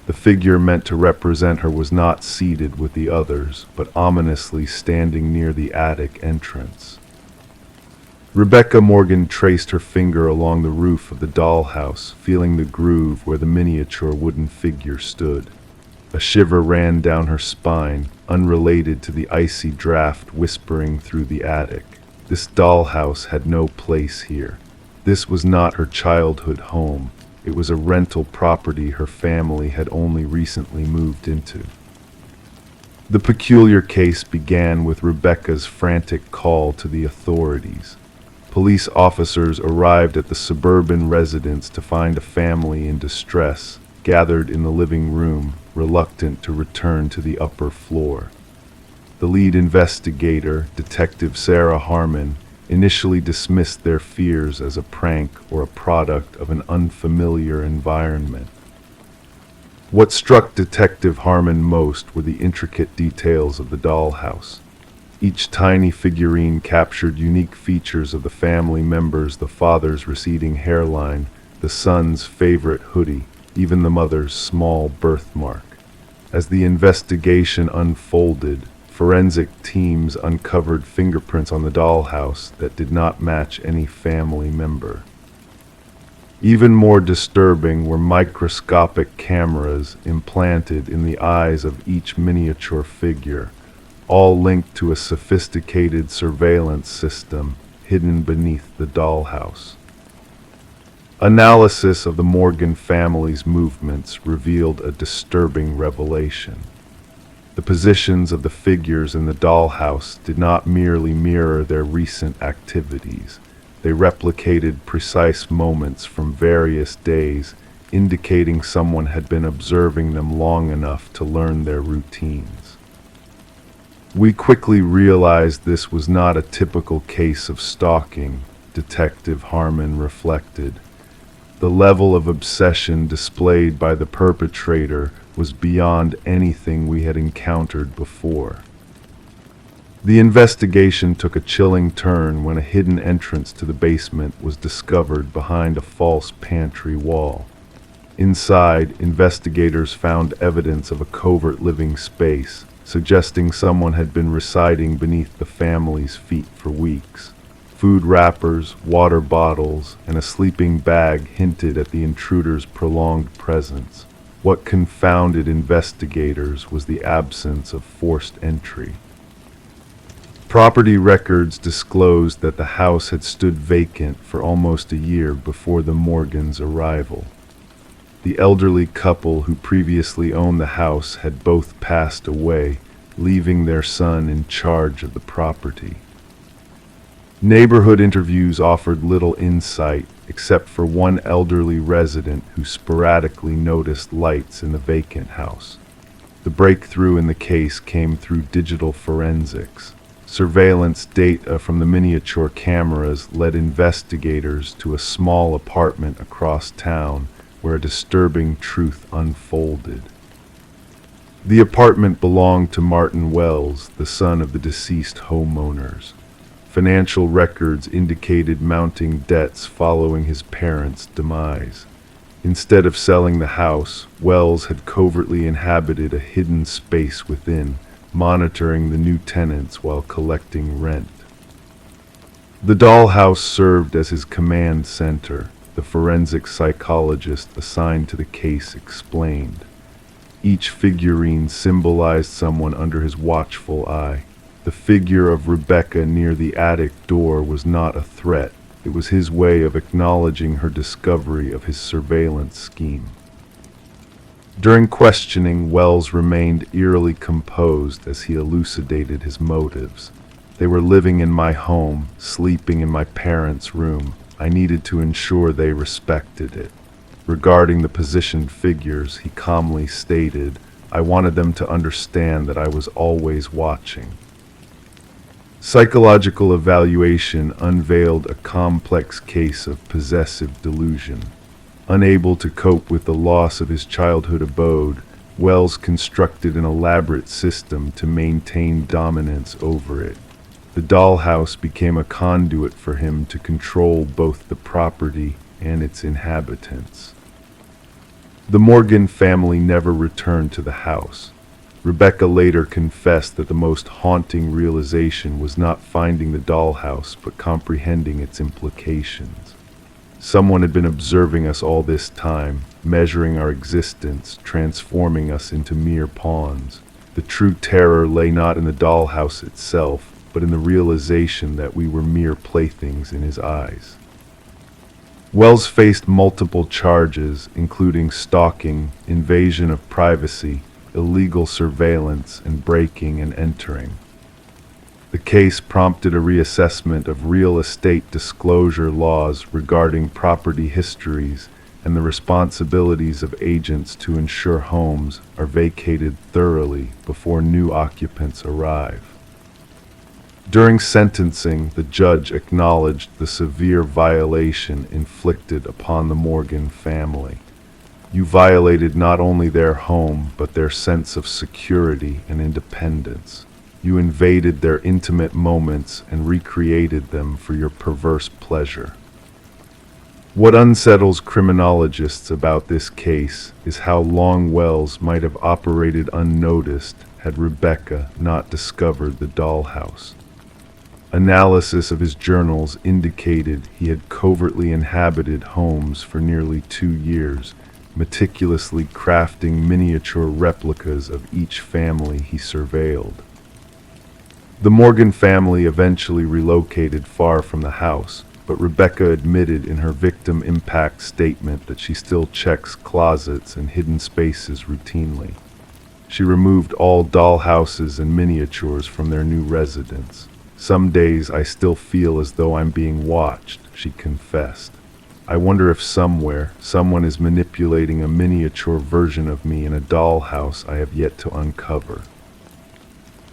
The figure meant to represent her was not seated with the others, but ominously standing near the attic entrance. Rebecca Morgan traced her finger along the roof of the dollhouse, feeling the groove where the miniature wooden figure stood. A shiver ran down her spine, unrelated to the icy draft whispering through the attic. This dollhouse had no place here. This was not her childhood home. It was a rental property her family had only recently moved into. The peculiar case began with Rebecca's frantic call to the authorities. Police officers arrived at the suburban residence to find a family in distress, gathered in the living room, reluctant to return to the upper floor. The lead investigator, Detective Sarah Harmon, initially dismissed their fears as a prank or a product of an unfamiliar environment. What struck Detective Harmon most were the intricate details of the dollhouse. Each tiny figurine captured unique features of the family members: the father's receding hairline, the son's favorite hoodie, even the mother's small birthmark. As the investigation unfolded, forensic teams uncovered fingerprints on the dollhouse that did not match any family member. Even more disturbing were microscopic cameras implanted in the eyes of each miniature figure, all linked to a sophisticated surveillance system hidden beneath the dollhouse. Analysis of the Morgan family's movements revealed a disturbing revelation. The positions of the figures in the dollhouse did not merely mirror their recent activities. They replicated precise moments from various days, indicating someone had been observing them long enough to learn their routines. We quickly realized this was not a typical case of stalking, Detective Harmon reflected. The level of obsession displayed by the perpetrator was beyond anything we had encountered before. The investigation took a chilling turn when a hidden entrance to the basement was discovered behind a false pantry wall. Inside, investigators found evidence of a covert living space, suggesting someone had been residing beneath the family's feet for weeks. Food wrappers, water bottles, and a sleeping bag hinted at the intruder's prolonged presence. What confounded investigators was the absence of forced entry. Property records disclosed that the house had stood vacant for almost a year before the Morgans' arrival. The elderly couple who previously owned the house had both passed away, leaving their son in charge of the property. Neighborhood interviews offered little insight, except for one elderly resident who sporadically noticed lights in the vacant house. The breakthrough in the case came through digital forensics. Surveillance data from the miniature cameras led investigators to a small apartment across town where a disturbing truth unfolded. The apartment belonged to Martin Wells, the son of the deceased homeowners. Financial records indicated mounting debts following his parents' demise. Instead of selling the house, Wells had covertly inhabited a hidden space within, monitoring the new tenants while collecting rent. The dollhouse served as his command center, the forensic psychologist assigned to the case explained. Each figurine symbolized someone under his watchful eye. The figure of Rebecca near the attic door was not a threat. It was his way of acknowledging her discovery of his surveillance scheme. During questioning, Wells remained eerily composed as he elucidated his motives. They were living in my home, sleeping in my parents' room. I needed to ensure they respected it. Regarding the positioned figures, he calmly stated, I wanted them to understand that I was always watching. Psychological evaluation unveiled a complex case of possessive delusion. Unable to cope with the loss of his childhood abode, Wells constructed an elaborate system to maintain dominance over it. The dollhouse became a conduit for him to control both the property and its inhabitants. The Morgan family never returned to the house. Rebecca later confessed that the most haunting realization was not finding the dollhouse, but comprehending its implications. Someone had been observing us all this time, measuring our existence, transforming us into mere pawns. The true terror lay not in the dollhouse itself, but in the realization that we were mere playthings in his eyes. Wells faced multiple charges, including stalking, invasion of privacy, illegal surveillance, and breaking and entering. The case prompted a reassessment of real estate disclosure laws regarding property histories and the responsibilities of agents to ensure homes are vacated thoroughly before new occupants arrive. During sentencing, the judge acknowledged the severe violation inflicted upon the Morgan family. You violated not only their home, but their sense of security and independence. You invaded their intimate moments and recreated them for your perverse pleasure. What unsettles criminologists about this case is how long Wells might have operated unnoticed had Rebecca not discovered the dollhouse. Analysis of his journals indicated he had covertly inhabited homes for nearly 2 years, meticulously crafting miniature replicas of each family he surveilled. The Morgan family eventually relocated far from the house, but Rebecca admitted in her victim impact statement that she still checks closets and hidden spaces routinely. She removed all dollhouses and miniatures from their new residence. Some days I still feel as though I'm being watched, she confessed. I wonder if somewhere, someone is manipulating a miniature version of me in a dollhouse I have yet to uncover.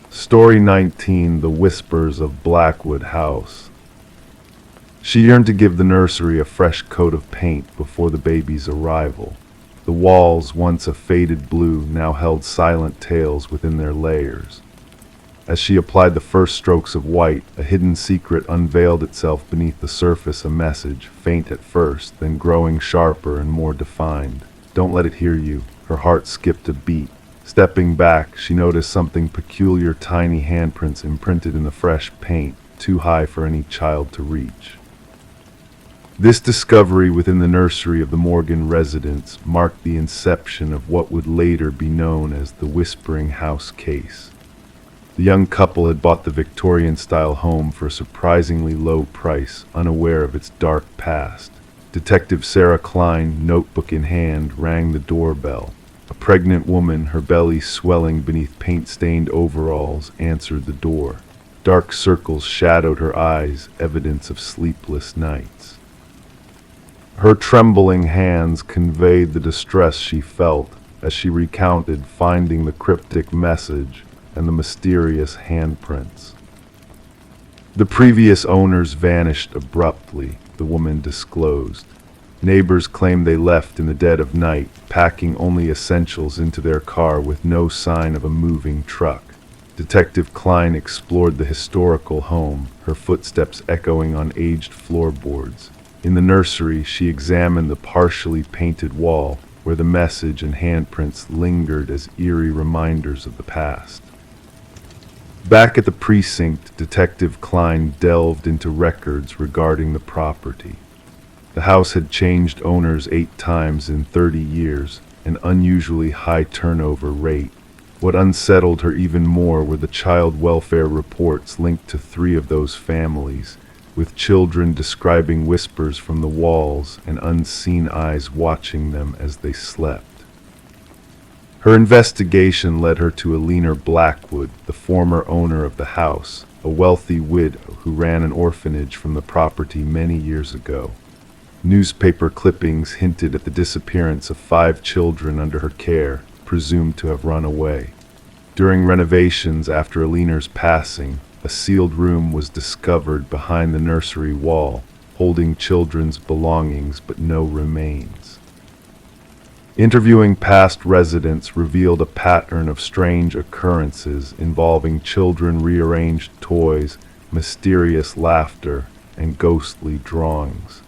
Story 19: The Whispers of Blackwood House. She yearned to give the nursery a fresh coat of paint before the baby's arrival. The walls, once a faded blue, now held silent tales within their layers. As she applied the first strokes of white, a hidden secret unveiled itself beneath the surface, a message, faint at first, then growing sharper and more defined. Don't let it hear you. Her heart skipped a beat. Stepping back, she noticed something peculiar, tiny handprints imprinted in the fresh paint, too high for any child to reach. This discovery within the nursery of the Morgan residence marked the inception of what would later be known as the Whispering House case. The young couple had bought the Victorian-style home for a surprisingly low price, unaware of its dark past. Detective Sarah Klein, notebook in hand, rang the doorbell. A pregnant woman, her belly swelling beneath paint-stained overalls, answered the door. Dark circles shadowed her eyes, evidence of sleepless nights. Her trembling hands conveyed the distress she felt as she recounted finding the cryptic message and the mysterious handprints. The previous owners vanished abruptly, the woman disclosed. Neighbors claimed they left in the dead of night, packing only essentials into their car with no sign of a moving truck. Detective Klein explored the historical home, her footsteps echoing on aged floorboards. In the nursery, she examined the partially painted wall, where the message and handprints lingered as eerie reminders of the past. Back at the precinct, Detective Klein delved into records regarding the property. The house had changed owners 8 times in 30 years, an unusually high turnover rate. What unsettled her even more were the child welfare reports linked to 3 of those families, with children describing whispers from the walls and unseen eyes watching them as they slept. Her investigation led her to Alina Blackwood, the former owner of the house, a wealthy widow who ran an orphanage from the property many years ago. Newspaper clippings hinted at the disappearance of 5 children under her care, presumed to have run away. During renovations after Alina's passing, a sealed room was discovered behind the nursery wall, holding children's belongings but no remains. Interviewing past residents revealed a pattern of strange occurrences involving children, rearranged toys, mysterious laughter, and ghostly drawings.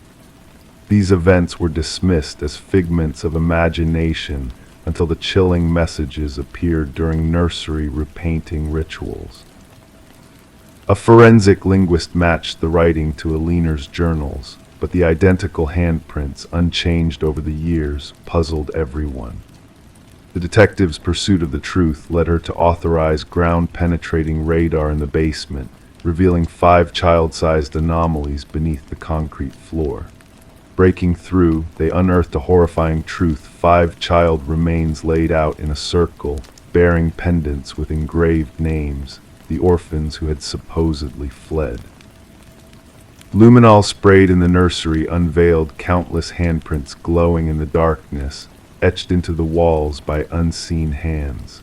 These events were dismissed as figments of imagination until the chilling messages appeared during nursery repainting rituals. A forensic linguist matched the writing to Alina's journals, but the identical handprints, unchanged over the years, puzzled everyone. The detective's pursuit of the truth led her to authorize ground-penetrating radar in the basement, revealing 5 child-sized anomalies beneath the concrete floor. Breaking through, they unearthed a horrifying truth: 5 child remains laid out in a circle, bearing pendants with engraved names, the orphans who had supposedly fled. Luminol sprayed in the nursery unveiled countless handprints glowing in the darkness, etched into the walls by unseen hands.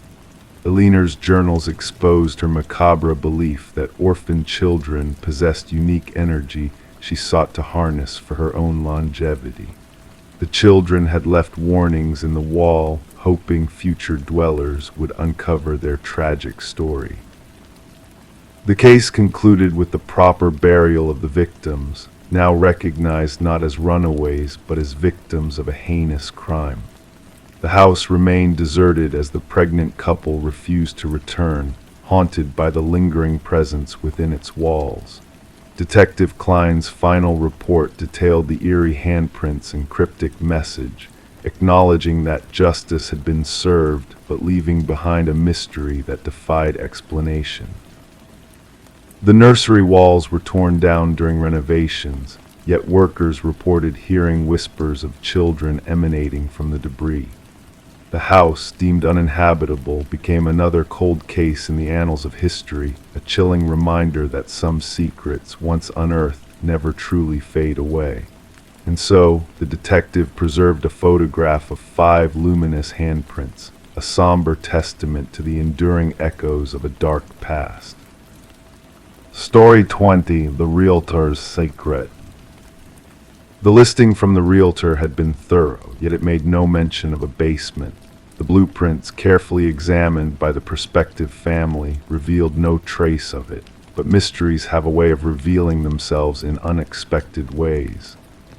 Alina's journals exposed her macabre belief that orphan children possessed unique energy she sought to harness for her own longevity. The children had left warnings in the wall, hoping future dwellers would uncover their tragic story. The case concluded with the proper burial of the victims, now recognized not as runaways but as victims of a heinous crime. The house remained deserted as the pregnant couple refused to return, haunted by the lingering presence within its walls. Detective Klein's final report detailed the eerie handprints and cryptic message, acknowledging that justice had been served but leaving behind a mystery that defied explanation. The nursery walls were torn down during renovations, yet workers reported hearing whispers of children emanating from the debris. The house, deemed uninhabitable, became another cold case in the annals of history, a chilling reminder that some secrets, once unearthed, never truly fade away. And so, the detective preserved a photograph of 5 luminous handprints, a somber testament to the enduring echoes of a dark past. Story 20: The Realtor's Secret. The listing from the realtor had been thorough, yet it made no mention of a basement. The blueprints, carefully examined by the prospective family, revealed no trace of it, but mysteries have a way of revealing themselves in unexpected ways.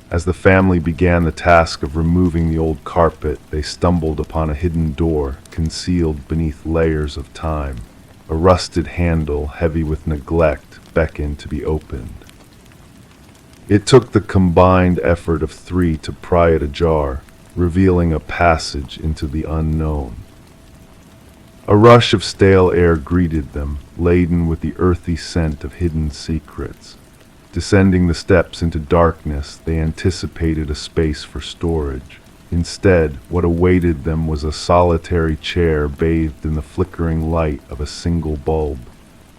As the family began the task of removing the old carpet, they stumbled upon a hidden door, concealed beneath layers of time. A rusted handle, heavy with neglect, beckoned to be opened. It took the combined effort of three to pry it ajar, revealing a passage into the unknown. A rush of stale air greeted them, laden with the earthy scent of hidden secrets. Descending the steps into darkness, they anticipated a space for storage. Instead, what awaited them was a solitary chair bathed in the flickering light of a single bulb.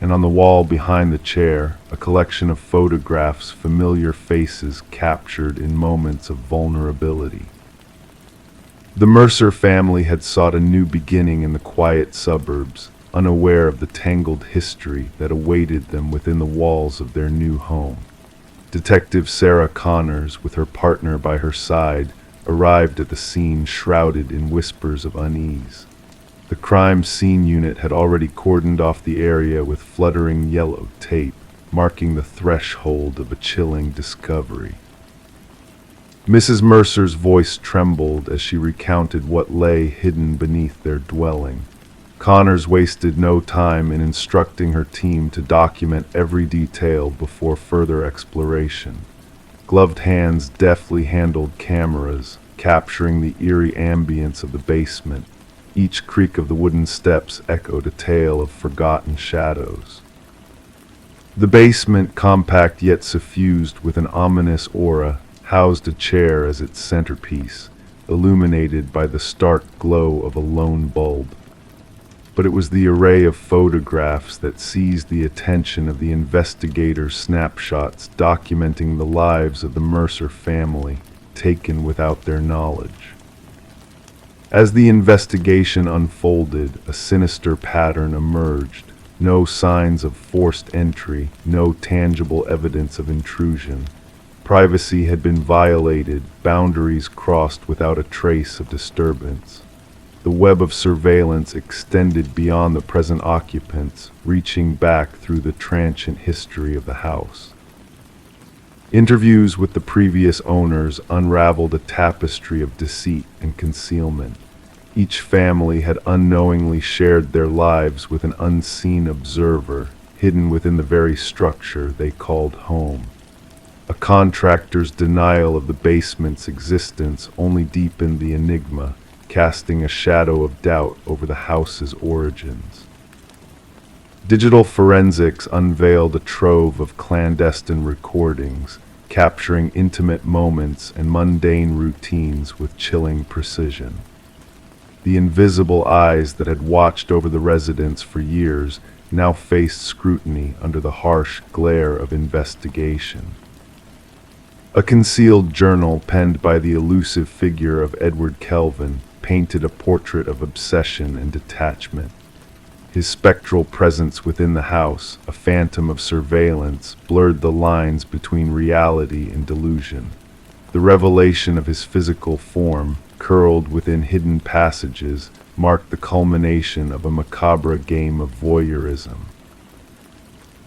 And on the wall behind the chair, a collection of photographs, familiar faces captured in moments of vulnerability. The Mercer family had sought a new beginning in the quiet suburbs, unaware of the tangled history that awaited them within the walls of their new home. Detective Sarah Connors, with her partner by her side, arrived at the scene shrouded in whispers of unease. The crime scene unit had already cordoned off the area with fluttering yellow tape, marking the threshold of a chilling discovery. Mrs. Mercer's voice trembled as she recounted what lay hidden beneath their dwelling. Connors wasted no time in instructing her team to document every detail before further exploration. Gloved hands deftly handled cameras, capturing the eerie ambience of the basement. Each creak of the wooden steps echoed a tale of forgotten shadows. The basement, compact yet suffused with an ominous aura, housed a chair as its centerpiece, illuminated by the stark glow of a lone bulb. But it was the array of photographs that seized the attention of the investigators' snapshots documenting the lives of the Mercer family, taken without their knowledge. As the investigation unfolded, a sinister pattern emerged. No signs of forced entry, no tangible evidence of intrusion. Privacy had been violated, boundaries crossed without a trace of disturbance. The web of surveillance extended beyond the present occupants, reaching back through the transient history of the house. Interviews with the previous owners unraveled a tapestry of deceit and concealment. Each family had unknowingly shared their lives with an unseen observer, hidden within the very structure they called home. A contractor's denial of the basement's existence only deepened the enigma, casting a shadow of doubt over the house's origins. Digital forensics unveiled a trove of clandestine recordings, capturing intimate moments and mundane routines with chilling precision. The invisible eyes that had watched over the residents for years now faced scrutiny under the harsh glare of investigation. A concealed journal penned by the elusive figure of Edward Kelvin painted a portrait of obsession and detachment. His spectral presence within the house, a phantom of surveillance, blurred the lines between reality and delusion. The revelation of his physical form, curled within hidden passages, marked the culmination of a macabre game of voyeurism.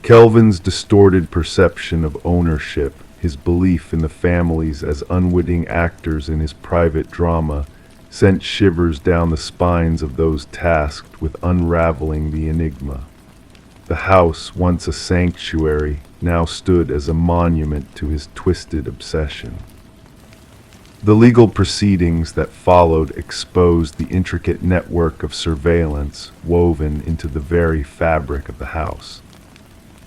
Kelvin's distorted perception of ownership, his belief in the families as unwitting actors in his private drama, sent shivers down the spines of those tasked with unraveling the enigma. The house, once a sanctuary, now stood as a monument to his twisted obsession. The legal proceedings that followed exposed the intricate network of surveillance woven into the very fabric of the house.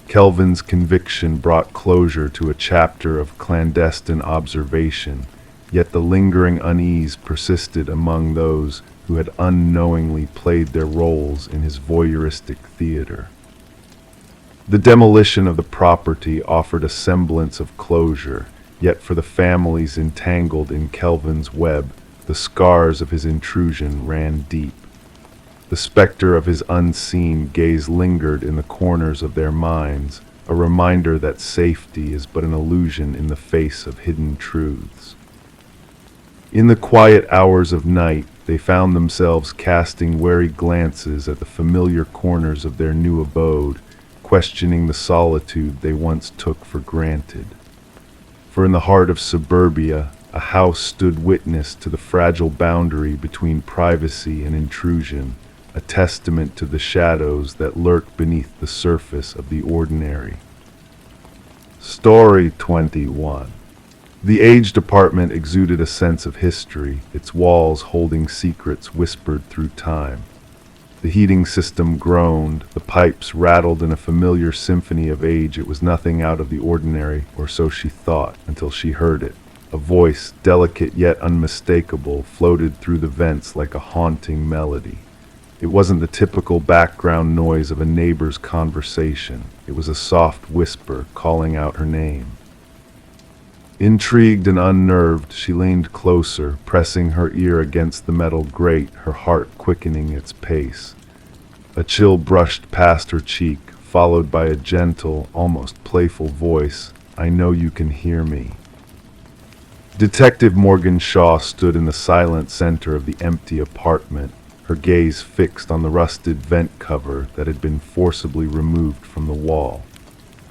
Kelvin's conviction brought closure to a chapter of clandestine observation, yet the lingering unease persisted among those who had unknowingly played their roles in his voyeuristic theater. The demolition of the property offered a semblance of closure, yet for the families entangled in Kelvin's web, the scars of his intrusion ran deep. The specter of his unseen gaze lingered in the corners of their minds, a reminder that safety is but an illusion in the face of hidden truths. In the quiet hours of night, they found themselves casting wary glances at the familiar corners of their new abode, questioning the solitude they once took for granted. For in the heart of suburbia, a house stood witness to the fragile boundary between privacy and intrusion, a testament to the shadows that lurk beneath the surface of the ordinary. Story 21. The aged apartment exuded a sense of history, its walls holding secrets whispered through time. The heating system groaned, the pipes rattled in a familiar symphony of age. It was nothing out of the ordinary, or so she thought, until she heard it. A voice, delicate yet unmistakable, floated through the vents like a haunting melody. It wasn't the typical background noise of a neighbor's conversation. It was a soft whisper calling out her name. Intrigued and unnerved, she leaned closer, pressing her ear against the metal grate, her heart quickening its pace. A chill brushed past her cheek, followed by a gentle, almost playful voice. "I know you can hear me." Detective Morgan Shaw stood in the silent center of the empty apartment, her gaze fixed on the rusted vent cover that had been forcibly removed from the wall.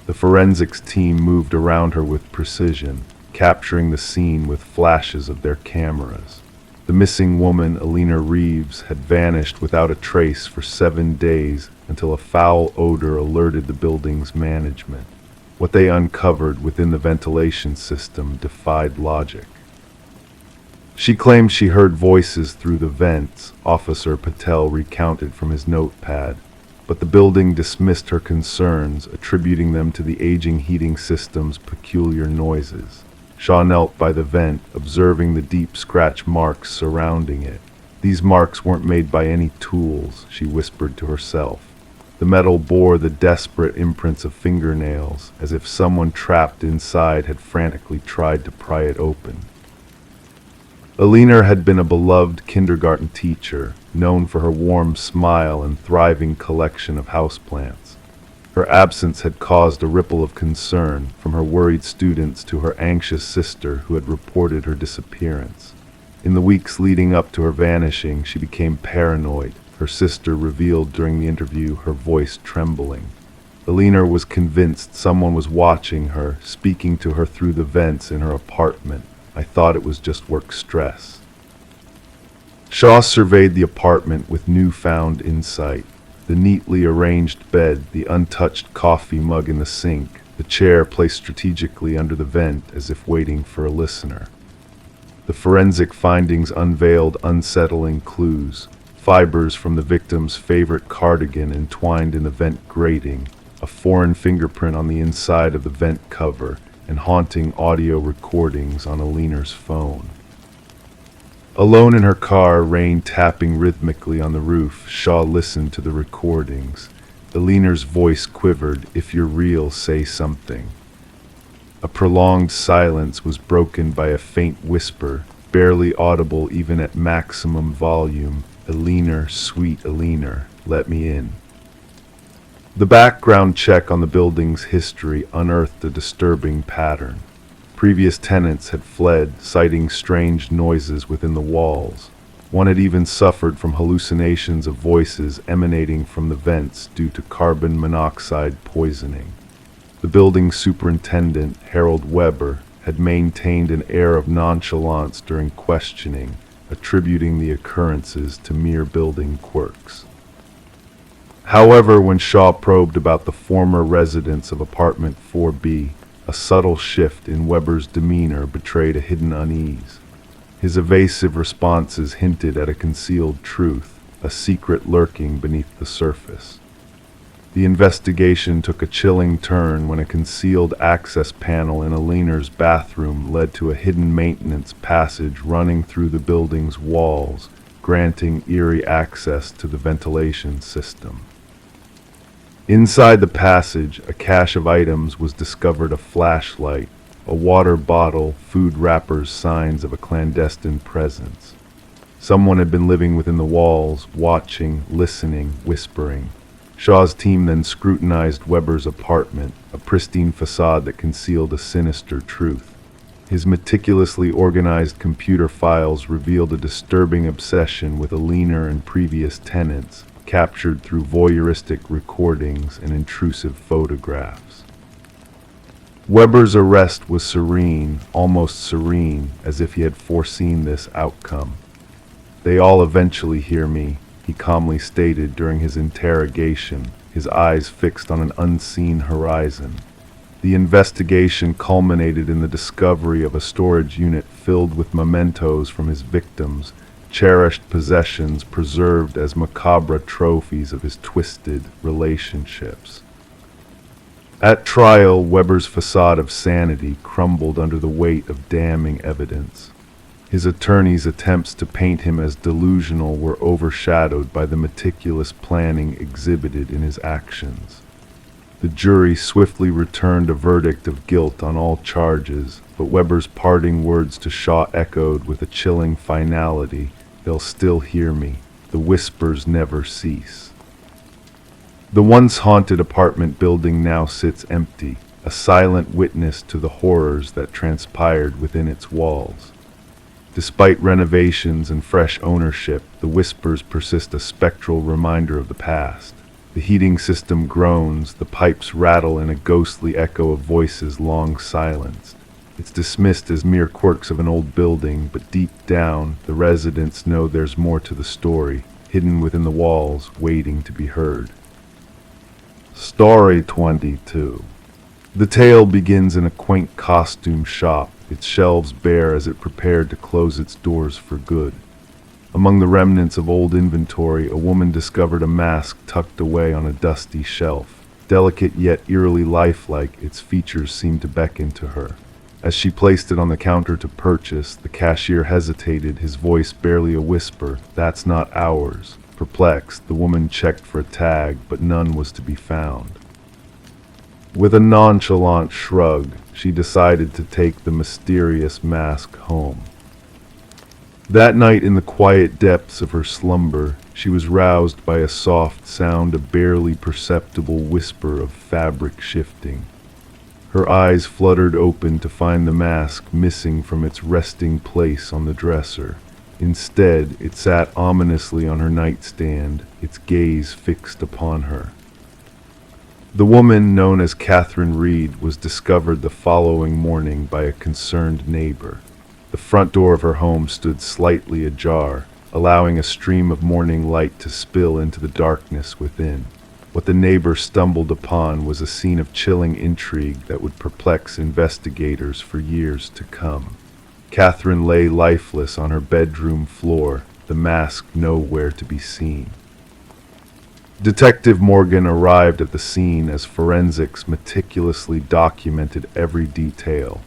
The forensics team moved around her with precision, capturing the scene with flashes of their cameras. The missing woman, Alina Reeves, had vanished without a trace for 7 days until a foul odor alerted the building's management. What they uncovered within the ventilation system defied logic. She claimed she heard voices through the vents, Officer Patel recounted from his notepad, but the building dismissed her concerns, attributing them to the aging heating system's peculiar noises. Shaw knelt by the vent, observing the deep scratch marks surrounding it. These marks weren't made by any tools, she whispered to herself. The metal bore the desperate imprints of fingernails, as if someone trapped inside had frantically tried to pry it open. Alina had been a beloved kindergarten teacher, known for her warm smile and thriving collection of houseplants. Her absence had caused a ripple of concern, from her worried students to her anxious sister who had reported her disappearance. In the weeks leading up to her vanishing, she became paranoid, her sister revealed during the interview, her voice trembling. Alina was convinced someone was watching her, speaking to her through the vents in her apartment. "I thought it was just work stress." Shaw surveyed the apartment with newfound insight. The neatly arranged bed, the untouched coffee mug in the sink, the chair placed strategically under the vent as if waiting for a listener. The forensic findings unveiled unsettling clues. Fibers from the victim's favorite cardigan entwined in the vent grating, a foreign fingerprint on the inside of the vent cover, and haunting audio recordings on Alina's phone. Alone in her car, rain tapping rhythmically on the roof, Shaw listened to the recordings. Alina's voice quivered, "If you're real, say something." A prolonged silence was broken by a faint whisper, barely audible even at maximum volume. "Alina, sweet Alina, let me in." The background check on the building's history unearthed a disturbing pattern. Previous tenants had fled, citing strange noises within the walls. One had even suffered from hallucinations of voices emanating from the vents due to carbon monoxide poisoning. The building superintendent, Harold Weber, had maintained an air of nonchalance during questioning, attributing the occurrences to mere building quirks. However, when Shaw probed about the former residents of apartment 4B, a subtle shift in Weber's demeanor betrayed a hidden unease. His evasive responses hinted at a concealed truth, a secret lurking beneath the surface. The investigation took a chilling turn when a concealed access panel in Alina's bathroom led to a hidden maintenance passage running through the building's walls, granting eerie access to the ventilation system. Inside the passage, a cache of items was discovered: a flashlight, a water bottle, food wrappers, signs of a clandestine presence. Someone had been living within the walls, watching, listening, whispering. Shaw's team then scrutinized Weber's apartment, a pristine facade that concealed a sinister truth. His meticulously organized computer files revealed a disturbing obsession with a leaner and previous tenants, captured through voyeuristic recordings and intrusive photographs. Weber's arrest was serene, almost serene, as if he had foreseen this outcome. "They all eventually hear me," he calmly stated during his interrogation, his eyes fixed on an unseen horizon. The investigation culminated in the discovery of a storage unit filled with mementos from his victims, cherished possessions preserved as macabre trophies of his twisted relationships. At trial, Weber's facade of sanity crumbled under the weight of damning evidence. His attorney's attempts to paint him as delusional were overshadowed by the meticulous planning exhibited in his actions. The jury swiftly returned a verdict of guilt on all charges, but Weber's parting words to Shaw echoed with a chilling finality, "They'll still hear me. The whispers never cease." The once haunted apartment building now sits empty, a silent witness to the horrors that transpired within its walls. Despite renovations and fresh ownership, the whispers persist, a spectral reminder of the past. The heating system groans, the pipes rattle in a ghostly echo of voices long silenced. It's dismissed as mere quirks of an old building, but deep down, the residents know there's more to the story, hidden within the walls, waiting to be heard. Story 22. The tale begins in a quaint costume shop, its shelves bare as it prepared to close its doors for good. Among the remnants of old inventory, a woman discovered a mask tucked away on a dusty shelf. Delicate yet eerily lifelike, its features seemed to beckon to her. As she placed it on the counter to purchase, the cashier hesitated, his voice barely a whisper, "That's not ours." Perplexed, the woman checked for a tag, but none was to be found. With a nonchalant shrug, she decided to take the mysterious mask home. That night, in the quiet depths of her slumber, she was roused by a soft sound, a barely perceptible whisper of fabric shifting. Her eyes fluttered open to find the mask missing from its resting place on the dresser. Instead, it sat ominously on her nightstand, its gaze fixed upon her. The woman, known as Catherine Reed, was discovered the following morning by a concerned neighbor. The front door of her home stood slightly ajar, allowing a stream of morning light to spill into the darkness within. What the neighbor stumbled upon was a scene of chilling intrigue that would perplex investigators for years to come. Catherine lay lifeless on her bedroom floor, the mask nowhere to be seen. Detective Morgan arrived at the scene as forensics meticulously documented every detail.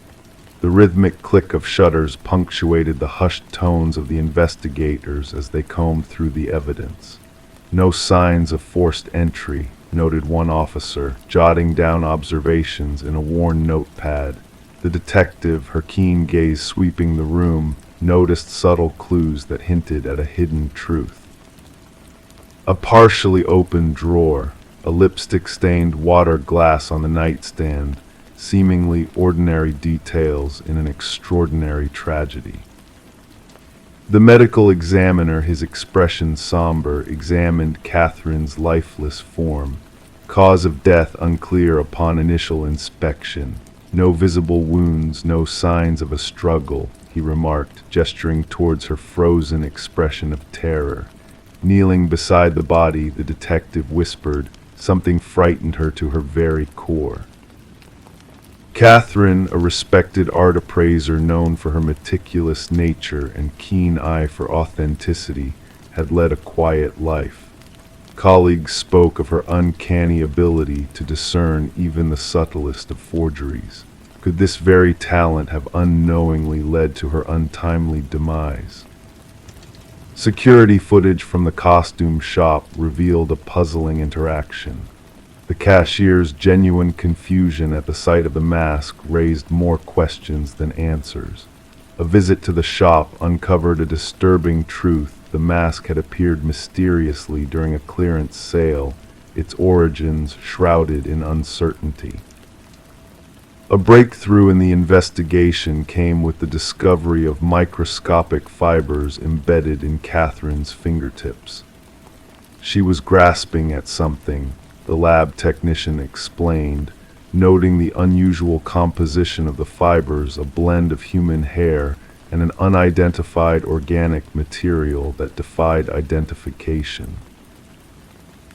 The rhythmic click of shutters punctuated the hushed tones of the investigators as they combed through the evidence. "No signs of forced entry," noted one officer, jotting down observations in a worn notepad. The detective, her keen gaze sweeping the room, noticed subtle clues that hinted at a hidden truth. A partially open drawer, a lipstick-stained water glass on the nightstand, seemingly ordinary details in an extraordinary tragedy. The medical examiner, his expression somber, examined Catherine's lifeless form. Cause of death unclear upon initial inspection. "No visible wounds, no signs of a struggle," he remarked, gesturing towards her frozen expression of terror. Kneeling beside the body, the detective whispered, something frightened her to her very core. Catherine, a respected art appraiser known for her meticulous nature and keen eye for authenticity, had led a quiet life. Colleagues spoke of her uncanny ability to discern even the subtlest of forgeries. Could this very talent have unknowingly led to her untimely demise? Security footage from the costume shop revealed a puzzling interaction. The cashier's genuine confusion at the sight of the mask raised more questions than answers. A visit to the shop uncovered a disturbing truth. The mask had appeared mysteriously during a clearance sale, its origins shrouded in uncertainty. A breakthrough in the investigation came with the discovery of microscopic fibers embedded in Catherine's fingertips. She was grasping at something, the lab technician explained, noting the unusual composition of the fibers, a blend of human hair and an unidentified organic material that defied identification.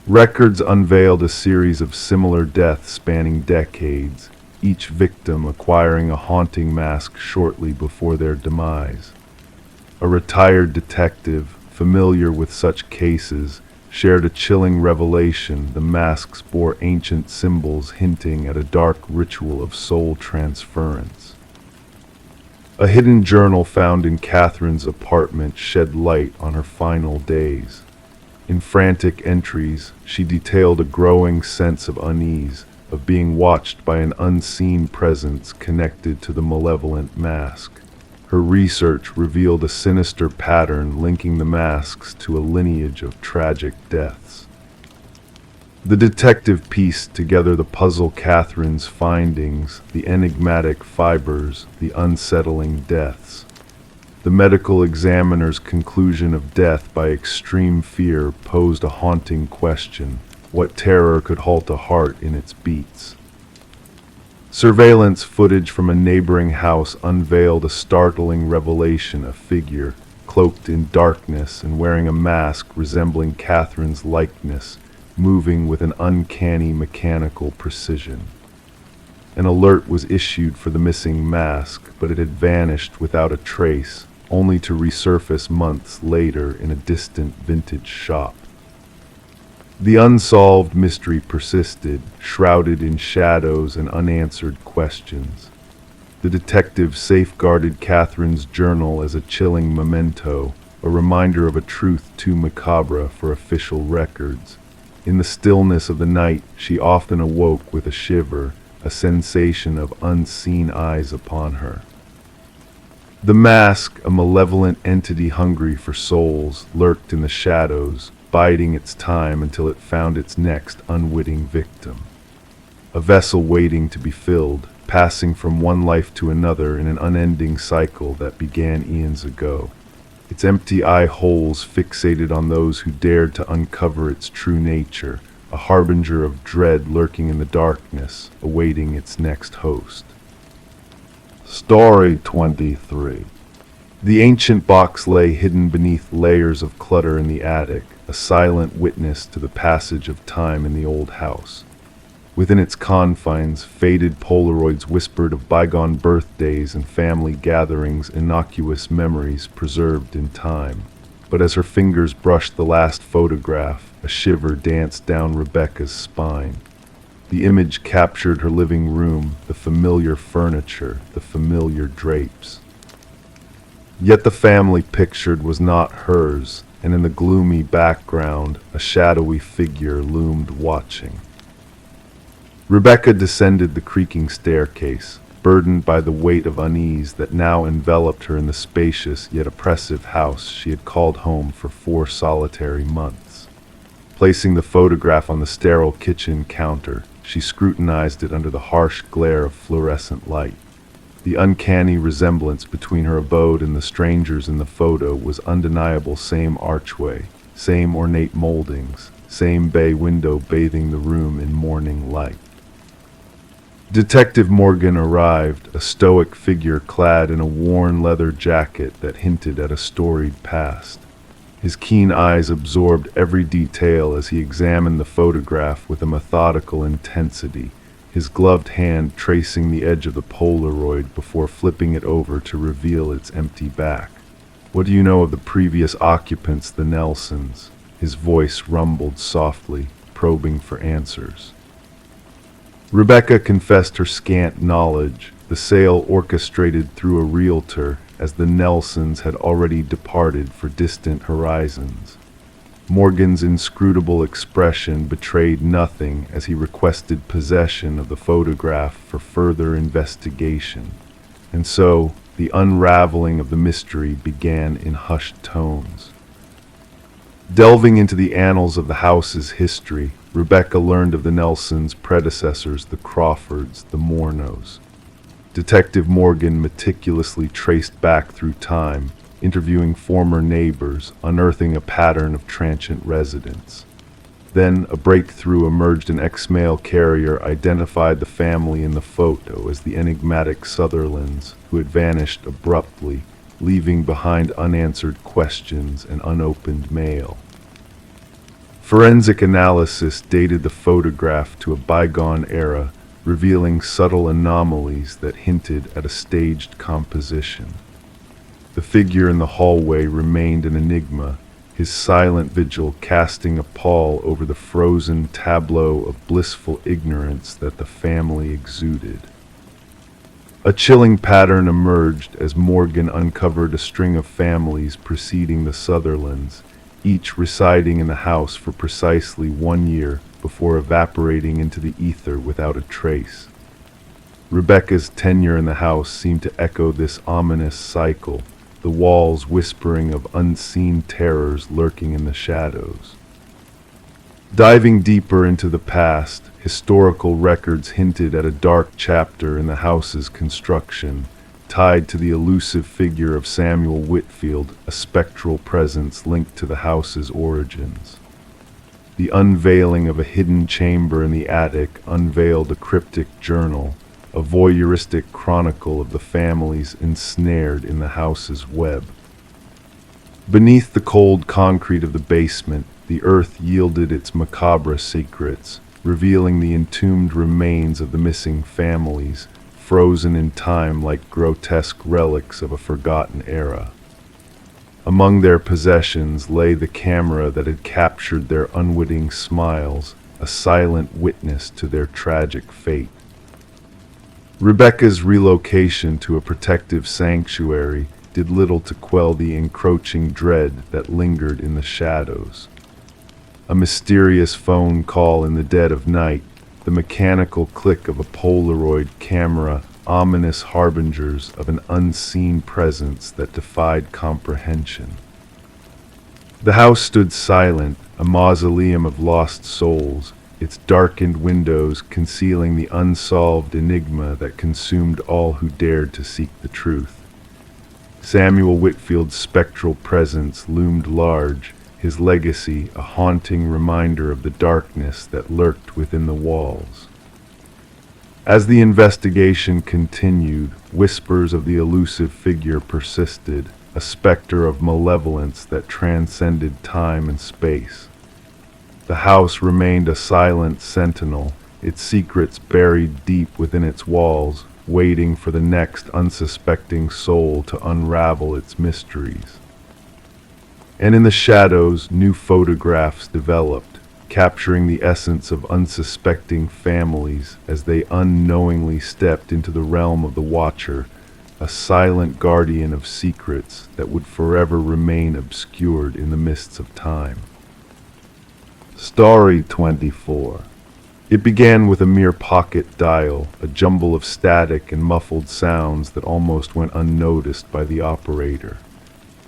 Records unveiled a series of similar deaths spanning decades, each victim acquiring a haunting mask shortly before their demise. A retired detective, familiar with such cases, shared a chilling revelation. The masks bore ancient symbols hinting at a dark ritual of soul transference. A hidden journal found in Catherine's apartment shed light on her final days. In frantic entries, she detailed a growing sense of unease, of being watched by an unseen presence connected to the malevolent mask. Her research revealed a sinister pattern linking the masks to a lineage of tragic deaths. The detective pieced together the puzzle: Catherine's findings, the enigmatic fibers, the unsettling deaths. The medical examiner's conclusion of death by extreme fear posed a haunting question: what terror could halt a heart in its beats? Surveillance footage from a neighboring house unveiled a startling revelation: a figure, cloaked in darkness and wearing a mask resembling Catherine's likeness, moving with an uncanny mechanical precision. An alert was issued for the missing mask, but it had vanished without a trace, only to resurface months later in a distant vintage shop. The unsolved mystery persisted, shrouded in shadows and unanswered questions. The detective safeguarded Catherine's journal as a chilling memento, a reminder of a truth too macabre for official records. In the stillness of the night, she often awoke with a shiver, a sensation of unseen eyes upon her. The mask, a malevolent entity hungry for souls, lurked in the shadows, biding its time until it found its next unwitting victim. A vessel waiting to be filled, passing from one life to another in an unending cycle that began eons ago. Its empty eye holes fixated on those who dared to uncover its true nature, a harbinger of dread lurking in the darkness, awaiting its next host. Story 23. The ancient box lay hidden beneath layers of clutter in the attic, a silent witness to the passage of time in the old house. Within its confines, faded Polaroids whispered of bygone birthdays and family gatherings, innocuous memories preserved in time. But as her fingers brushed the last photograph, a shiver danced down Rebecca's spine. The image captured her living room, the familiar furniture, the familiar drapes. Yet the family pictured was not hers, and in the gloomy background, a shadowy figure loomed watching. Rebecca descended the creaking staircase, burdened by the weight of unease that now enveloped her in the spacious yet oppressive house she had called home for 4 solitary months. Placing the photograph on the sterile kitchen counter, she scrutinized it under the harsh glare of fluorescent light. The uncanny resemblance between her abode and the strangers in the photo was undeniable. Same archway, same ornate moldings, same bay window bathing the room in morning light. Detective Morgan arrived, a stoic figure clad in a worn leather jacket that hinted at a storied past. His keen eyes absorbed every detail as he examined the photograph with a methodical intensity, his gloved hand tracing the edge of the Polaroid before flipping it over to reveal its empty back. "What do you know of the previous occupants, the Nelsons?" His voice rumbled softly, probing for answers. Rebecca confessed her scant knowledge, the sale orchestrated through a realtor, as the Nelsons had already departed for distant horizons. Morgan's inscrutable expression betrayed nothing as he requested possession of the photograph for further investigation. And so, the unraveling of the mystery began in hushed tones. Delving into the annals of the house's history, Rebecca learned of the Nelsons' predecessors, the Crawfords, the Mornos. Detective Morgan meticulously traced back through time, interviewing former neighbors, unearthing a pattern of transient residents. Then, a breakthrough emerged. An ex-mail carrier identified the family in the photo as the enigmatic Sutherlands, who had vanished abruptly, leaving behind unanswered questions and unopened mail. Forensic analysis dated the photograph to a bygone era, revealing subtle anomalies that hinted at a staged composition. The figure in the hallway remained an enigma, his silent vigil casting a pall over the frozen tableau of blissful ignorance that the family exuded. A chilling pattern emerged as Morgan uncovered a string of families preceding the Sutherlands, each residing in the house for precisely 1 year before evaporating into the ether without a trace. Rebecca's tenure in the house seemed to echo this ominous cycle, the walls whispering of unseen terrors lurking in the shadows. Diving deeper into the past, historical records hinted at a dark chapter in the house's construction, tied to the elusive figure of Samuel Whitfield, a spectral presence linked to the house's origins. The unveiling of a hidden chamber in the attic unveiled a cryptic journal, a voyeuristic chronicle of the families ensnared in the house's web. Beneath the cold concrete of the basement, the earth yielded its macabre secrets, revealing the entombed remains of the missing families, frozen in time like grotesque relics of a forgotten era. Among their possessions lay the camera that had captured their unwitting smiles, a silent witness to their tragic fate. Rebecca's relocation to a protective sanctuary did little to quell the encroaching dread that lingered in the shadows. A mysterious phone call in the dead of night, the mechanical click of a Polaroid camera, ominous harbingers of an unseen presence that defied comprehension. The house stood silent, a mausoleum of lost souls, its darkened windows concealing the unsolved enigma that consumed all who dared to seek the truth. Samuel Whitfield's spectral presence loomed large, his legacy a haunting reminder of the darkness that lurked within the walls. As the investigation continued, whispers of the elusive figure persisted, a specter of malevolence that transcended time and space. The house remained a silent sentinel, its secrets buried deep within its walls, waiting for the next unsuspecting soul to unravel its mysteries. And in the shadows, new photographs developed, capturing the essence of unsuspecting families as they unknowingly stepped into the realm of the Watcher, a silent guardian of secrets that would forever remain obscured in the mists of time. Story 24. It began with a mere pocket dial, a jumble of static and muffled sounds that almost went unnoticed by the operator.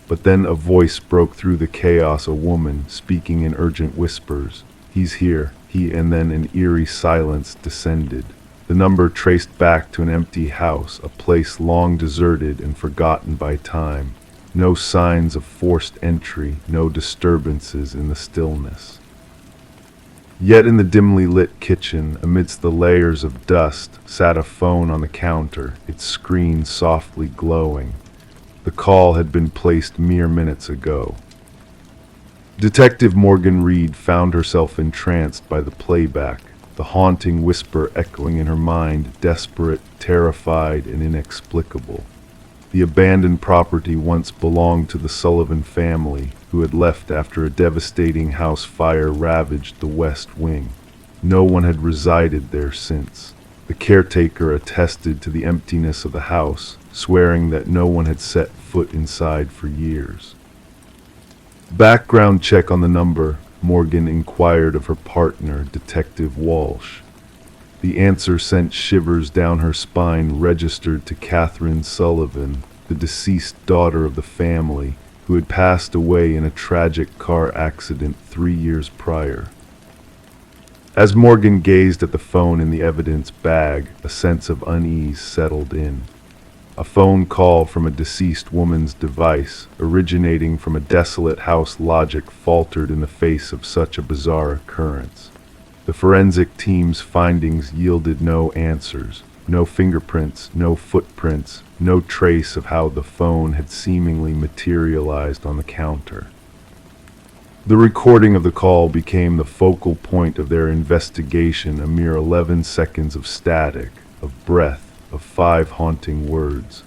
But then a voice broke through the chaos, a woman speaking in urgent whispers. "He's here," and then an eerie silence descended. The number traced back to an empty house, a place long deserted and forgotten by time. No signs of forced entry, no disturbances in the stillness. Yet in the dimly lit kitchen, amidst the layers of dust, sat a phone on the counter, its screen softly glowing. The call had been placed mere minutes ago. Detective Morgan Reed found herself entranced by the playback, the haunting whisper echoing in her mind, desperate, terrified, and inexplicable. The abandoned property once belonged to the Sullivan family, who had left after a devastating house fire ravaged the West Wing. No one had resided there since. The caretaker attested to the emptiness of the house, swearing that no one had set foot inside for years. "Background check on the number," Morgan inquired of her partner, Detective Walsh. The answer sent shivers down her spine, registered to Catherine Sullivan, the deceased daughter of the family, who had passed away in a tragic car accident 3 years prior. As Morgan gazed at the phone in the evidence bag, a sense of unease settled in. A phone call from a deceased woman's device, originating from a desolate house. Logic faltered in the face of such a bizarre occurrence. The forensic team's findings yielded no answers. No fingerprints, no footprints, no trace of how the phone had seemingly materialized on the counter. The recording of the call became the focal point of their investigation, a mere 11 seconds of static, of breath, of 5 haunting words.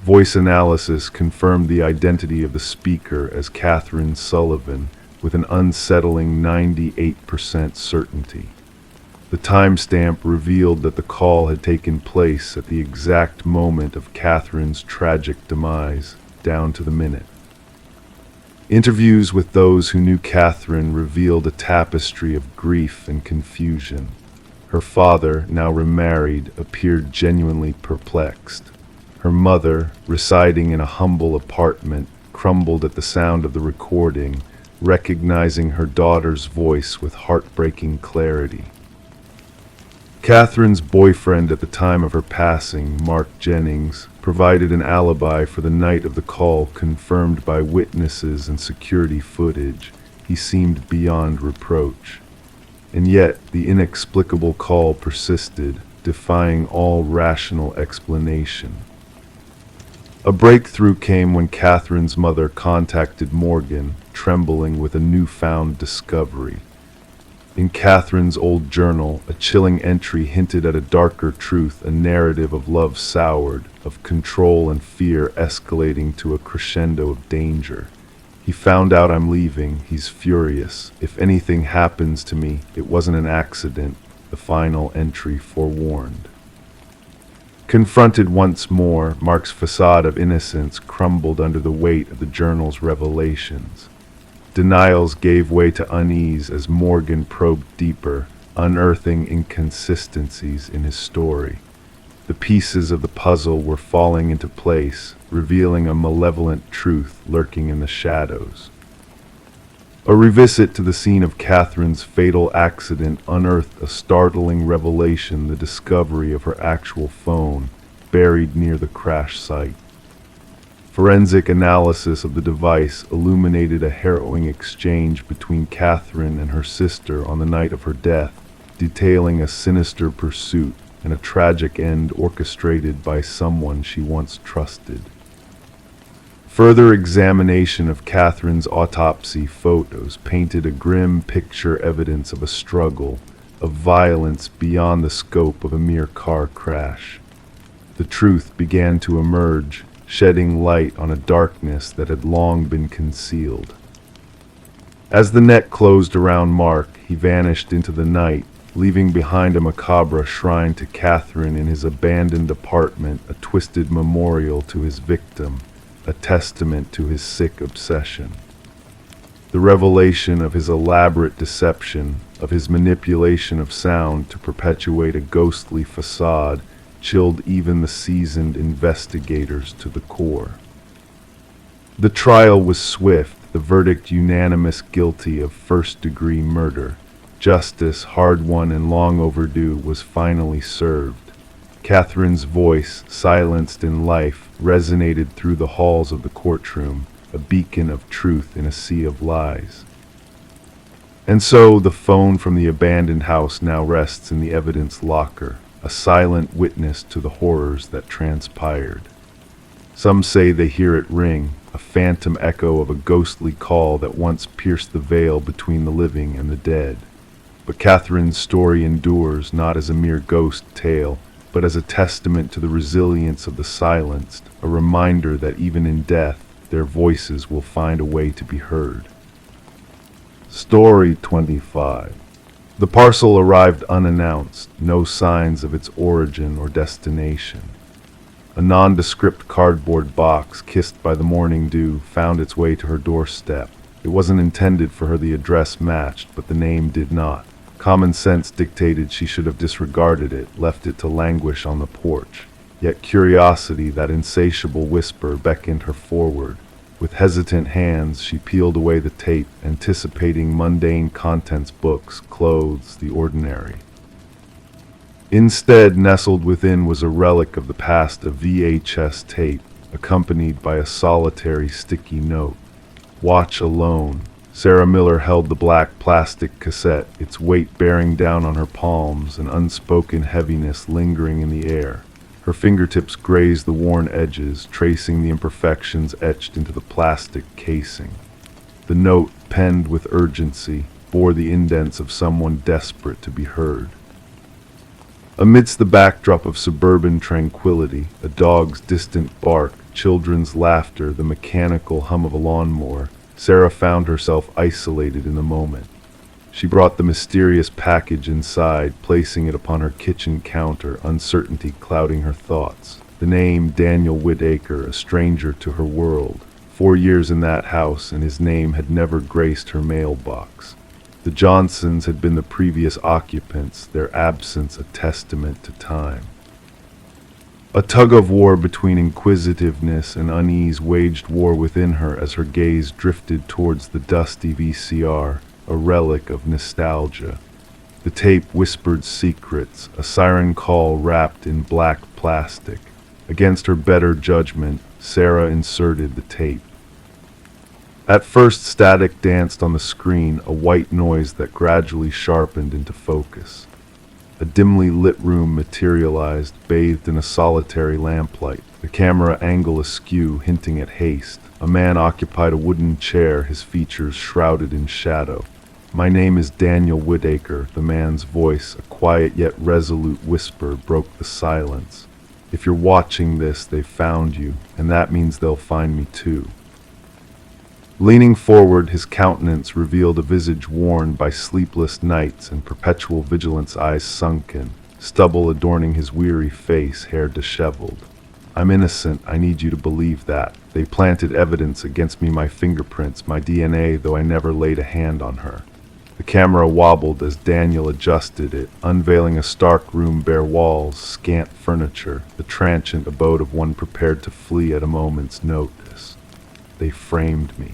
Voice analysis confirmed the identity of the speaker as Catherine Sullivan with an unsettling 98% certainty. The timestamp revealed that the call had taken place at the exact moment of Catherine's tragic demise, down to the minute. Interviews with those who knew Catherine revealed a tapestry of grief and confusion. Her father, now remarried, appeared genuinely perplexed. Her mother, residing in a humble apartment, crumbled at the sound of the recording, recognizing her daughter's voice with heartbreaking clarity. Catherine's boyfriend at the time of her passing, Mark Jennings, provided an alibi for the night of the call, confirmed by witnesses and security footage. He seemed beyond reproach. And yet, the inexplicable call persisted, defying all rational explanation. A breakthrough came when Catherine's mother contacted Morgan, trembling with a newfound discovery. In Catherine's old journal, a chilling entry hinted at a darker truth, a narrative of love soured, of control and fear escalating to a crescendo of danger. He found out I'm leaving, he's furious. If anything happens to me, it wasn't an accident, the final entry forewarned. Confronted once more, Mark's facade of innocence crumbled under the weight of the journal's revelations. Denials gave way to unease as Morgan probed deeper, unearthing inconsistencies in his story. The pieces of the puzzle were falling into place, revealing a malevolent truth lurking in the shadows. A revisit to the scene of Catherine's fatal accident unearthed a startling revelation: the discovery of her actual phone, buried near the crash site. Forensic analysis of the device illuminated a harrowing exchange between Catherine and her sister on the night of her death, detailing a sinister pursuit and a tragic end orchestrated by someone she once trusted. Further examination of Catherine's autopsy photos painted a grim picture, evidence of a struggle, of violence beyond the scope of a mere car crash. The truth began to emerge, shedding light on a darkness that had long been concealed. As the net closed around Mark, he vanished into the night, leaving behind a macabre shrine to Catherine in his abandoned apartment, a twisted memorial to his victim, a testament to his sick obsession. The revelation of his elaborate deception, of his manipulation of sound to perpetuate a ghostly facade, chilled even the seasoned investigators to the core. The trial was swift, the verdict unanimous: guilty of first-degree murder. Justice, hard-won and long overdue, was finally served. Catherine's voice, silenced in life, resonated through the halls of the courtroom, a beacon of truth in a sea of lies. And so the phone from the abandoned house now rests in the evidence locker, a silent witness to the horrors that transpired. Some say they hear it ring, a phantom echo of a ghostly call that once pierced the veil between the living and the dead. But Catherine's story endures, not as a mere ghost tale, but as a testament to the resilience of the silenced, a reminder that even in death, their voices will find a way to be heard. Story 25. The parcel arrived unannounced, no signs of its origin or destination. A nondescript cardboard box, kissed by the morning dew, found its way to her doorstep. It wasn't intended for her. The address matched, but the name did not. Common sense dictated she should have disregarded it, left it to languish on the porch. Yet curiosity, that insatiable whisper, beckoned her forward. With hesitant hands, she peeled away the tape, anticipating mundane contents: books, clothes, the ordinary. Instead, nestled within was a relic of the past, a VHS tape, accompanied by a solitary sticky note. "Watch alone." Sarah Miller held the black plastic cassette, its weight bearing down on her palms, an unspoken heaviness lingering in the air. Her fingertips grazed the worn edges, tracing the imperfections etched into the plastic casing. The note, penned with urgency, bore the indents of someone desperate to be heard. Amidst the backdrop of suburban tranquility, a dog's distant bark, children's laughter, the mechanical hum of a lawnmower, Sarah found herself isolated in the moment. She brought the mysterious package inside, placing it upon her kitchen counter, uncertainty clouding her thoughts. The name Daniel Whitaker, a stranger to her world. 4 years in that house, and his name had never graced her mailbox. The Johnsons had been the previous occupants, their absence a testament to time. A tug-of-war between inquisitiveness and unease waged war within her as her gaze drifted towards the dusty VCR, a relic of nostalgia. The tape whispered secrets, a siren call wrapped in black plastic. Against her better judgment, Sarah inserted the tape. At first, static danced on the screen, a white noise that gradually sharpened into focus. A dimly lit room materialized, bathed in a solitary lamplight, the camera angle askew, hinting at haste. A man occupied a wooden chair, his features shrouded in shadow. "My name is Daniel Whitaker," the man's voice, a quiet yet resolute whisper, broke the silence. "If you're watching this, they've found you, and that means they'll find me too." Leaning forward, his countenance revealed a visage worn by sleepless nights and perpetual vigilance, eyes sunken, stubble adorning his weary face, hair disheveled. "I'm innocent, I need you to believe that. They planted evidence against me, my fingerprints, my DNA, though I never laid a hand on her." The camera wobbled as Daniel adjusted it, unveiling a stark room, bare walls, scant furniture, the transient abode of one prepared to flee at a moment's notice. "They framed me.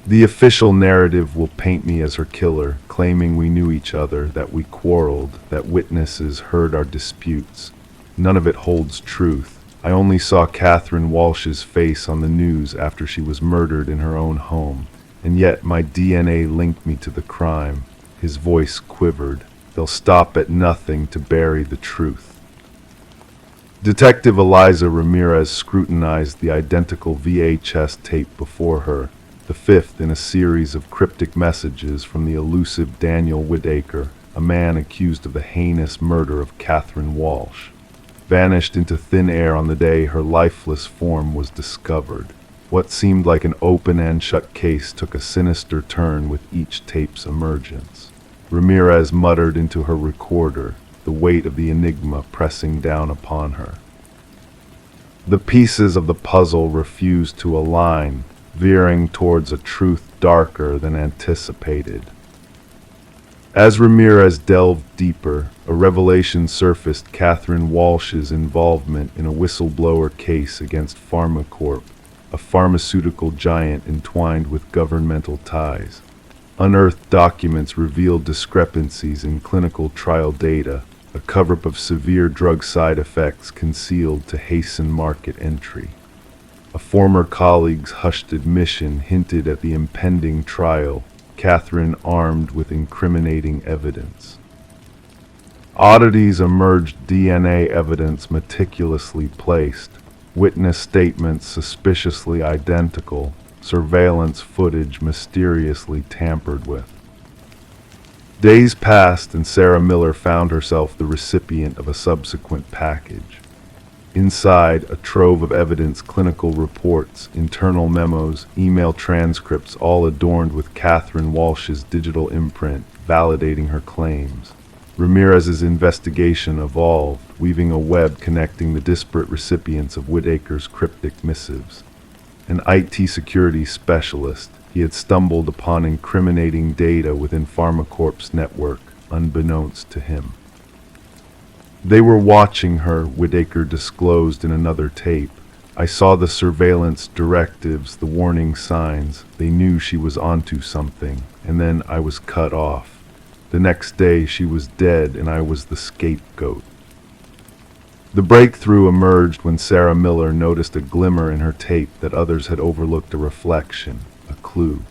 The official narrative will paint me as her killer, claiming we knew each other, that we quarreled, that witnesses heard our disputes. None of it holds truth. I only saw Catherine Walsh's face on the news after she was murdered in her own home, and yet my DNA linked me to the crime." His voice quivered. "They'll stop at nothing to bury the truth." Detective Eliza Ramirez scrutinized the identical VHS tape before her, the fifth in a series of cryptic messages from the elusive Daniel Whitaker, a man accused of the heinous murder of Catherine Walsh. Vanished into thin air on the day her lifeless form was discovered. What seemed like an open and shut case took a sinister turn with each tape's emergence. Ramirez muttered into her recorder, the weight of the enigma pressing down upon her. The pieces of the puzzle refused to align, veering towards a truth darker than anticipated. As Ramirez delved deeper, a revelation surfaced: Catherine Walsh's involvement in a whistleblower case against PharmaCorp, a pharmaceutical giant entwined with governmental ties. Unearthed documents revealed discrepancies in clinical trial data, a cover-up of severe drug side effects concealed to hasten market entry. A former colleague's hushed admission hinted at the impending trial, Catherine armed with incriminating evidence. Oddities emerged: DNA evidence meticulously placed, witness statements suspiciously identical, surveillance footage mysteriously tampered with. Days passed and Sarah Miller found herself the recipient of a subsequent package. Inside, a trove of evidence: clinical reports, internal memos, email transcripts, all adorned with Catherine Walsh's digital imprint, validating her claims. Ramirez's investigation evolved, weaving a web connecting the disparate recipients of Whitaker's cryptic missives. An IT security specialist, he had stumbled upon incriminating data within PharmaCorp's network, unbeknownst to him. "They were watching her," Whitaker disclosed in another tape. I saw the surveillance directives, the warning signs. They knew she was onto something, and then I was cut off. The next day she was dead and I was the scapegoat. The breakthrough emerged when Sarah Miller noticed a glimmer in her tape that others had overlooked, a reflection, a clue.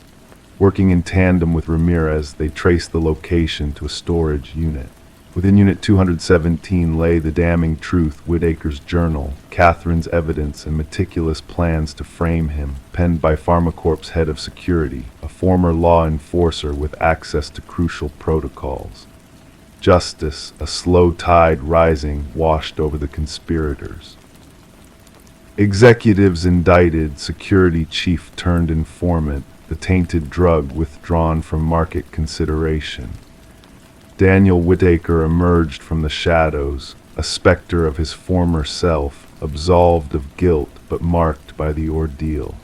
Working in tandem with Ramirez, they traced the location to a storage unit. Within Unit 217 lay the damning truth, Whitaker's journal, Catherine's evidence, and meticulous plans to frame him, penned by PharmaCorp's head of security, a former law enforcer with access to crucial protocols. Justice, a slow tide rising, washed over the conspirators. Executives indicted, security chief turned informant, the tainted drug withdrawn from market consideration. Daniel Whitaker emerged from the shadows, a specter of his former self, absolved of guilt but marked by the ordeal.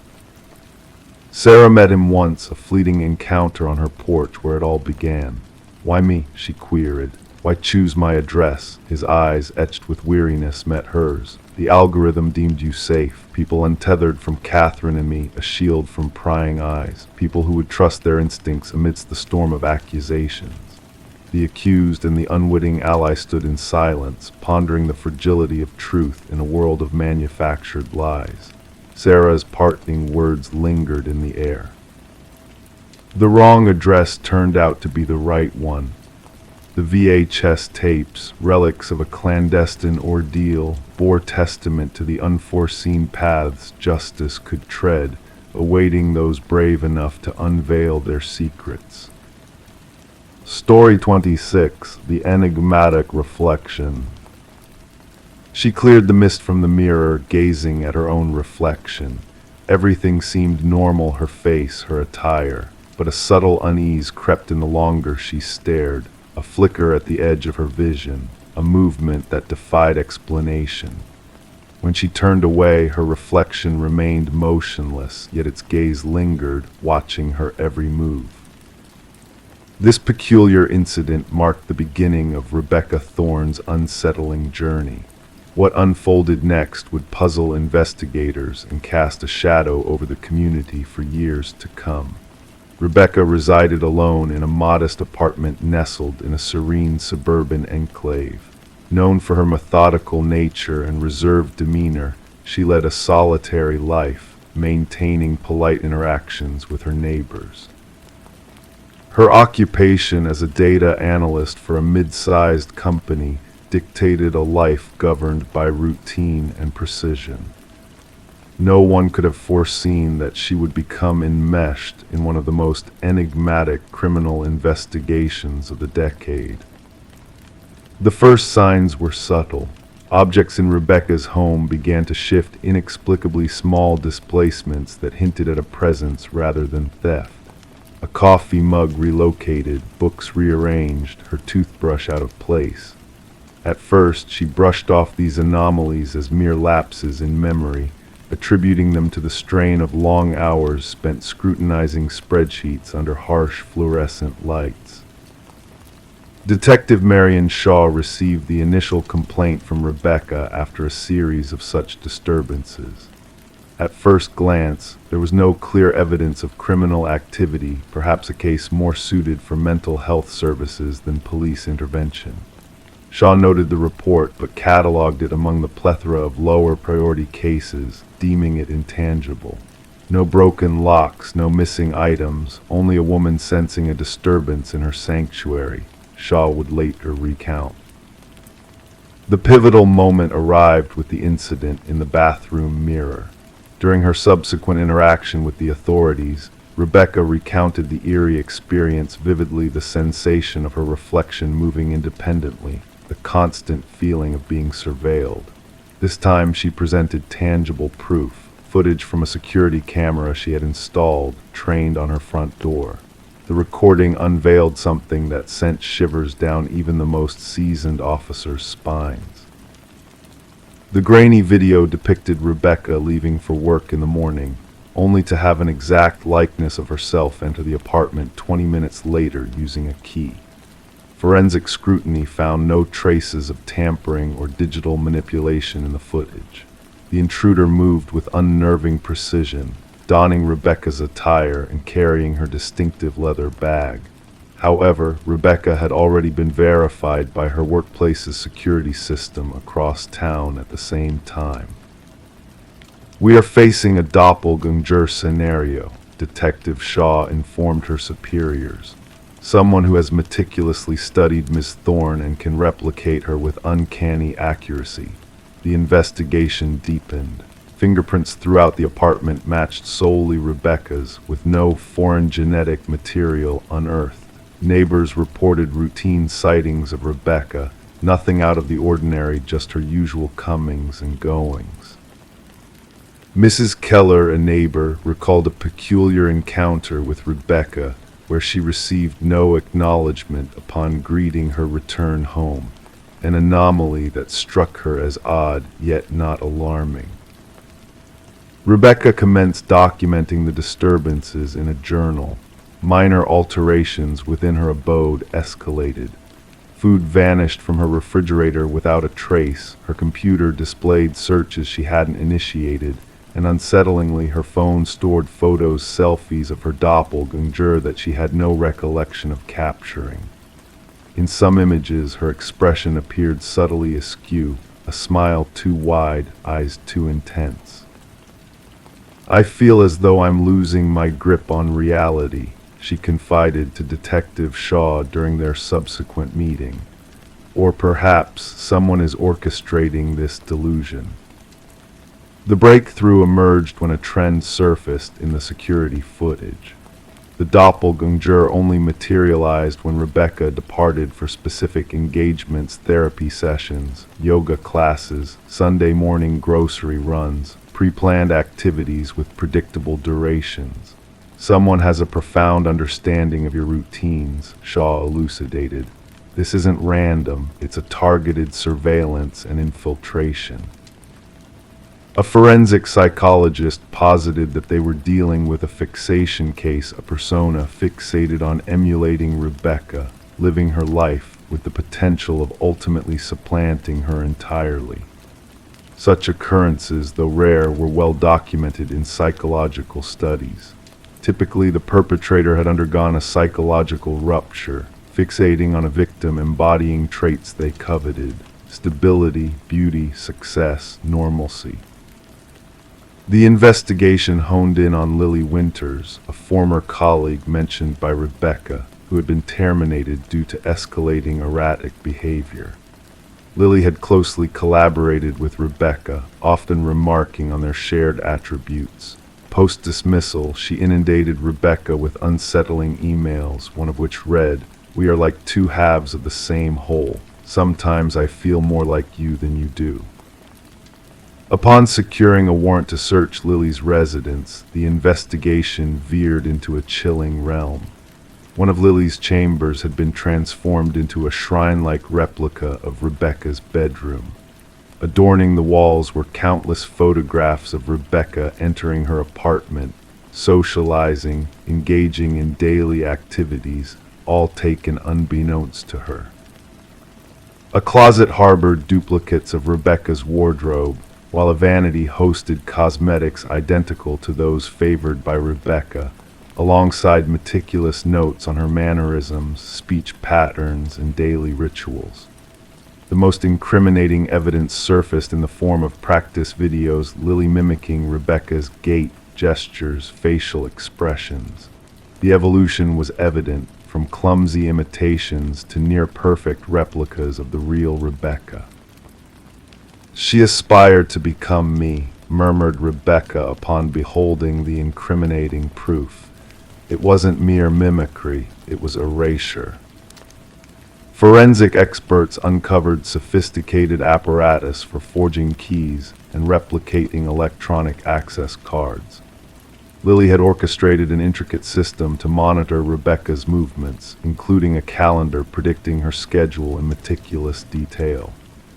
Sarah met him once, a fleeting encounter on her porch where it all began. "Why me?" she queried. "Why choose my address?" His eyes, etched with weariness, met hers. "The algorithm deemed you safe. People untethered from Catherine and me, a shield from prying eyes. People who would trust their instincts amidst the storm of accusations." The accused and the unwitting ally stood in silence, pondering the fragility of truth in a world of manufactured lies. Sarah's parting words lingered in the air. The wrong address turned out to be the right one. The VHS tapes, relics of a clandestine ordeal, bore testament to the unforeseen paths justice could tread, awaiting those brave enough to unveil their secrets. Story 26, The Enigmatic Reflection. She cleared the mist from the mirror, gazing at her own reflection. Everything seemed normal, her face, her attire, but a subtle unease crept in the longer she stared, a flicker at the edge of her vision, a movement that defied explanation. When she turned away, her reflection remained motionless, yet its gaze lingered, watching her every move. This peculiar incident marked the beginning of Rebecca Thorne's unsettling journey. What unfolded next would puzzle investigators and cast a shadow over the community for years to come. Rebecca resided alone in a modest apartment nestled in a serene suburban enclave. Known for her methodical nature and reserved demeanor, she led a solitary life, maintaining polite interactions with her neighbors. Her occupation as a data analyst for a mid-sized company dictated a life governed by routine and precision. No one could have foreseen that she would become enmeshed in one of the most enigmatic criminal investigations of the decade. The first signs were subtle. Objects in Rebecca's home began to shift, inexplicably small displacements that hinted at a presence rather than theft. A coffee mug relocated, books rearranged, her toothbrush out of place. At first, she brushed off these anomalies as mere lapses in memory, attributing them to the strain of long hours spent scrutinizing spreadsheets under harsh fluorescent lights. Detective Marion Shaw received the initial complaint from Rebecca after a series of such disturbances. At first glance, there was no clear evidence of criminal activity, perhaps a case more suited for mental health services than police intervention. Shaw noted the report but cataloged it among the plethora of lower priority cases, deeming it intangible. No broken locks, no missing items, only a woman sensing a disturbance in her sanctuary, Shaw would later recount. The pivotal moment arrived with the incident in the bathroom mirror. During her subsequent interaction with the authorities, Rebecca recounted the eerie experience vividly, the sensation of her reflection moving independently, the constant feeling of being surveilled. This time she presented tangible proof, footage from a security camera she had installed, trained on her front door. The recording unveiled something that sent shivers down even the most seasoned officers' spines. The grainy video depicted Rebecca leaving for work in the morning, only to have an exact likeness of herself enter the apartment 20 minutes later using a key. Forensic scrutiny found no traces of tampering or digital manipulation in the footage. The intruder moved with unnerving precision, donning Rebecca's attire and carrying her distinctive leather bag. However, Rebecca had already been verified by her workplace's security system across town at the same time. "We are facing a doppelganger scenario," Detective Shaw informed her superiors. "Someone who has meticulously studied Miss Thorne and can replicate her with uncanny accuracy." The investigation deepened. Fingerprints throughout the apartment matched solely Rebecca's, with no foreign genetic material unearthed. Neighbors reported routine sightings of Rebecca, nothing out of the ordinary, just her usual comings and goings. Mrs. Keller, a neighbor, recalled a peculiar encounter with Rebecca where she received no acknowledgement upon greeting her return home, an anomaly that struck her as odd yet not alarming. Rebecca commenced documenting the disturbances in a journal. Minor alterations within her abode escalated. Food vanished from her refrigerator without a trace, her computer displayed searches she hadn't initiated, and unsettlingly her phone stored photos, selfies of her doppelganger that she had no recollection of capturing. In some images, her expression appeared subtly askew, a smile too wide, eyes too intense. "I feel as though I'm losing my grip on reality," she confided to Detective Shaw during their subsequent meeting. "Or perhaps someone is orchestrating this delusion." The breakthrough emerged when a trend surfaced in the security footage. The doppelganger only materialized when Rebecca departed for specific engagements, therapy sessions, yoga classes, Sunday morning grocery runs, pre-planned activities with predictable durations. "Someone has a profound understanding of your routines," Shaw elucidated. "This isn't random, it's a targeted surveillance and infiltration." A forensic psychologist posited that they were dealing with a fixation case, a persona fixated on emulating Rebecca, living her life with the potential of ultimately supplanting her entirely. Such occurrences, though rare, were well documented in psychological studies. Typically, the perpetrator had undergone a psychological rupture, fixating on a victim embodying traits they coveted: stability, beauty, success, normalcy. The investigation honed in on Lily Winters, a former colleague mentioned by Rebecca, who had been terminated due to escalating erratic behavior. Lily had closely collaborated with Rebecca, often remarking on their shared attributes. Post-dismissal, she inundated Rebecca with unsettling emails, one of which read, "We are like two halves of the same whole. Sometimes I feel more like you than you do." Upon securing a warrant to search Lily's residence, the investigation veered into a chilling realm. One of Lily's chambers had been transformed into a shrine-like replica of Rebecca's bedroom. Adorning the walls were countless photographs of Rebecca entering her apartment, socializing, engaging in daily activities, all taken unbeknownst to her. A closet harbored duplicates of Rebecca's wardrobe, while a vanity hosted cosmetics identical to those favored by Rebecca, alongside meticulous notes on her mannerisms, speech patterns, and daily rituals. The most incriminating evidence surfaced in the form of practice videos, Lily mimicking Rebecca's gait, gestures, facial expressions. The evolution was evident, from clumsy imitations to near-perfect replicas of the real Rebecca. "She aspired to become me," murmured Rebecca upon beholding the incriminating proof. "It wasn't mere mimicry, it was erasure." Forensic experts uncovered sophisticated apparatus for forging keys and replicating electronic access cards. Lily had orchestrated an intricate system to monitor Rebecca's movements, including a calendar predicting her schedule in meticulous detail.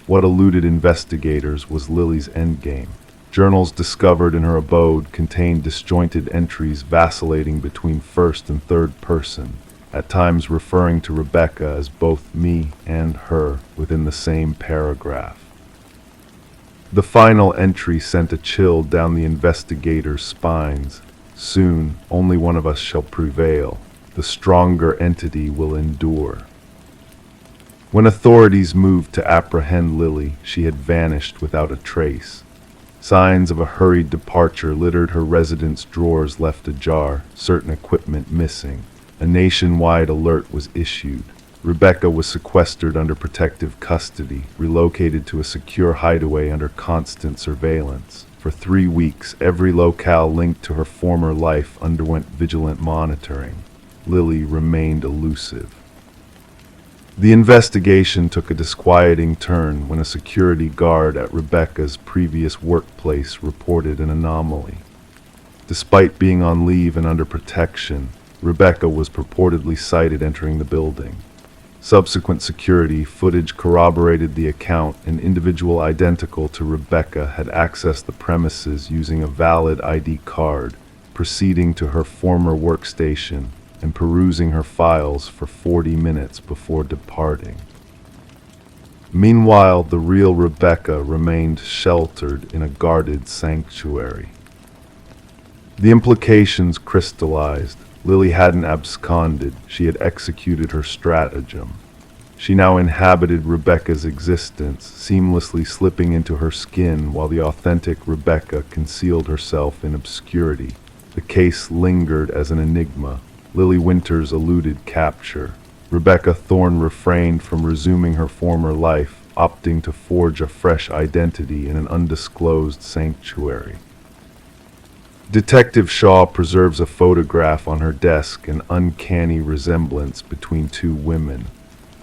What eluded investigators was Lily's endgame. Journals discovered in her abode contained disjointed entries vacillating between first and third person, at times referring to Rebecca as both me and her within the same paragraph. The final entry sent a chill down the investigators' spines. Soon, only one of us shall prevail. The stronger entity will endure. When authorities moved to apprehend Lily, she had vanished without a trace. Signs of a hurried departure littered her residence drawers left ajar, certain equipment missing. A nationwide alert was issued. Rebecca was sequestered under protective custody, relocated to a secure hideaway under constant surveillance. For 3 weeks, every locale linked to her former life underwent vigilant monitoring. Lily remained elusive. The investigation took a disquieting turn when a security guard at Rebecca's previous workplace reported an anomaly. Despite being on leave and under protection, Rebecca was purportedly sighted entering the building. Subsequent security footage corroborated the account. An individual identical to Rebecca had accessed the premises using a valid ID card, proceeding to her former workstation and perusing her files for 40 minutes before departing. Meanwhile, the real Rebecca remained sheltered in a guarded sanctuary. The implications crystallized. Lily hadn't absconded, she had executed her stratagem. She now inhabited Rebecca's existence, seamlessly slipping into her skin while the authentic Rebecca concealed herself in obscurity. The case lingered as an enigma. Lily Winters eluded capture. Rebecca Thorne refrained from resuming her former life, opting to forge a fresh identity in an undisclosed sanctuary. Detective Shaw preserves a photograph on her desk, an uncanny resemblance between 2 women.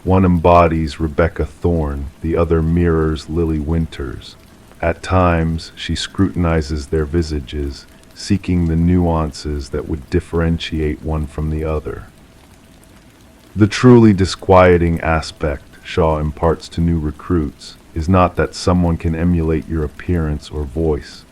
One embodies Rebecca Thorne, the other mirrors Lily Winters. At times, she scrutinizes their visages, seeking the nuances that would differentiate one from the other. The truly disquieting aspect Shaw imparts to new recruits is not that someone can emulate your appearance or voice.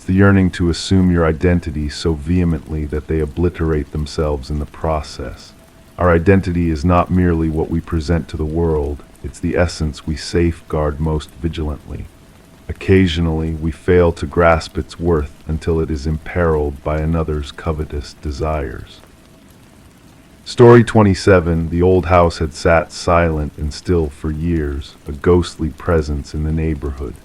The yearning to assume your identity so vehemently that they obliterate themselves in the process. Our identity is not merely what we present to the world, it's the essence we safeguard most vigilantly. Occasionally, we fail to grasp its worth until it is imperiled by another's covetous desires. Story 27. The old house had sat silent and still for years, a ghostly presence in the neighborhood.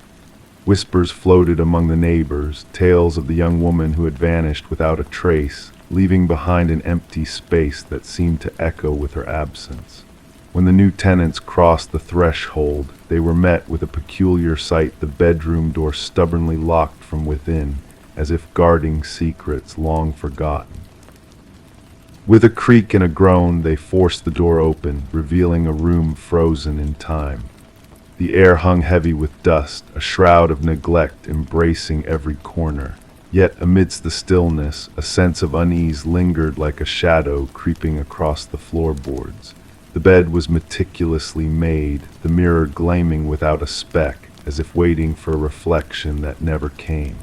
Whispers floated among the neighbors, tales of the young woman who had vanished without a trace, leaving behind an empty space that seemed to echo with her absence. When the new tenants crossed the threshold, they were met with a peculiar sight, the bedroom door stubbornly locked from within, as if guarding secrets long forgotten. With a creak and a groan, they forced the door open, revealing a room frozen in time. The air hung heavy with dust, a shroud of neglect embracing every corner. Yet amidst the stillness, a sense of unease lingered like a shadow creeping across the floorboards. The bed was meticulously made, the mirror gleaming without a speck, as if waiting for a reflection that never came.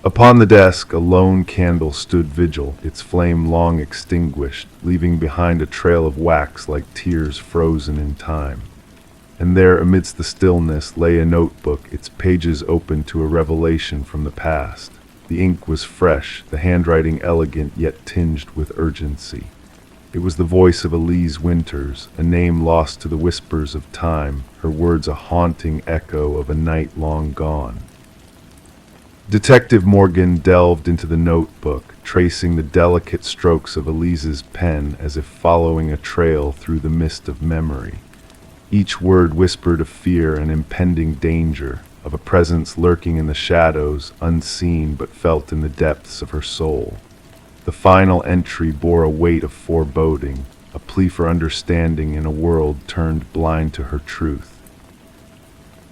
Upon the desk, a lone candle stood vigil, its flame long extinguished, leaving behind a trail of wax like tears frozen in time. And there, amidst the stillness, lay a notebook, its pages open to a revelation from the past. The ink was fresh, the handwriting elegant yet tinged with urgency. It was the voice of Elise Winters, a name lost to the whispers of time, her words a haunting echo of a night long gone. Detective Morgan delved into the notebook, tracing the delicate strokes of Elise's pen as if following a trail through the mist of memory. Each word whispered of fear and impending danger, of a presence lurking in the shadows, unseen but felt in the depths of her soul. The final entry bore a weight of foreboding, a plea for understanding in a world turned blind to her truth.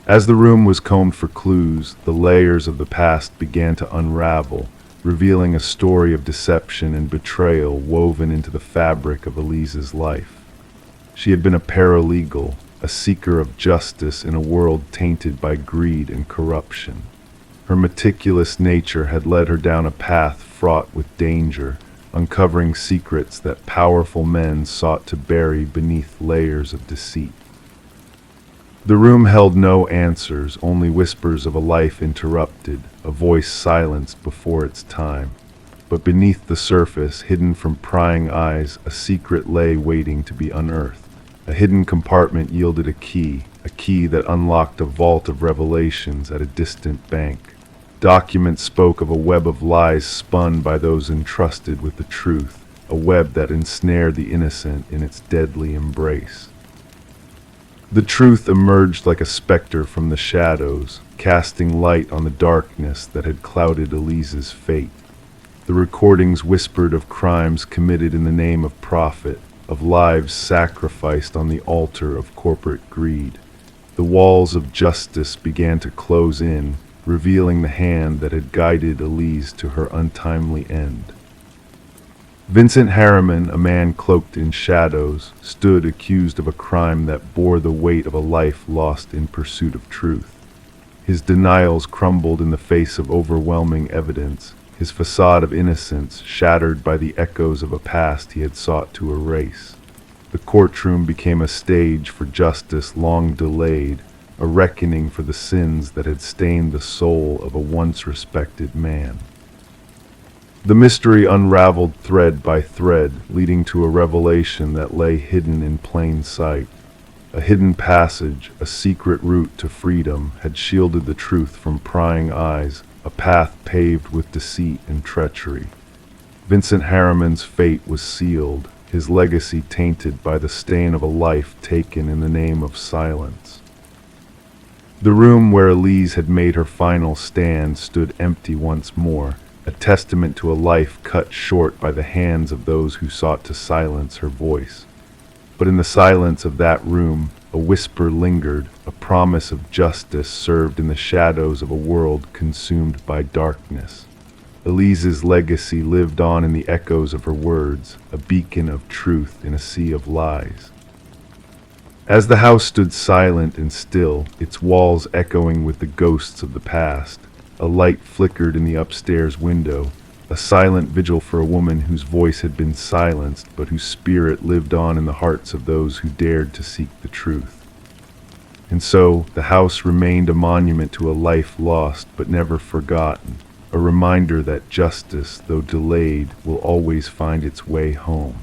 As the room was combed for clues, the layers of the past began to unravel, revealing a story of deception and betrayal woven into the fabric of Elise's life. She had been a paralegal, a seeker of justice in a world tainted by greed and corruption. Her meticulous nature had led her down a path fraught with danger, uncovering secrets that powerful men sought to bury beneath layers of deceit. The room held no answers, only whispers of a life interrupted, a voice silenced before its time. But beneath the surface, hidden from prying eyes, a secret lay waiting to be unearthed. A hidden compartment yielded a key that unlocked a vault of revelations at a distant bank. Documents spoke of a web of lies spun by those entrusted with the truth, a web that ensnared the innocent in its deadly embrace. The truth emerged like a specter from the shadows, casting light on the darkness that had clouded Elise's fate. The recordings whispered of crimes committed in the name of profit, of lives sacrificed on the altar of corporate greed. The walls of justice began to close in, revealing the hand that had guided Elise to her untimely end. Vincent Harriman, a man cloaked in shadows, stood accused of a crime that bore the weight of a life lost in pursuit of truth. His denials crumbled in the face of overwhelming evidence, his facade of innocence shattered by the echoes of a past he had sought to erase. The courtroom became a stage for justice long delayed, a reckoning for the sins that had stained the soul of a once respected man. The mystery unraveled thread by thread, leading to a revelation that lay hidden in plain sight. A hidden passage, a secret route to freedom, had shielded the truth from prying eyes, a path paved with deceit and treachery. Vincent Harriman's fate was sealed, his legacy tainted by the stain of a life taken in the name of silence. The room where Elise had made her final stand stood empty once more, a testament to a life cut short by the hands of those who sought to silence her voice. But in the silence of that room, a whisper lingered, a promise of justice served in the shadows of a world consumed by darkness. Elise's legacy lived on in the echoes of her words, a beacon of truth in a sea of lies. As the house stood silent and still, its walls echoing with the ghosts of the past, a light flickered in the upstairs window, a silent vigil for a woman whose voice had been silenced, but whose spirit lived on in the hearts of those who dared to seek the truth. And so, the house remained a monument to a life lost but never forgotten, a reminder that justice, though delayed, will always find its way home.